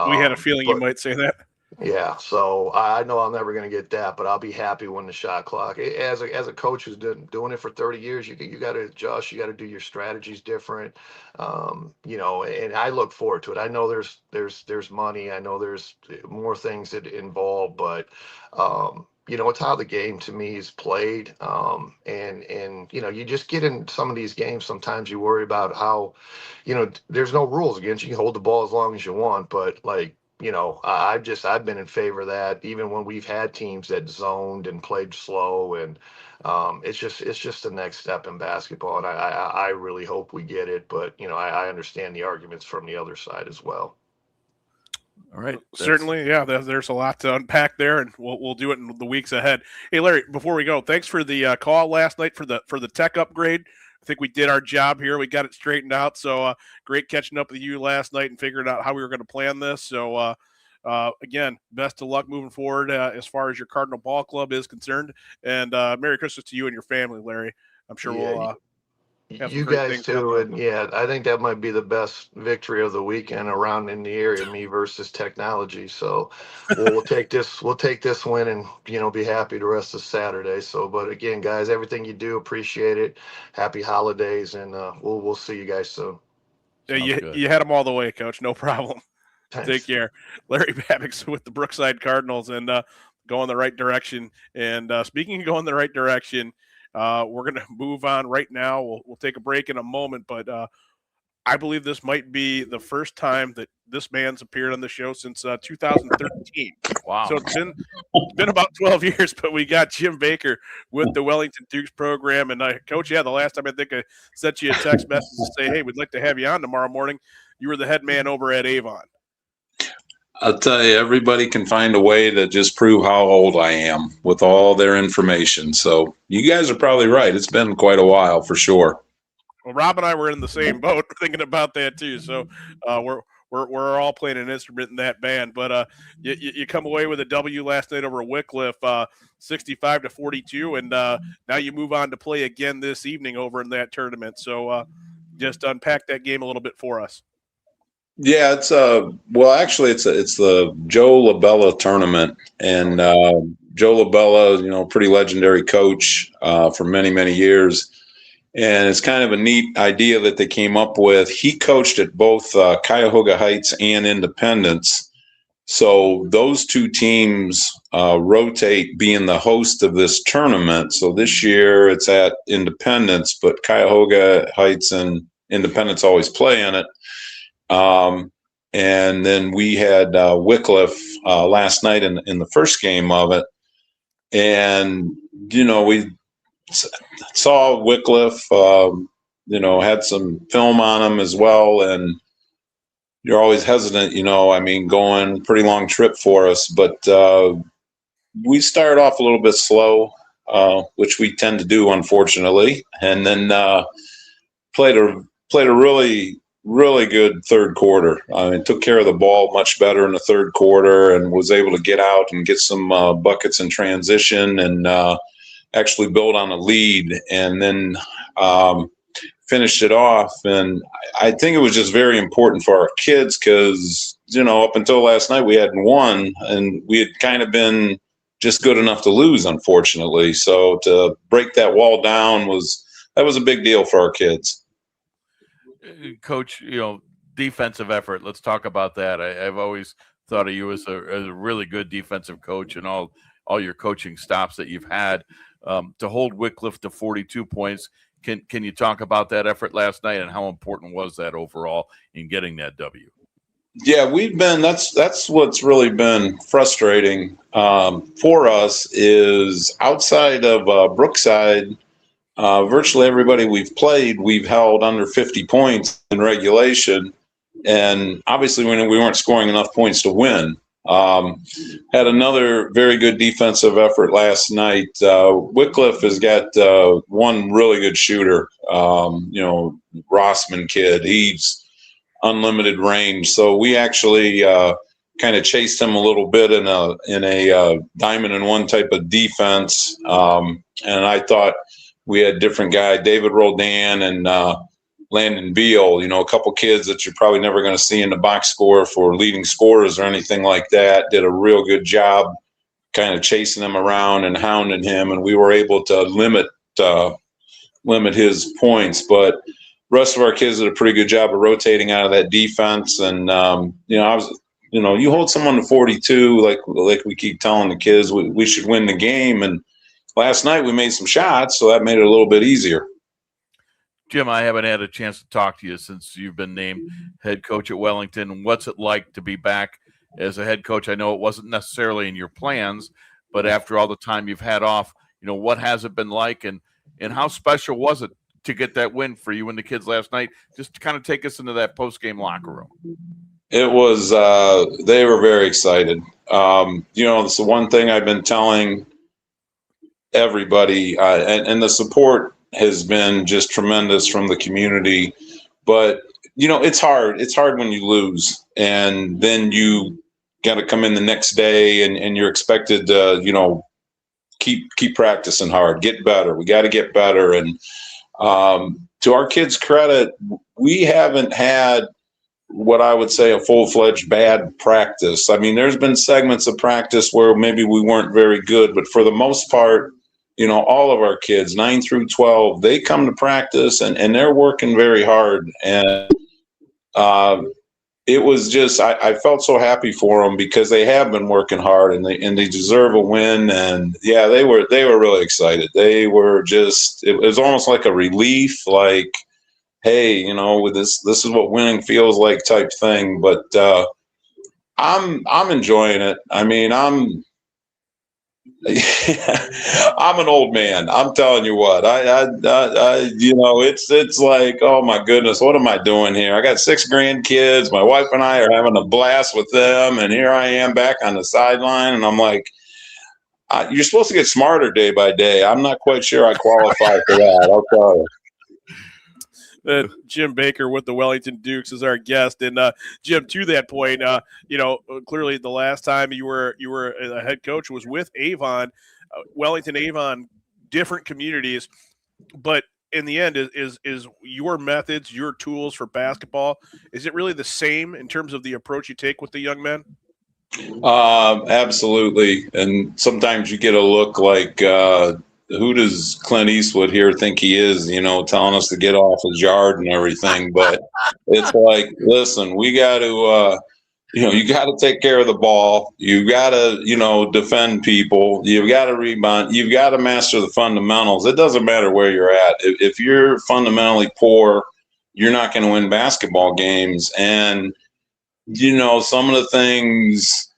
we had a feeling you might say that. Yeah, so I know I'm never going to get that, but I'll be happy when the shot clock. As a coach who's doing it for 30 years, you got to adjust. You got to do your strategies different, and I look forward to it. I know there's money. I know there's more things that involve, but it's how the game to me is played. And you just get in some of these games. Sometimes you worry about how, there's no rules against you. You can hold the ball as long as you want, but I've been in favor of that, even when we've had teams that zoned and played slow, and it's just the next step in basketball, and I really hope we get it. But I understand the arguments from the other side as well. All right, certainly, yeah. There's a lot to unpack there, and we'll do it in the weeks ahead. Hey, Larry, before we go, thanks for the call last night for the tech upgrade. I think we did our job here. We got it straightened out. So great catching up with you last night and figuring out how we were going to plan this. So again, best of luck moving forward as far as your Cardinal Ball Club is concerned. And Merry Christmas to you and your family, Larry. I'm sure we'll you guys too. And yeah, I think that might be the best victory of the weekend around in the area, me versus technology. So we'll take this win and, be happy the rest of Saturday. So, but again, guys, everything you do, appreciate it. Happy holidays, and we'll see you guys soon. Yeah, you had them all the way, Coach. No problem. Thanks. Take care. Larry Babbick with the Brookside Cardinals, and going the right direction. And speaking of going the right direction, we're going to move on right now. We'll take a break in a moment, but I believe this might be the first time that this man's appeared on the show since 2013. Wow. So it's been about 12 years, but we got Jim Baker with the Wellington Dukes program. And Coach, the last time I think I sent you a text message to say, hey, we'd like to have you on tomorrow morning. You were the head man over at Avon. I'll tell you, everybody can find a way to just prove how old I am with all their information. So you guys are probably right. It's been quite a while for sure. Well, Rob and I were in the same boat thinking about that too. So we're all playing an instrument in that band. But you come away with a W last night over Wycliffe, 65-42, and now you move on to play again this evening over in that tournament. So just unpack that game a little bit for us. Yeah, it's actually it's the Joe LaBella tournament, and Joe LaBella, pretty legendary coach for many years, and it's kind of a neat idea that they came up with. He coached at both Cuyahoga Heights and Independence, so those two teams rotate being the host of this tournament. So this year it's at Independence, but Cuyahoga Heights and Independence always play in it. and then we had Wycliffe last night in the first game of it. And, we saw Wycliffe, had some film on him as well. And you're always hesitant, going pretty long trip for us. But we started off a little bit slow, which we tend to do, unfortunately. And then played a really, really good third quarter. Took care of the ball much better in the third quarter and was able to get out and get some buckets in transition and actually build on a lead, and then finished it off. And I think it was just very important for our kids because, up until last night we hadn't won, and we had kind of been just good enough to lose, unfortunately. So to break that wall down was a big deal for our kids. Coach, defensive effort. Let's talk about that. I've always thought of you as a really good defensive coach, and all your coaching stops that you've had. To hold Wycliffe to 42 points, can you talk about that effort last night and how important was that overall in getting that W? Yeah, that's what's really been frustrating for us is outside of Brookside, virtually everybody we've held under 50 points in regulation. And obviously we weren't scoring enough points to win. Had another very good defensive effort last night. Wycliffe has got one really good shooter, Rossman kid. He's unlimited range. So we actually kind of chased him a little bit in a diamond and one type of defense. And I thought we had different guy, David Roldan and Landon Beal, a couple kids that you're probably never going to see in the box score for leading scorers or anything like that. Did a real good job kind of chasing him around and hounding him, and we were able to limit his points. But the rest of our kids did a pretty good job of rotating out of that defense. And you hold someone to 42, like we keep telling the kids, we should win the game. And last night we made some shots, so that made it a little bit easier. Jim, I haven't had a chance to talk to you since you've been named head coach at Wellington. What's it like to be back as a head coach? I know it wasn't necessarily in your plans, but after all the time you've had off, what has it been like, and how special was it to get that win for you and the kids last night? Just to kind of take us into that post-game locker room. It was, they were very excited. It's the one thing I've been telling everybody, and the support has been just tremendous from the community. But, it's hard. It's hard when you lose, and then you got to come in the next day and you're expected to, keep practicing hard, get better. We got to get better. And to our kids' credit, we haven't had what I would say a full-fledged bad practice. I mean, there's been segments of practice where maybe we weren't very good, but for the most part, all of our kids, 9 through 12, they come to practice and they're working very hard. And it was just, I felt so happy for them because they have been working hard and they deserve a win. And yeah, they were really excited. They were just, it was almost like a relief, like, hey, this is what winning feels like type thing. But I'm enjoying it. I mean, I'm an old man. I'm telling you what, it's like, oh my goodness, what am I doing here? I got 6 grandkids. My wife and I are having a blast with them. And here I am back on the sideline. And I'm like, you're supposed to get smarter day by day. I'm not quite sure I qualify for that. I'll tell you. Jim Baker with the Wellington Dukes is our guest. And Jim, to that point, clearly the last time you were a head coach was with Avon, Wellington Avon, different communities, but in the end, is your methods, your tools for basketball, is it really the same in terms of the approach you take with the young men? Absolutely. And sometimes you get a look like, who does Clint Eastwood here think he is, telling us to get off his yard and everything. But it's like, listen, we got to, you got to take care of the ball. You got to, defend people. You've got to rebound. You've got to master the fundamentals. It doesn't matter where you're at. If you're fundamentally poor, you're not going to win basketball games. And some of the things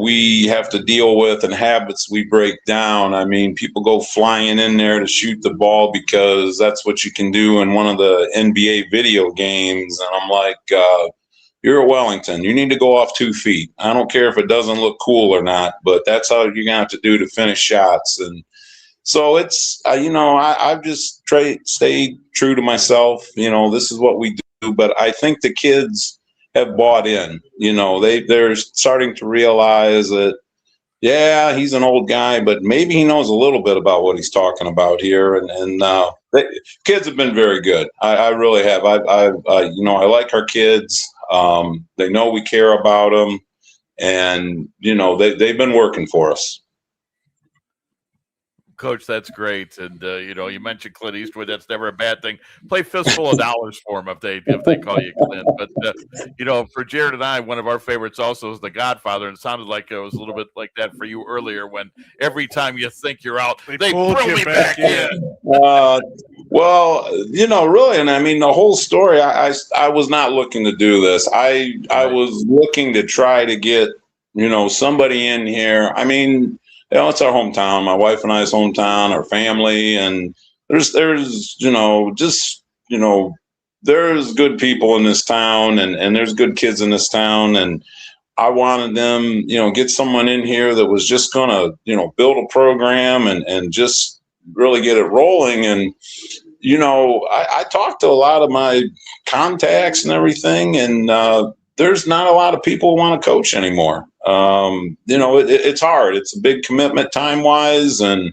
we have to deal with and habits we break down. I mean, people go flying in there to shoot the ball because that's what you can do in one of the NBA video games. And I'm like, you're at Wellington. You need to go off 2 feet. I don't care if it doesn't look cool or not, but that's how you're going to have to do to finish shots. And so it's, I've just stayed true to myself. This is what we do. But I think the kids have bought in. They're starting to realize that, yeah, he's an old guy, but maybe he knows a little bit about what he's talking about here. And kids have been very good. I really have. I like our kids. They know we care about them, and they've been working for us. Coach, that's great. And you mentioned Clint Eastwood. That's never a bad thing. Play fistful of dollars for him if they call you Clint. But for Jared and I, one of our favorites also is The Godfather, and it sounded like it was a little bit like that for you earlier. When every time you think you're out, they throw me back in. Well, really, and I mean the whole story. I was not looking to do this. I was looking to try to get somebody in here. I mean, it's our hometown, my wife and I's hometown, our family, and there's good people in this town, and there's good kids in this town, and I wanted them, get someone in here that was just gonna, build a program and just really get it rolling. And I talked to a lot of my contacts and everything, and there's not a lot of people who want to coach anymore. It's hard. It's a big commitment time wise. And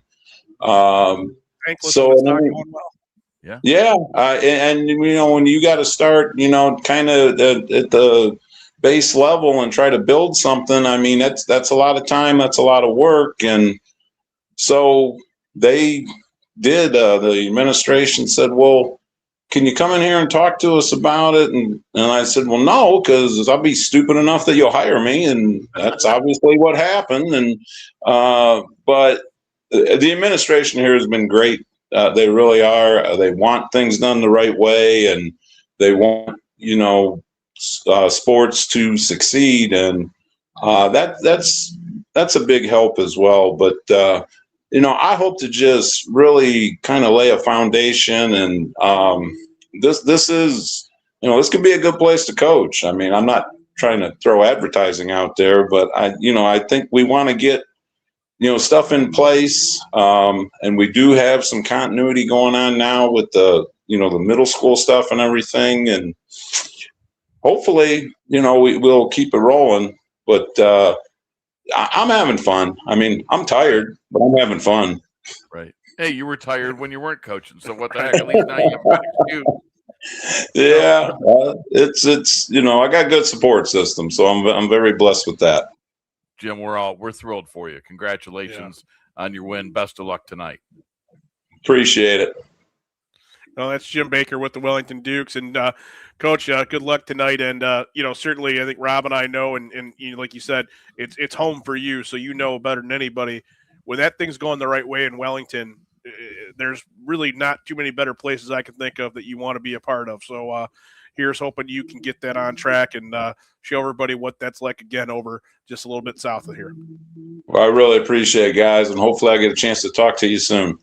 so, it's not going well. Yeah. And when you got to start, kind of at the base level and try to build something, I mean, that's a lot of time. That's a lot of work. And so they did, the administration said, well, can you come in here and talk to us about it? And I said, well, no, because I'll be stupid enough that you'll hire me. And that's obviously what happened. And but the administration here has been great. They really are. They want things done the right way, and they want, sports to succeed. And that's a big help as well. But, I hope to just really kind of lay a foundation, and this is, this could be a good place to coach. I mean, I'm not trying to throw advertising out there, but I think we want to get, stuff in place. And we do have some continuity going on now with the middle school stuff and everything. And hopefully, we'll keep it rolling, but, I'm having fun. I mean, I'm tired, but I'm having fun. Right. Hey, you were tired when you weren't coaching, so what the heck? At least now you have an excuse. Yeah, it's I got a good support system, so I'm very blessed with that. Jim, we're thrilled for you. Congratulations on your win. Best of luck tonight. Appreciate it. Well, that's Jim Baker with the Wellington Dukes, and Coach, good luck tonight. And certainly, I think Rob and I know, and like you said, it's home for you, so better than anybody. When that thing's going the right way in Wellington, there's really not too many better places I can think of that you want to be a part of. So here's hoping you can get that on track and show everybody what that's like again over just a little bit south of here. Well, I really appreciate it, guys, and hopefully I get a chance to talk to you soon.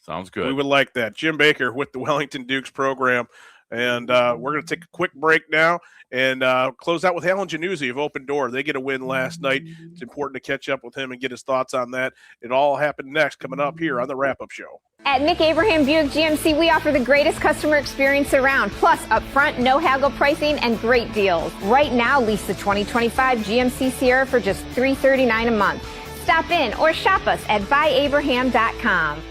Sounds good. We would like that. Jim Baker with the Wellington Dukes program. And we're going to take a quick break now and close out with Alan Januzzi of Open Door. They get a win last night. It's important to catch up with him and get his thoughts on that. It all happened next, coming up here on the Wrap-Up Show. At Nick Abraham Buick GMC, we offer the greatest customer experience around, plus upfront, no haggle pricing and great deals. Right now, lease the 2025 GMC Sierra for just $339 a month. Stop in or shop us at buyabraham.com.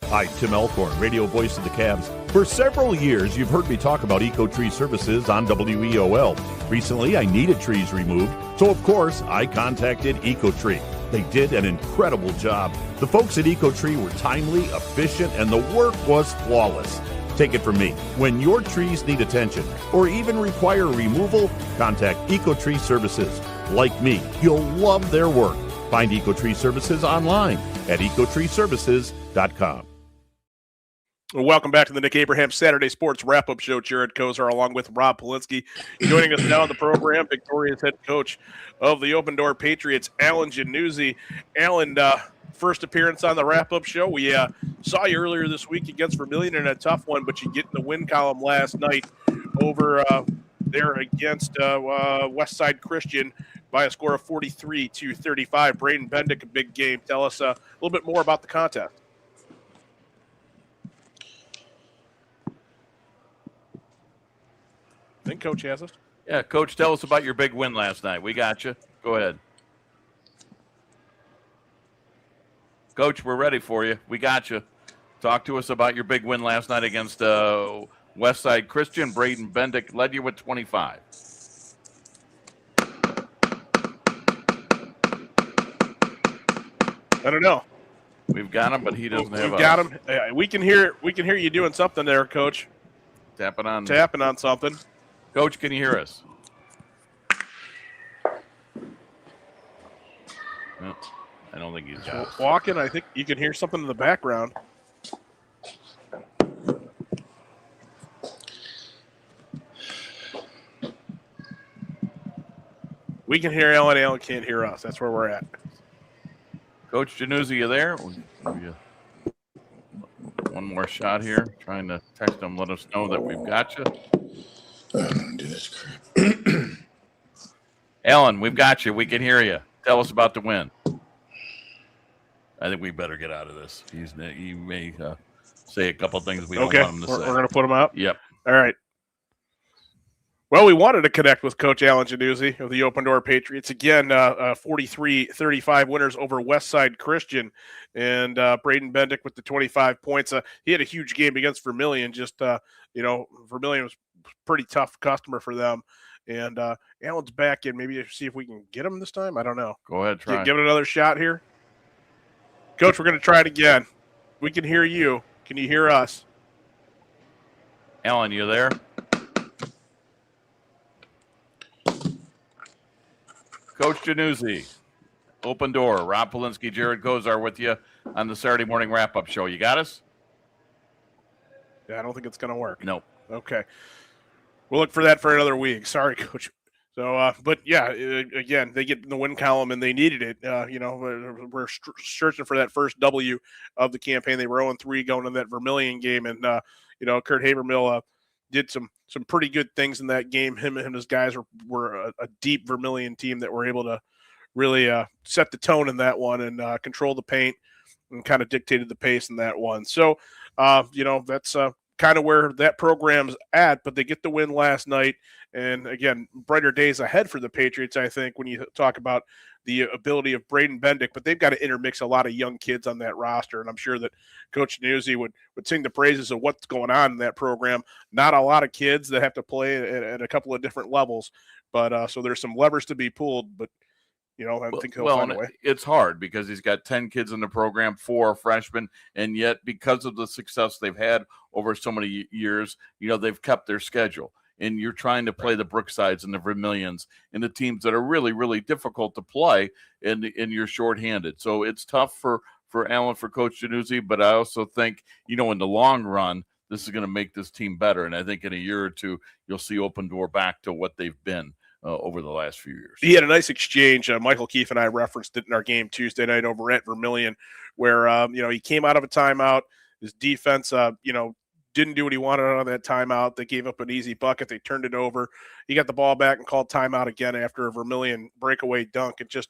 Hi, Tim Elkhorn, radio voice of the Cavs. For several years, you've heard me talk about EcoTree Services on WEOL. Recently, I needed trees removed, so of course, I contacted EcoTree. They did an incredible job. The folks at EcoTree were timely, efficient, and the work was flawless. Take it from me. When your trees need attention or even require removal, contact EcoTree Services. Like me, you'll love their work. Find EcoTree Services online at ecotreeservices.com. Well, welcome back to the Nick Abraham Saturday Sports Wrap-Up Show. Jared Kozar along with Rob Polinsky. Joining us now on the program, victorious head coach of the Open Door Patriots, Alan Januzzi. Alan, first appearance on the Wrap-Up Show. We saw you earlier this week against Vermilion in a tough one, but you get in the win column last night over there against Westside Christian by a score of 43-35. Braden Bendick, a big game. Tell us a little bit more about the contest. I think Coach has us. Yeah, Coach, tell us about your big win last night. We got you. Go ahead. Coach, we're ready for you. We got you. Talk to us about your big win last night against Westside Christian. Braden Bendick led you with 25. I don't know. We've got him, but he doesn't have us. We've got him. We can hear you doing something there, Coach. Tapping on something. Coach, can you hear us? No, I don't think he's got us. Walking, I think you can hear something in the background. We can hear Alan. Alan can't hear us. That's where we're at. Coach Januzzi, you there? One more shot here. Trying to text him, let us know that we've got you. Do this crap. Alan, we've got you. We can hear you. Tell us about the win. I think we better get out of this. He may say a couple things we don't want him to say. We're going to put him out? Yep. All right. Well, we wanted to connect with Coach Alan Januzzi of the Open Door Patriots. Again, 43-35 winners over Westside Christian. And Braden Bendick with the 25 points. He had a huge game against Vermilion. Vermilion was a pretty tough customer for them. And Alan's back in. Maybe see if we can get him this time. I don't know. Go ahead, try. Give it another shot here. Coach, we're going to try it again. We can hear you. Can you hear us? Alan, you there? Coach Januzzi, Open Door, Rob Polinsky, Jared Kozar with you on the Saturday morning wrap-up show. You got us? Yeah, I don't think it's going to work. No. Okay. We'll look for that for another week. Sorry, Coach. So, but yeah, again, they get in the win column and they needed it. We're searching for that first W of the campaign. They were 0-3 going to that Vermilion game, and Kurt Habermill did some pretty good things in that game. Him and his guys were a deep Vermilion team that were able to really set the tone in that one and control the paint and kind of dictated the pace in that one. So, that's kind of where that program's at, but they get the win last night. And again, brighter days ahead for the Patriots, I think, when you talk about the ability of Braden Bendick, but they've got to intermix a lot of young kids on that roster. And I'm sure that Coach Januzzi would sing the praises of what's going on in that program. Not a lot of kids that have to play at a couple of different levels, but so there's some levers to be pulled, but I think he'll find a way. It's hard because he's got 10 kids in the program, 4 freshmen, and yet because of the success they've had over so many years, they've kept their schedule. And you're trying to play the Brooksides and the Vermilions and the teams that are really, really difficult to play, and you're shorthanded. So it's tough for Alan, for Coach Januzzi, but I also think, in the long run, this is going to make this team better. And I think in a year or two, you'll see Open Door back to what they've been over the last few years. He had a nice exchange. Michael Keefe and I referenced it in our game Tuesday night over at Vermilion, where, he came out of a timeout. His defense, didn't do what he wanted on that timeout. They gave up an easy bucket. They turned it over. He got the ball back and called timeout again after a Vermilion breakaway dunk and just,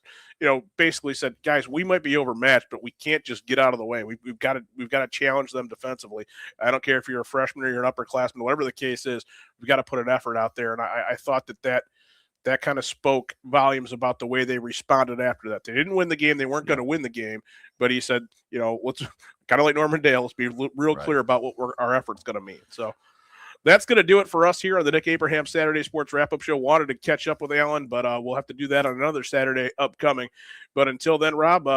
basically said, guys, we might be overmatched, but we can't just get out of the way. We've got to challenge them defensively. I don't care if you're a freshman or you're an upperclassman, whatever the case is, we've got to put an effort out there. And I thought that kind of spoke volumes about the way they responded after that. They didn't win the game. They weren't going to win the game, but he said, let's kind of like Norman Dale, let's be real clear about what our effort's going to mean. So that's going to do it for us here on the Nick Abraham Saturday Sports Wrap-Up Show. Wanted to catch up with Alan, but we'll have to do that on another Saturday upcoming. But until then, Rob,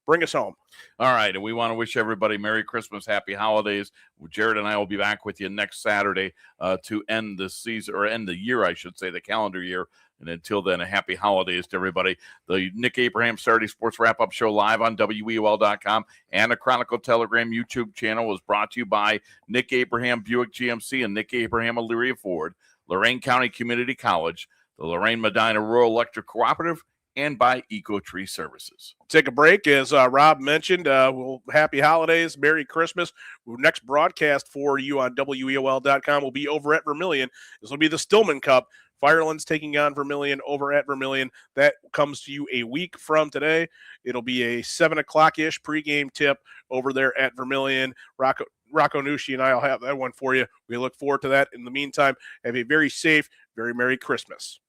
bring us home. All right, and we want to wish everybody Merry Christmas, Happy Holidays. Jared and I will be back with you next Saturday to end the season, or end the year, I should say, the calendar year And until then, a happy holidays to everybody. The Nick Abraham Saturday Sports Wrap-Up Show live on WEOL.com and the Chronicle Telegram YouTube channel was brought to you by Nick Abraham Buick GMC and Nick Abraham Elyria Ford, Lorain County Community College, the Lorain Medina Rural Electric Cooperative, and by EcoTree Services. Take a break. As Rob mentioned, happy holidays, Merry Christmas. Our next broadcast for you on WEOL.com will be over at Vermilion. This will be the Stillman Cup. Firelands taking on Vermilion over at Vermilion. That comes to you a week from today. It'll be a 7 o'clock-ish pregame tip over there at Vermilion. Rocco Nushi and I will have that one for you. We look forward to that. In the meantime, have a very safe, very Merry Christmas.